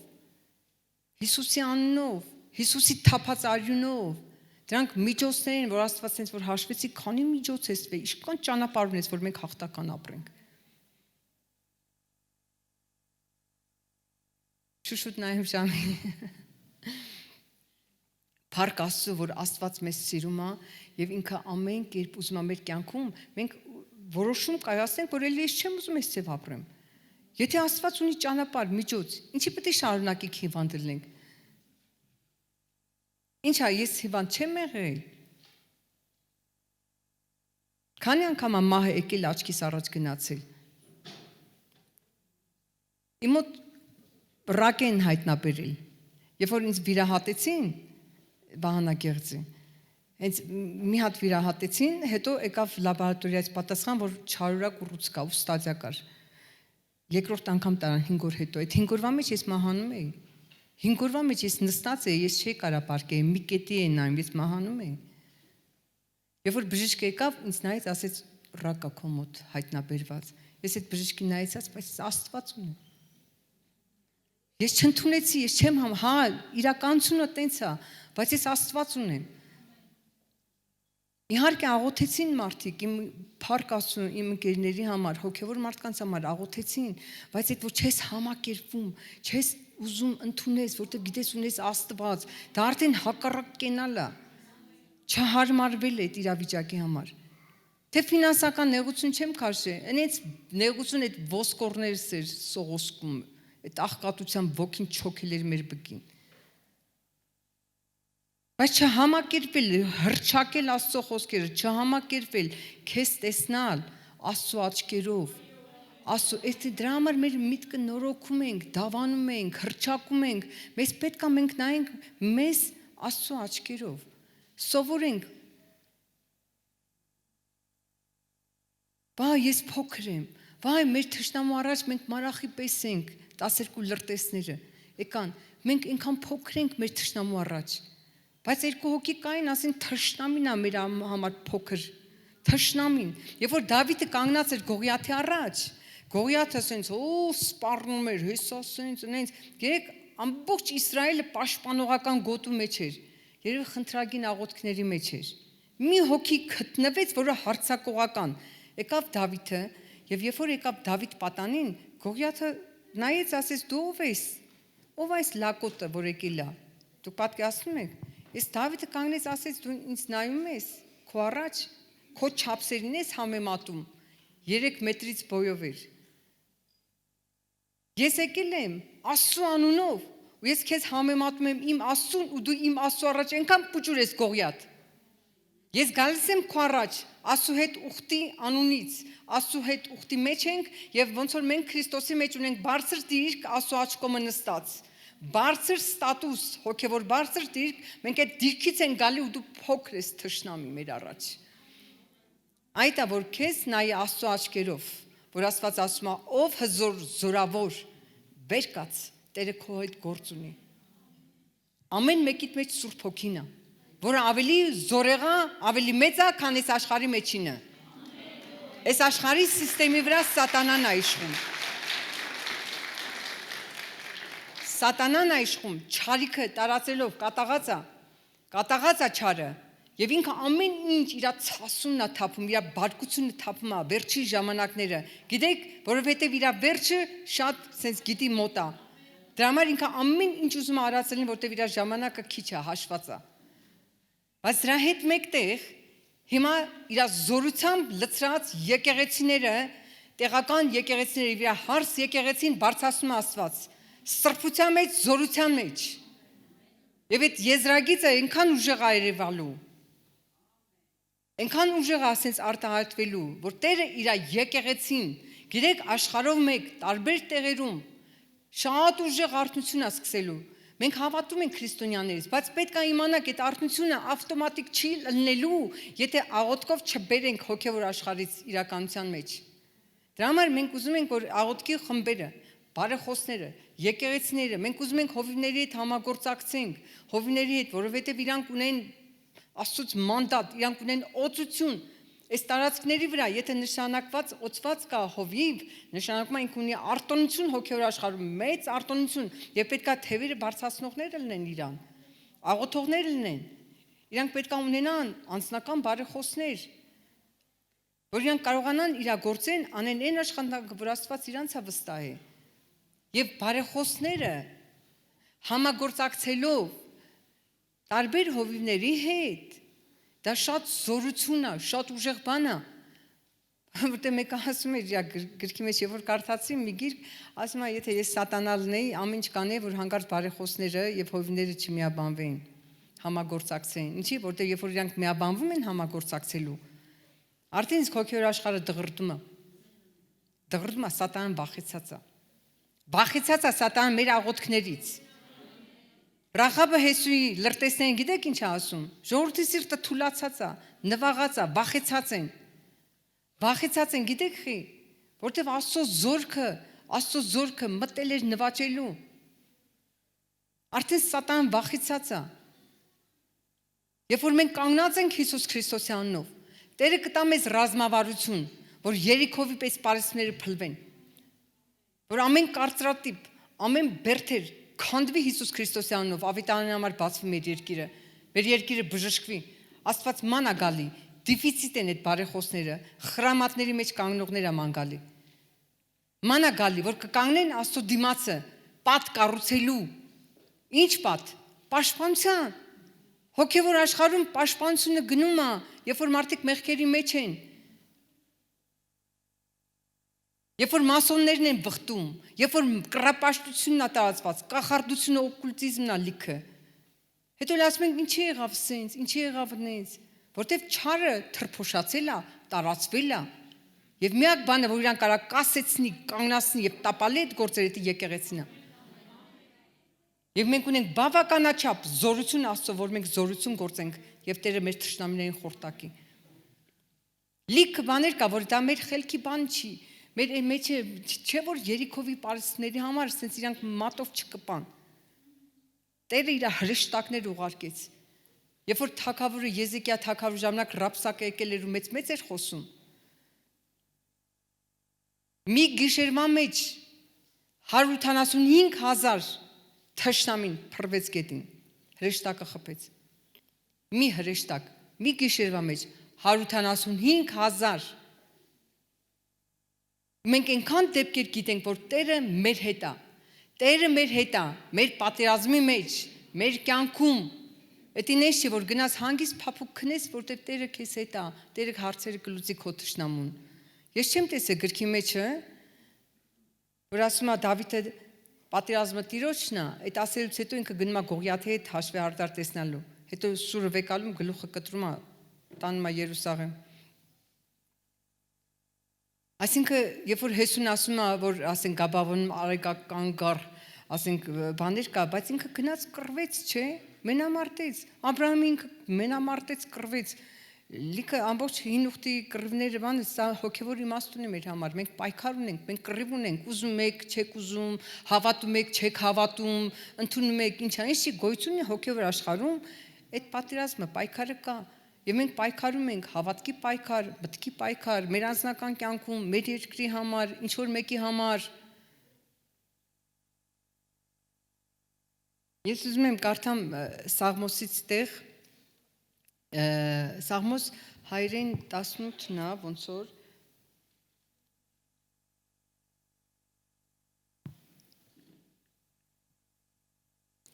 Հիսուսի անունով, Հիսուսի թափած արյունով։ Դրանք միջոցներ են, որ Աստված ասեց, որ հաշվեցի, քանի միջոց է ստվել, ինչքան ճանապարհ ունես, որ մենք հաղթական ապրենք։ Շուշուտ նայում ժամին։ Փառք Աստծո, որ Աստված մեզ սիրում է եւ ինքը ամեն կերպ ուզում է մեր կյանքում մենք որոշում կայացնենք, որ ելի ես չեմ ուզում ես ծև ապրեմ։ Եթե Աստված ունի ճանապարհ, միջոց, ինչի պետք է շարունակենք հիվանդ լինենք։ Ինչ է, ես հիվանդ չեմ եղել։ Քանի անգամ մահը եկել աչքիս առաջ գնացել։ Իմ մոտ ռակեն հայտնաբերել։ Երբ որ ինձ վիրահատեցին Վահանագեղձի, հենց մի հատ վիրահատեցին, հետո եկավ լաբորատորիայից պատասխան, որ չարորակ ուռուց կա ու ստադիա կար։ Երկրորդ անգամ տարան 5 օր հետո, այդ 5 օրվա մեջ ես մահանում էի։ 5 օրվա մեջ ես նստած էի, ես չէի կարա պարկեի, մի կետի էի նայում, ես մահանում էի։ Երբ որ բժիշկը եկավ, ինձ նայեց, ասեց ռակա քո մոտ հայտնաբերված։ Ես այդ բժիշկին նայեցած, բայց Աստված ունի։ Ես չընդունեցի, ես չեմ հա, իրականությունը տենց է, բայց ես Աստված ունեմ։ Իհարկե աղոթեցին մարդիկ, իմ փառք Աստծո, իմ ընկերների համար, հոգևոր մարդկանց համար աղոթեցին, բայց այդ որ չես համակերպվում, չես ուզում ընդունես, որտեղ գիտես ունես Աստված, դա արդեն հակառակ կենալ է, չհարմարվել է այդ իրավիճակի համար։ Թե ֆինանսական նեղություն չեմ քաշե, այնց նեղություն այդ ոսկորներս էր սողոսկում, այդ աղքատության ոգին չոքել էր մեր բգին։ Բայց չհամակերպել, հրճակել Աստծո խոսքերը, չհամակերպել, քեզ տեսնալ Աստծո աչքերով։ Աստծո, եթե դրա համար մեր միտքը նորոգում ենք, դավանում ենք, հրճակում ենք, մեզ պետք է մենք նայենք մեզ Աստծո աչքերով։ Սովորենք։ Բա ես փոքր եմ։ Վայ, մեր թշնամու առաջ մենք մարախի պես ենք, 12 լրտեսները։ Եկան, մենք այնքան փոքր ենք մեր թշնամու առաջ։ Բայց երկու հոգի կային, ասին թշնամին է մեր համար փոքր, թշնամին։ Երբ որ Դավիթը կանգնած էր Գողիաթի առաջ, Գողիաթը ասենց, սպառնում էր, հեսա ասենց, այնց, երեք ամբողջ Իսրայելը պաշտպանողական գոտու մեջ էր, երևի խնդրագին աղոթքների մեջ էր։ Մի հոգի գտնվեց, որը հարձակողական։ Եկավ Դավիթը, եւ երբ որ եկավ Դավիթ պատանին, Գողիաթը նայեց, ասեց, դու ով ես։ Ով այս լակոտը, որ եկել է։ Դուք պատկերացնում եք։ Ես Դավիթը կանգնեց, ասեց, դու ինձ նայում ես, քո առաջ, քո չափսերին ես համեմատում, 3 մետրից բոյով էր։ Ես եկել եմ Աստծո անունով, ու ես քեզ համեմատում եմ իմ Աստծուն, ու դու իմ Աստծո առաջ այնքան փուճուր ես Գողիաթ։ Ես գալիս եմ քո առաջ, Աստծո հետ ուխտի անունից, Աստծո հետ ուխտի մեջ ենք, եւ ոնց որ մենք Քրիստոսի մեջ ունենք բարձր դիրք Աստծո աչ կողմը նստած։ Բարձր ստատուս, հոգևոր բարձր դիրք, մենք այդ դիրքից են գալի ու դու փոքր ես թշնամի մեր առաջ։ Այդ է որ քեզ նայ Աստծո աչքերով, որ Աստված ասում է, ով հզոր զորավոր, վեր կաց, Տերը քո հետ գործ ունի։ Ամեն մեկիդ մեջ Սուրբ Հոգին է, որը ավելի զորեղա, ավելի մեծ է, քան այս աշխարհի մեջինը։ Այս աշխարհի սիստեմի վրա սատանան է իշխում։ Սատանան է իշխում, չարիքը տարածելով, կատաղած է չարը, եւ ինքը ամեն ինչ իր ցասումն է թափում, իր բարկությունը թափում է, վերջի ժամանակները, գիտեք, որովհետեւ իր վերջը շատ sense գիտի մոտ է, դրա համար ինքը ամեն ինչ ուզում է արածել, որտեւ իր ժամանակը քիչ է, հաշված է, բայց դրա հետ մեկտեղ, հիմա իր զորությամբ լցրած եկեղեցիները, տեղական եկեղեցիները, իր հարս եկեղեցին բարձրացնում է Աստված, սրբության մեջ, զորության մեջ։ Եվ այդ եզրագիծը այնքան ուժեղ է երևալու։ Այնքան ուժեղ է ասենց արտահայտվելու, որ Տերը իր եկեղեցին, գիտեք, աշխարհով մեկ, տարբեր տեղերում շատ ուժեղ արթնություն է սկսելու։ Մենք հավատում ենք քրիստոնյաներից, բայց պետք է իմանանք, այդ արթնությունը ավտոմատիկ չի լինելու, եթե աղոթքով չբերենք հոգևոր աշխարհից իրականության մեջ։ Դրա համար մենք ուզում ենք, որ աղոթքի խմբերը, բարեխոսները, եկեղեցիները, մենք ուզում ենք հովիվների հետ համագործակցենք, հովիվների հետ, որովհետև իրանք ունեն Աստծուց մանդատ, իրանք ունեն օծություն։ Այս տարածքների վրա, եթե նշանակված օծված կա հովիվ, նշանակում է ինքը ունի արտոնություն հոգևոր աշխարհում, մեծ արտոնություն, եւ պետքա թևերը բարձրացնողները լինեն իրան, աղոթողներ լինեն։ Իրանք պետքա ունենան անձնական բարեխոսներ, որ իրանք կարողանան իրագործեն, անեն այն աշխատանքը, որ Աստված իրանց է վստահել։ Եվ բարեխոսները համագործակցելով տարբեր հովիվների հետ, դա շատ զորություն է, շատ ուժեղ բան է, որտեղ մեկը ասում է իր գրքի մեջ, երբ որ կարդացի մի գիրք, ասում է, եթե ես սատանա լինեի, ամեն ինչ կանեի, որ հանկարծ բարեխոսները եւ հովիվները չմիաբանվեին, համագործակցեին։ Ինչի, որտեղ երբ որ իրանք միաբանվում են համագործակցելու, արդեն իսկ հոգևոր աշխարհը դղրդում է, սատանան վախեցած է։ Վախեցած է սատանան մեր աղոթքներից։ Ռախաբը Հեսուի լրտեսներին գիտեք ինչ է ասում։ Ժողովրդի սիրտը թուլացած է, նվաղած է, վախեցած են, գիտեք խի, որտեվ Աստծո զորքը մտել էր նվաճելու։ Արդեն սատանան վախեցած է։ Երբ որ մենք կանգնած ենք Հիսուս Քրիստոսի անունով, Տերը կտա մեզ ռազմավարություն, որ Երիքովի պես պարիսպները փլվեն։ Որ ամեն կարծրատիպ, ամեն բերթեր քանդվի Հիսուս Քրիստոսի անունով, ավետարանի համար բացվի մեր երկիրը։ Մեր երկիրը բժշկվի։ Աստված ման է գալի, դիֆիցիտ են այդ բարեխոսները, խրամատների մեջ կանգնողները ման գալի։ Ման է գալի, որ կկանգնեն Աստծո դիմացը, պատ կառուցելու։ Ինչ պատ։ Պաշտպանության։ Հոգևոր աշխարհում պաշտպանությունը գնում է, երբ որ մարդիկ մեղքերի մեջ են։ Երբ որ մասոններն են վխտում, երբ որ կռապաշտությունն է տարածված, կախարդությունը, օկուլտիզմն է լիքը։ Հետո ասում ենք ինչի եղավ սենց, ինչի եղավ նենց, որտեվ չարը թրփոշացել է, տարածվել է։ Եվ միակ բանը, որ իրան կարա կասեցնի, կանգնացնի եւ տապալի այդ գործերը, դա եկեղեցին է։ Եվ մենք ունենք բավականաչափ զորություն Աստծո, որ մենք զորություն գործենք եւ Տերը մեր թշնամիներին խորտակի։ Լիքը բաներ կա, որ դա մեր խելքի բան չի։ Մեր մեջը չէ որ Երիքովի պարիսպների համար ասենց իրանք մատով չկպան։ Տերը իր հրեշտակներ ուղարկեց։ Երբ որ թագավորը Եզեկիա թագավորի ժամանակ Ռաբսակը եկել էր ու մեծ էր խոսում։ Մի գիշերվա մեջ 185,000 թշնամին փռվեց գետին։ Հրեշտակը խփեց։ Մի հրեշտակ, մի գիշերվա մեջ 185,000 Մենք այնքան դեպքեր գիտենք, որ Տերը մեր հետ է։ Տերը մեր հետ է, մեր պատերազմի մեջ, մեր կյանքում։ Դա նես չէ, որ գնաս հանգիստ փափուկ քնես, որտեղ Տերը քեզ հետ է, Տերը հարցերը կլուծի քո թշնամուն։ Ես չեմ տեսել գրքի մեջը, որ ասում է Դավիթը պատերազմը Տիրոջն է, այդ ասելուց հետո ինքը գնում է Գողիաթի հետ հաշվի արդար տեսնալու։ Հետո սուրը վեկալում գլուխը կտրում է, տանում է Երուսաղեմ։ Այսինքն, երբ որ Հեսուն ասում է, որ ասենք Գաբավոնում արեգական գար, ասենք բաներ կա, բայց ինքը գնաց կռվեց, չէ՞, մենամարտեց։ Աբրահամը ինքը մենամարտեց, կռվեց։ Լիքը ամբողջ հին ուխտի կռիվները բանը, սա հոգևոր իմաստ ունի մեր համար։ Մենք պայքար ունենք, մենք կռիվ ունենք, ուզում եք, չեք ուզում, հավատում եք, չեք հավատում, ընդունում եք, ինչ է, ինչի գոյություն ունի հոգևոր աշխարհում, այդ պատերազմը, պայքարը կա։ Եվ մենք պայքարում ենք հավատքի պայքար, մտքի պայքար, մեր անձնական կյանքում, մեր երկրի համար, ինչ որ մեկի համար։ Ես ուզում եմ կարդամ Սաղմոսից տեղ, Սաղմոս 118-ն է, ոնց որ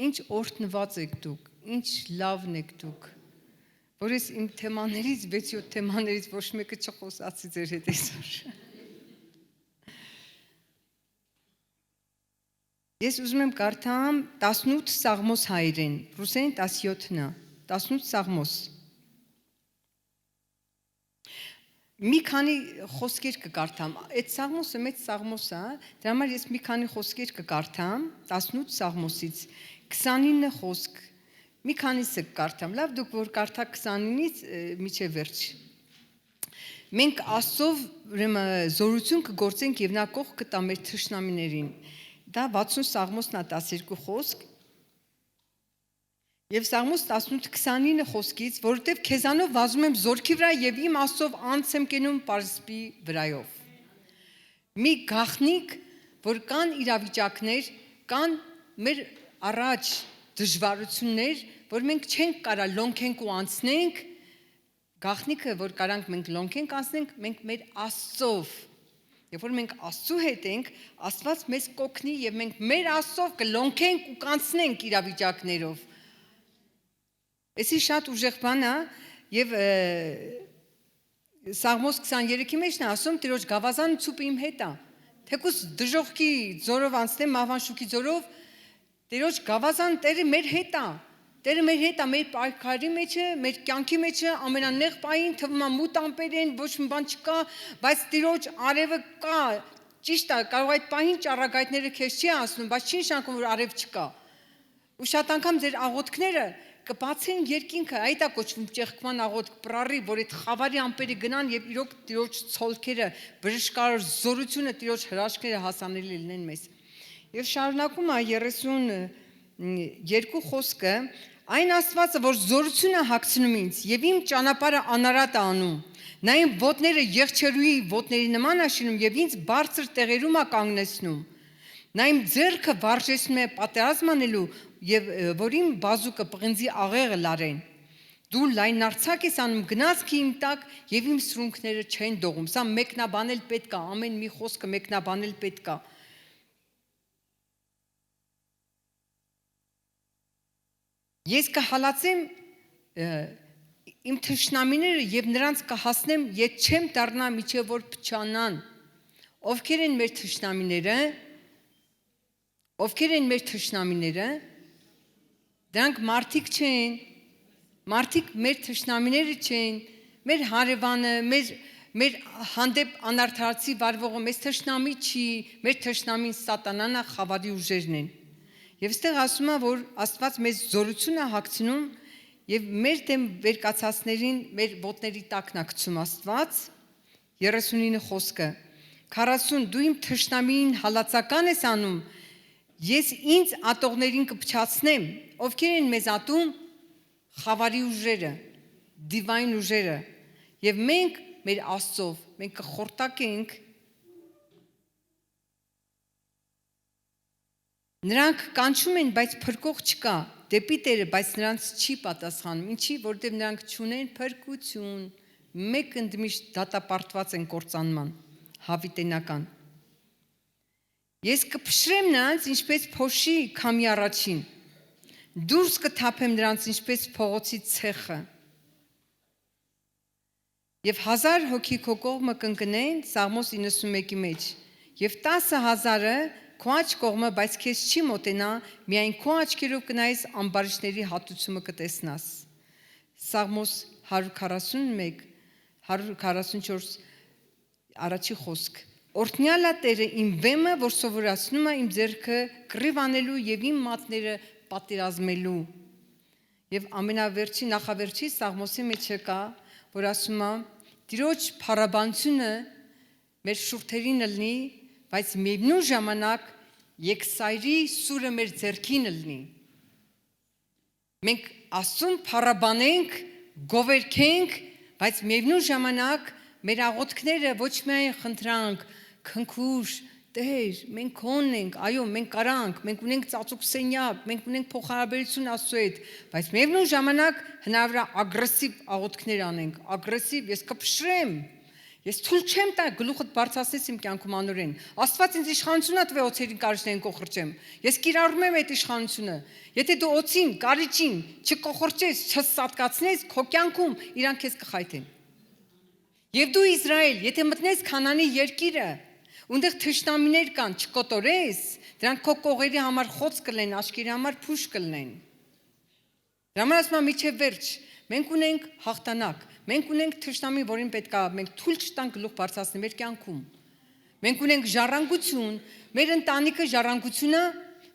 Ինչ օրհնված եք դուք, ինչ լավն եք դուք։ Որ ես իմ թեմաներից, 6-7 թեմաներից ոչ մեկը չխոսացի ձեր հետ այսօր։ Ես ուզում եմ կարդամ 18 Սաղմոս հայերեն, ռուսերեն 17-ն է, 18 Սաղմոս։ Մի քանի խոսքեր կկարդամ, այդ Սաղմոսը մեծ Սաղմոս է, դրա համար ես մի քանի խոսքեր կկարդամ 18 Սաղմոսից, 29 խոսք, մի քանիսը կկարդամ, լավ դուք որ կարդա 29-ից միջև վերջ։ Մենք Աստծով զորություն կգործենք եւ նա կողք կտա մեր թշնամիներին։ Դա 60 Սաղմոսն է 12 խոսք։ Եվ Սաղմոս 18-29 խոսքից, որովհետև քեզանով վազում եմ զորքի վրա եւ իմ Աստծով անց եմ կենում պարսպի վրայով։ Մի գաղտնիք, որ կան իրավիճակներ, կան մեր առաջ դժվարություններ, որ մենք չենք կարա լոնքենք ու անցնենք, գաղտնիքը, որ կարանք մենք լոնքենք անցնենք, մենք մեր Աստծով, երբ որ մենք Աստծու հետ ենք, Աստված մեզ կօգնի եւ մենք մեր Աստծով կլոնքենք ու կանցնենք իրավիճակներով։ Էսի շատ ուժեղ բան է եւ Սաղմոս 23-ի մեջն է ասում Տիրոջ գավազանը ցուպը իմ հետ է։ Թեկուզ դժողքի ձորով անցնեմ մահվան ձորով Տիրոջ գավազան Տերը մեր հետ է։ Տերը մեր հետ է, մեր պայքարի մեջ է, մեր կյանքի մեջ է, ամենանեղ պահին թվում է մութ ամպեր են, ոչ մի բան չկա, բայց Տիրոջ արևը կա։ Ճիշտ է, կարող այդ պահին ճառագայթները քեզ չի անցնում, բայց չի նշանակում որ արև չկա։ Ու շատ անգամ ձեր աղոթքները կբացեն երկինքը, այդ է կոչվում ճեղքման աղոթք, պրարի, որ այդ խավարի ամպերը գնան եւ իրոք Տիրոջ ցոլքերը, բժշկարար զորությունը, Տիրոջ հրաշքները հասանելի լինեն մեզ։ Եվ շարունակում է 32 խոսքը, այն Աստվածը, որ զորություն է հագցնում ինձ եւ իմ ճանապարհը անարատ է անում, Նա իմ ոտները եղջերուի ոտների նման աշինում եւ ինձ բարձր տեղերում է կանգնեցնում։ Նա իմ ձեռքը վարժեցնում է պատերազմանելու եւ որ իմ բազուկը պղնձի աղեղը լարեն։ Դու լայնարցակ ես անում գնացքի իմ տակ եւ իմ սրունքները չեն դողում։ Սա մեկնաբանել պետք է, ամեն մի խոսքը մեկնաբանել պետք է։ Ես կհալածեմ իմ թշնամիները եւ նրանց կհասնեմ, եթե չեմ դառնա միջև որ փչանան։ Ովքեր են մեր թշնամիները։ Ովքեր են մեր թշնամիները։ Դրանք մարդիկ չեն։ Մարդիկ մեր թշնամիները չեն։ Մեր հարևանը, մեր հանդեպ անարդարացի վարվողը մեզ թշնամի չի, մեր թշնամին սատանան է, խավարի ուժերն են։ Եվ այստեղ ասում է, որ Աստված մեզ զորություն է հագցնում եւ մեր դեմ վերկացածներին մեր ոտների տակն է գցում Աստված 39 խոսքը 40 դու իմ թշնամին հալածական ես անում ես ինձ ատողներին կփչացնեմ ովքեր են մեզ ատում խավարի ուժերը դիվայն ուժերը եւ մենք մեր Աստծով մենք կխորտակենք Նրանք կանչում են, բայց փրկող չկա, դեպի Տերը, բայց նրանց չի պատասխանում, ինչի, որտեղ նրանք չունեն փրկություն, մեկ ընդմիշտ դատապարտված են կործանման, հավիտենական։ Ես կփշրեմ նրանց, ինչպես փոշի քամի առաջին, դուրս կթափեմ նրանց, ինչպես փողոցի ցեխը, եւ 1000 հոգի քո կողմը կընկնեն, Սաղմոս 91-ի մեջ, եւ 10,000-ը Քո աչ կողմը, բայց քեզ չի մոտենա, միայն քո աչքերով կնայես ամբարիշտների հատուցումը կտեսնաս։ Սաղմոս 141, 144 առաջի խոսք։ Օրհնյալա Տերը իմ վեմը, որ սովորացնում է իմ ձեռքը կռիվ անելու եւ իմ մատները պատերազմելու։ Եվ ամենավերջի նախավերջի Սաղմոսի մեջ կա, որ ասում է. Տիրոջ փառաբանությունը մեր շուրթերին լինի, բայց միևնույն ժամանակ եկսայրի սուրը մեր ձեռքին լինի։ Մենք Աստծուն փառաբանենք, գովերքենք, բայց միևնույն ժամանակ մեր աղոթքները ոչ միայն խնդրանք, քնքուշ, Տեր, մենք քոնն ենք, այո, մենք կարանք, մենք ունենք ծածուկ սենյակ, մենք ունենք փոխհարաբերություն Աստծո հետ, բայց միևնույն ժամանակ հնարավոր է ագրեսիվ աղոթքներ անենք, ագրեսիվ, ես կփշրեմ Ես թույլ չեմ տա գլուխդ բարձրացնես իմ կյանքում անորեն։ Աստված ինձ իշխանություն է տվել օծերին կարիճներին կոխրճեմ։ Ես կիրառում եմ այդ իշխանությունը։ Եթե դու օծին, կարիճին չկոխրճես, չսատկացնես, քո կյանքում իրանք քեզ կխայթեն։ Եվ դու Իսրայել, եթե մտնես Քանանի երկիրը, ունդեղ թշնամիներ կան, չկոտորես, դրանք քո կողերի համար խոց կլեն, աչքերի համար փուշ կլնեն։ Դրա համար ասում եմ միջև վերջ, մենք ունենք հաղթանակ։ Մենք ունենք թշնամի, որին պետք է մենք թույլ չտանք գլուխ բարձրացնել մեր կյանքում։ Մենք ունենք ժառանգություն, մեր ընտանիքը ժառանգությունը,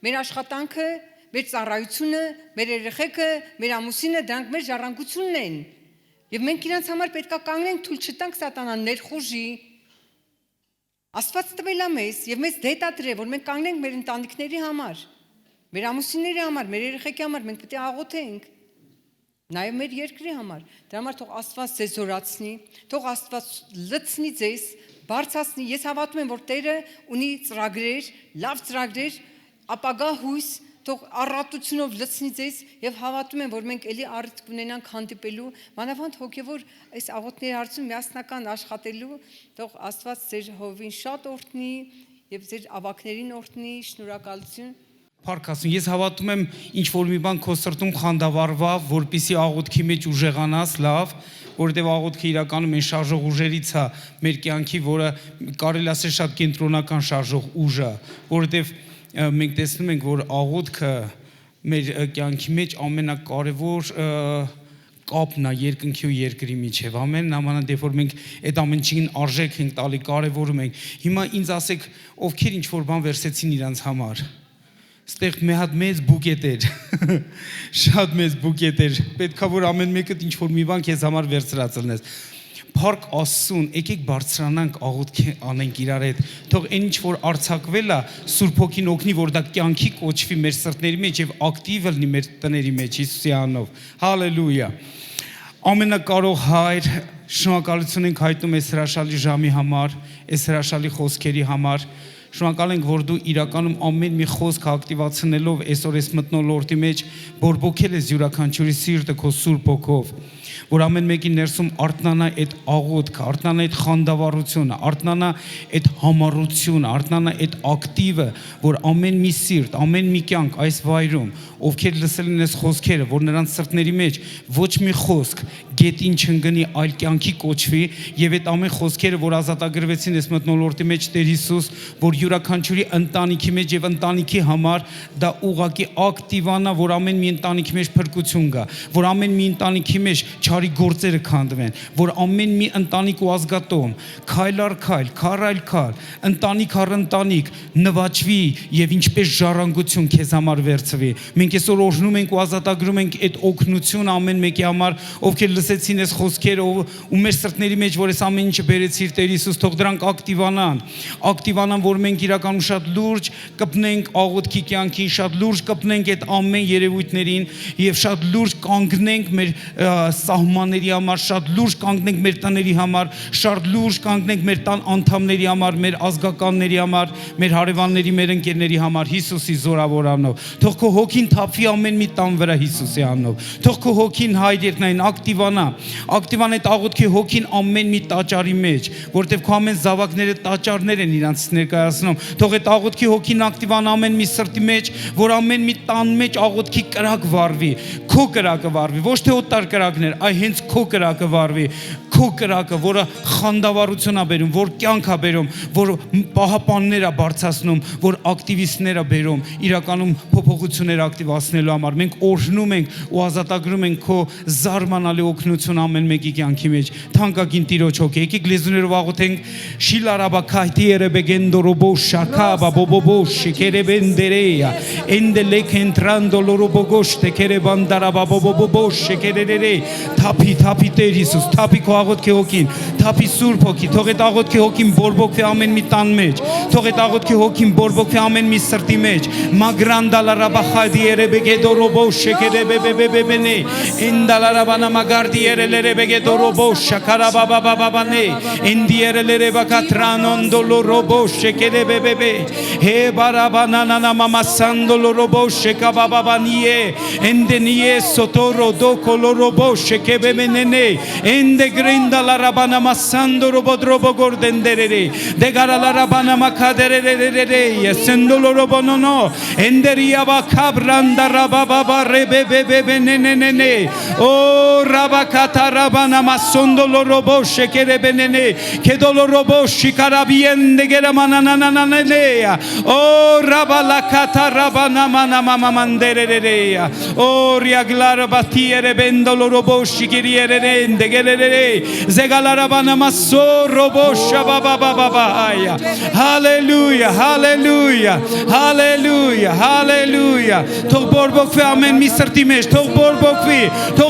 մեր աշխատանքը, մեր ծառայությունը, մեր երեխեքը, մեր ամուսինը, դրանք մեր ժառանգությունն են։ Եվ մենք իրենց համար պետք է կանգնենք, թույլ չտանք սատանան ներխուժի։ Աստված տվել է մեզ եւ մեզ դետատրե, որ մենք կանգնենք մեր ընտանիքների համար, մեր ամուսինների համար, մեր երեխեքի համար, մենք պետք է աղոթենք։ Նաև մեր երկրի համար։ Դրա համար թող Աստված ձեզ զորացնի, թող Աստված լցնի ձեզ, բարձրացնի։ Ես հավատում եմ, որ Տերը ունի ծրագրեր, լավ ծրագրեր, ապագա հույս, թող առատությունով լցնի ձեզ եւ հավատում եմ, որ մենք ելի առիթ կունենանք հանդիպելու, մանավանդ հոգեվոր այս աղոթների հարցում միասնական աշխատելու, թող Աստված ձեր հովին շատ օրհնի եւ ձեր ավակներին օրհնի, շնորհակալություն։ Փառքասուն, ես հավատում եմ ինչ որ մի բան քո սրտում խանդավառվա, որպիսի աղոթքի մեջ ուժեղանաս, լավ, որովհետև աղոթքը իրականում այն շարժող ուժերից է մեր կյանքի, որը կարելի ասել շատ կենտրոնական շարժող ուժ է, որովհետև մենք տեսնում ենք, որ աղոթքը մեր կյանքի մեջ ամենակարևոր կապն է երկնքի ու երկրի միջև, ամեն նամանად երբ որ մենք այդ ամեն ինչին արժեք ենք տալի, կարևորում ենք։ Հիմա ինձ ասեք, ովքեր ինչ որ բան վերցեցին իրանց համար։ Ստեղ մի հատ մեծ բուկետ էր, շատ մեծ բուկետ էր, պետքա որ ամեն մեկը ինչ որ մի բան քեզ համար վերցրած լնես։ Փառք Աստծուն, եկեք բարձրանանք աղոթք անենք իրար հետ, թող այն ինչ որ արձակվել է, Սուրբ Հոգին օգնի, որ դա կյանքի կոչվի մեր սրտերի մեջ եւ ակտիվ լինի մեր տների մեջ Հիսուսի անունով։ Հալելույա։ Ամենակարող Հայր, շնորհակալություն ենք հայտնում այս հրաշալի ժամի համար, այս հրաշալի խոսքերի համար։ Շնորհակալ ենք, որ դու իրականում ամեն մի խոսք ակտիվացնելով այսօր այս մթնոլորտի մեջ բորբոքել ես յուրաքանչյուրի սիրտը քո սուրբ հոգով, որ ամեն մեկի ներսում արտնանա այդ աղոթքը, արտնանա այդ խանդավառությունը, արտնանա այդ համառությունը, արտնանա այդ ակտիվը, որ ամեն մի սիրտ, ամեն մի կյանք այս վայրում, ովքեր լսել են այս խոսքերը, որ նրանց սրտների մեջ ոչ մի խոսք գետին չընկնի, այլ կյանքի կոչվի, եւ այդ ամեն խոսքերը, որ ազատագրվեցին այս մթնոլորտի մեջ Տեր Հիսուս, որ յուրաքանչյուրի ընտանիքի մեջ եւ ընտանիքի համար դա ուղակի ակտիվանա, որ ամեն մի ընտանիքի մեջ փրկություն գա, որ ամեն մի ընտանիքի մեջ չարի գործերը քանդվեն, որ ամեն մի ընտանիք ու ազգատոմ քայլ առ քայլ, քար այլ քար, ընտանիք առ ընտանիք նվաճվի եւ ինչպես ժառանգություն քեզ համար վերցվի։ Մենք այսօր օրհնում ենք ու ազատագրում ենք այդ օգնությունը ամեն մեկի համար, ովքեր լսեցին այս խոսքերը ու մեր սրտների մեջ որ այս ամեն ինչը բերեցիր Տեր Հիսուս, թող դրանք ակտիվանան, որ մենք իրականում շատ լուրջ կպնենք աղոթքի կյանքին, շատ լուրջ կպնենք այդ ամեն երևույթներին եւ շատ լուրջ կանգնենք մեր սահմանների համար, շատ լուրջ կանգնենք մեր տների համար, շատ լուրջ կանգնենք մեր տան անդամների համար, մեր ազգականների համար, մեր հարևանների, մեր ընկերների համար Հիսուսի զորավոր անունով։ Թող քո հոգին թափվի ամեն մի տան վրա Հիսուսի անունով։ Թող քո հոգին Հայր երկնային ակտիվանա այդ աղոթքի հոգին ամեն մի տաճարի մեջ, որտեղ քո ամեն զավակները տաճարներ են իրանց ներկայացնում։ Թող այդ աղոթքի հոգին ակտիվանա ամեն մի սրտի մեջ, որ ամեն մի տան մեջ աղոթքի կրակ վառվի, քո կրակը վառվի, ոչ թե օտար կրակներ, այ հենց քո կրակը վառվի, քո կրակը, որը խանդավառություն է բերում, որ կյանք է բերում, որ պահապաններ է բարձրացնում, որ ակտիվիստներ է բերում, իրականում փոփոխություններ ակտիվացնելու համար։ Մենք օրհնում ենք ու ազատագրում ենք քո զարմանալի օգնություն ամեն մեկի կյանքի մեջ։ Թանկագին Տիրոջ հոգի, եկեք լեզուներով աղոթենք շիլարաբա քայթիերը բեգենդորոբո շակաբա բոբոբո շեկերեբենդերեա էնդելեք ընտրանդո լորոբոգոշ տեկերեբանդարաբա բոբոբո շեկերերե թափի Տեր Հիսուս, թափի քո աղոթքի հոգին, թափի Սուրբ հոգի, թող այդ աղոթքի հոգին բորբոքվի ամեն մի տան մեջ, թող այդ աղոթքի հոգին բորբոքվի ամեն մի սրտի մեջ։ Մագրանդալարաբախադի երեբեգեդորոբո շեկերեբեբեբեբենե ինդալարաբանա մագարդի երելերեբեգեդորոբո շակարաբաբաբաբանե ինդիերելերեբակատրանոնդոլորոբո շեկերեբեբեբե հե բարաբանանանա մամասանդոլորոբո շեկաբաբաբանիե էնդենիե սոտորո դոկոլորոբո շեկեբեբենենե Ende grinda la rabana masando robodrobo gordenderere de gara la rabana makaderere yesendolo robonono enderia ba kabranda rababa rebebebe nenene o rabakata rabana masondolo robo şekere benene kedolo robo şikarabiende gera manananananelea o rabalakata rabana mama manderere o riaglara batiere bendolo robo şikiriere Gelere zegalara bana maso robosha baba hallelujah hallelujah hallelujah hallelujah թող բորբոքվի ամեն մի սրտի մեջ թող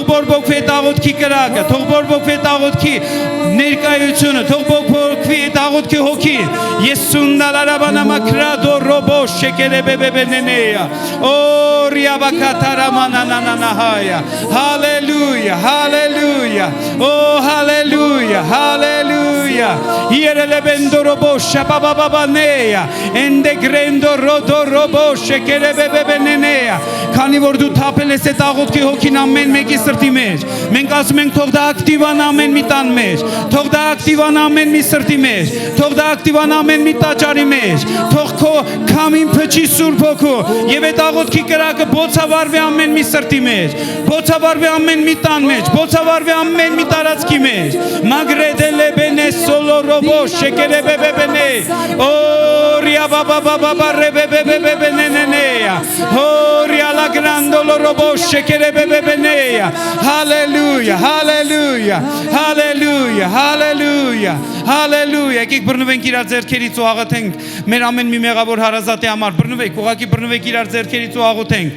բորբոքվի աղոթքի կրակը թող բորբոքվի աղոթքի ներկայությունը թող բորբոքվի աղոթքի հոգին եսունդալարա բana makrado robosh şekerebebebενեya o riabakataramana hallelujah hallelujah Oh hallelujah hallelujah Ierele bendorobo şabababanea ende grendo rodorobo şekerebebenenea Քանի որ դու թափել ես այդ աղոթքի հոգին ամեն մեկի սրտի մեջ մենք ասում ենք թող դա ակտիվանա ամեն մի տան մեջ թող դա ակտիվանա ամեն մի սրտի մեջ թող դա ակտիվանա ամեն մի տաճարի մեջ թող քո քամին փչի Սուրբ Հոգու եւ այդ աղոթքի կրակը բոցավարվի ամեն մի սրտի մեջ բոցավարվի ամեն մի տան մեջ բոցավարվի ամեն մի տարածքի մեջ մագրեդելե բենե սոլորոբո շեկերեբեբենե օ riababababa rebebebebενenea օ riala grandolo robo şekerebebenea hallelujah hallelujah hallelujah hallelujah hallelujah եկեք բռնվենք իրար ձեռքերից ու աղոթենք մեր ամեն մի մեղավոր հարազատի համար բռնվեք ուղակի բռնվեք իրար ձեռքերից ու աղոթենք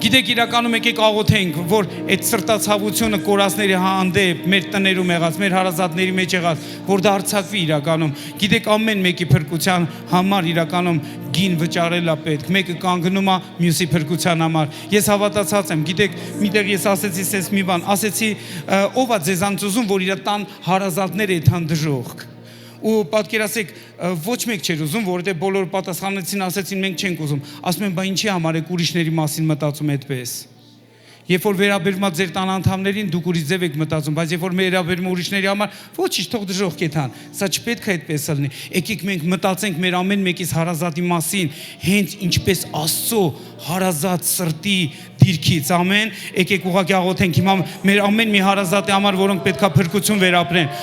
Գիտեք իրականում եկեք աղոթենք, որ այդ սրտացավությունը կորածների հանդեպ մեր տներում եղած, մեր հարազատների մեջ եղած, որ դա հարձակվի իրականում։ Գիտեք ամեն մեկի փրկության համար իրականում գին վճարել է պետք։ Մեկը կանգնում է մյուսի փրկության համար։ Ես հավատացած եմ, գիտեք, միտեղ ես ասեցի սես մի բան, ասեցի ով է ձեզանց ուզում, որ իր տան հարազատները եթան դժոխք։ Ու պատկերացեք ոչ մեկ չէր ուզում, որովհետև բոլորը պատասխանեցին, ասեցին մենք չենք ուզում։ Ասում են, բա ինչի համար եք ուրիշների մասին մտածում այդպես։ Երբ որ վերաբերում է ձեր տան անդամներին, դուք ուրիշ ձև եք մտածում, բայց երբ որ վերաբերում է ուրիշների համար, ոչինչ թող դժոխք եթան։ Սա չպետք է այդպես լինի։ Եկեք մենք մտածենք մեր ամեն մեկից հարազատի մասին, հենց ինչպես Աստծո հարազատ սրտի դիրքից, ամեն, եկեք ուղղակի աղոթենք հիմա մեր ամեն մի հարազատի համար, որոնք պետքա փրկություն վերապրեն,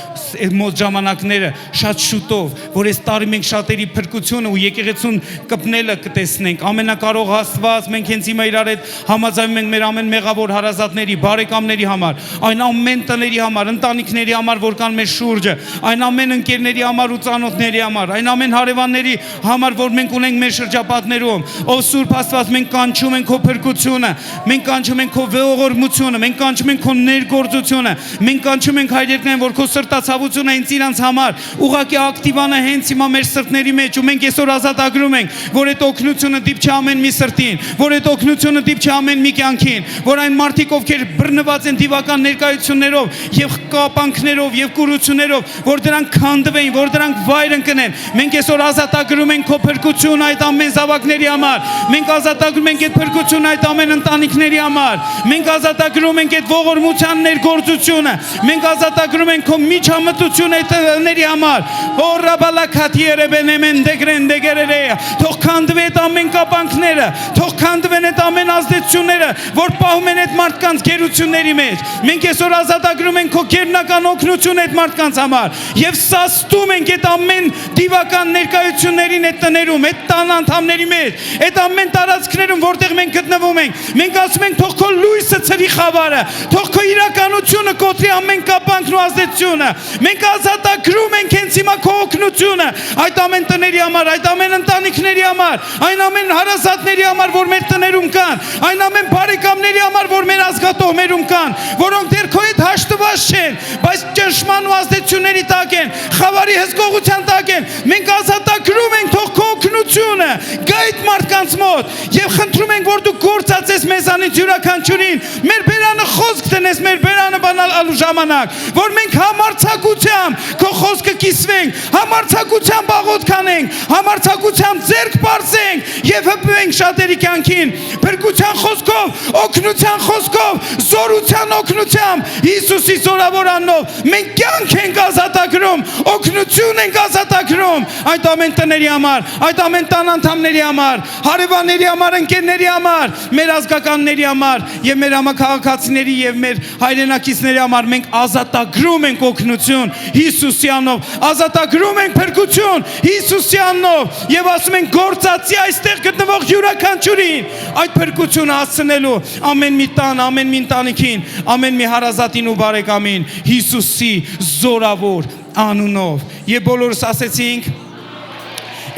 մոտ ժամանակները շատ շուտով, որ այս տարի մենք շատերի փրկությունը ու եկեղեցուն կպնելը կտեսնենք, ամենակարող Աստված, մենք հենց հիմա իրար հետ համաձայնում ենք մեր ամեն մեղավոր հարազատների, բարեկամների համար, այն ամեն տների համար, ընտանիքների համար, որ կան մեր շուրջը, այն ամեն ընկերների համար ու ծանոթների համար, այն ամեն հարևանների համար, որ մենք ունենք մեր շրջապատներում, ով Սուրբ Աստված, մենք կանչում ենք քո փրկությունը, մենք կանչում ենք քո ողորմությունը, մենք կանչում ենք քո ներգործությունը, մենք կանչում ենք հայրերքներին, որ քո սրտացավությունը հենց իրանց համար ուղղակի ակտիվանա հենց հիմա մեր սրտների մեջ, ու մենք այսօր ազատագրում ենք, որ այդ օգնությունը դիպչի ամեն մի սրտին, որ այդ օգնությունը դիպչի ամեն մի կյանքին, որ այն մարդիկ, ովքեր բռնված են դիվական ներկայություններով եւ կապանքներով եւ կուրություններով, որ դրանք քանդվեն, որ դրանք վայր ընկնեն, մենք այսօր ազատագրում ենք քո փրկությունը այդ ամեն զավակների համար, մենք ազատագրում ենք այդ փրկությունը այդ ամեն ընտանիքների համար, մենք ազատագրում ենք այդ ողորմության ներգործությունը, մենք ազատագրում ենք քո միջամտությունը այդ տների համար, հորաբալակաթի երեբենեմեն դեգրեն դեգերերը, թող քանդվի այդ ամեն կապանքները, թող քանդվեն այդ ամեն ազդեցությունները, որ պահում են այդ մարդկանց գերությունների մեջ, մենք այսօր ազատագրում ենք քո կերնական օգնությունը այդ մարդկանց համար եւ սաստում ենք այդ ամեն դիվական ներկայություններին այդ տներում, այդ տան անդամների մեջ, այդ ամեն տարածքներում, որտեղ մենք գտնվում ենք, մենք ասում ենք թող քո լույսը ցրի խավարը, թող քո իրականությունը կոտրի ամեն կապանքն ու ազդեցությունը, մենք ազատագրում ենք հենց հիմա քո օգնությունը այդ ամեն տների համար, այդ ամեն ընտանիքների համար, այն ամեն հարազատների համար, որ մեր տներում կան, այն ամեն բարեկամների համար, որ մեր ազգատոհներում կան, որոնք դեռ քո հետ հաշտված չեն, բայց ճնշման ու ազդեցությունների տակ են, խավարի հսկողության տակ են, մենք ազատագրում ենք թող քո օգնությունը գա այդ մարդկանց մոտ եւ խնդրում ենք, որ դու գործածես մեզանից յուրաքանչյուրին, մեր բերանը խոսք տնես, մեր բերանը բանալու ժամանակ, որ մենք համարձակությամբ քո խոսքը կիսվենք, համարձակությամբ աղոթք անենք, համարձակությամբ ձեռք բարձենք եւ հպվենք շատերի կյանքին, փրկության խոսքով, օգնության խոսքով, զորության օգնությամբ, Հիսուսի զորավոր անունով, մենք կյանք ենք ազատագրում, օգնություն ենք ազատագրում այդ ամեն տների համար, այդ ամեն տան անդամների համար, հարևանների համար, ընկերների համար, մեր ազգականների համար եւ մեր համակարգացիների եւ մեր հայրենակիցների համար մենք ազատագրում ենք օգնություն Հիսուսի անունով, ազատագրում ենք փրկություն Հիսուսի անունով եւ ասում ենք գործածի այստեղ գտնվող յուրաքանչյուրին այդ փրկությունը հասցնելու ամեն մի տան, ամեն մի ընտանիքին, ամեն մի հարազատին ու բարեկամին Հիսուսի զորավոր անունով եւ բոլորս ասեցինք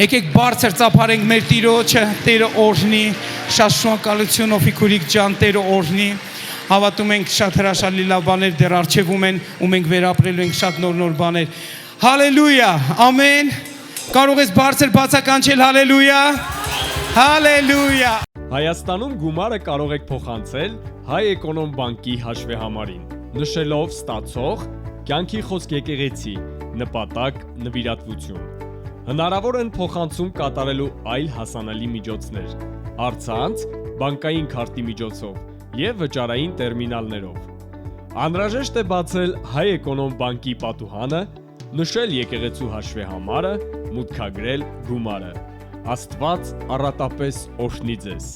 եկեք բարձր ծափարենք մեր Տիրոջը, Տերը օրհնի, շատ շնորհակալություն Օֆիկուրիկ ջան, Տերը օրհնի, հավատում ենք շատ հրաշալի լավ բաներ դեռ առջևում են ու մենք վերապրելու ենք շատ նոր բաներ։ Հալելույա, ամեն։ Կարող ես բարձր բացականչել հալելույա։ Հալելույա։ Հայաստանում գումարը կարող եք փոխանցել Հայ Էկոնոմ բանկի հաշվեհամարին, նշելով ստացող, կյանքի խոսք եկեղեցի, նպատակ, նվիրատվություն։ Հնարավոր են փոխանցում կատարելու այլ հասանելի միջոցներ, առցանց, բանկային քարտի միջոցով և վճարային տերմինալներով։ Անհրաժեշտ է բացել Հայ Էկոնոմ բանկի պատուհանը, նշել եկեղեցու հաշվեհամարը, մուտքագրել գումարը։ Աստված առատապես օրհնի ձեզ։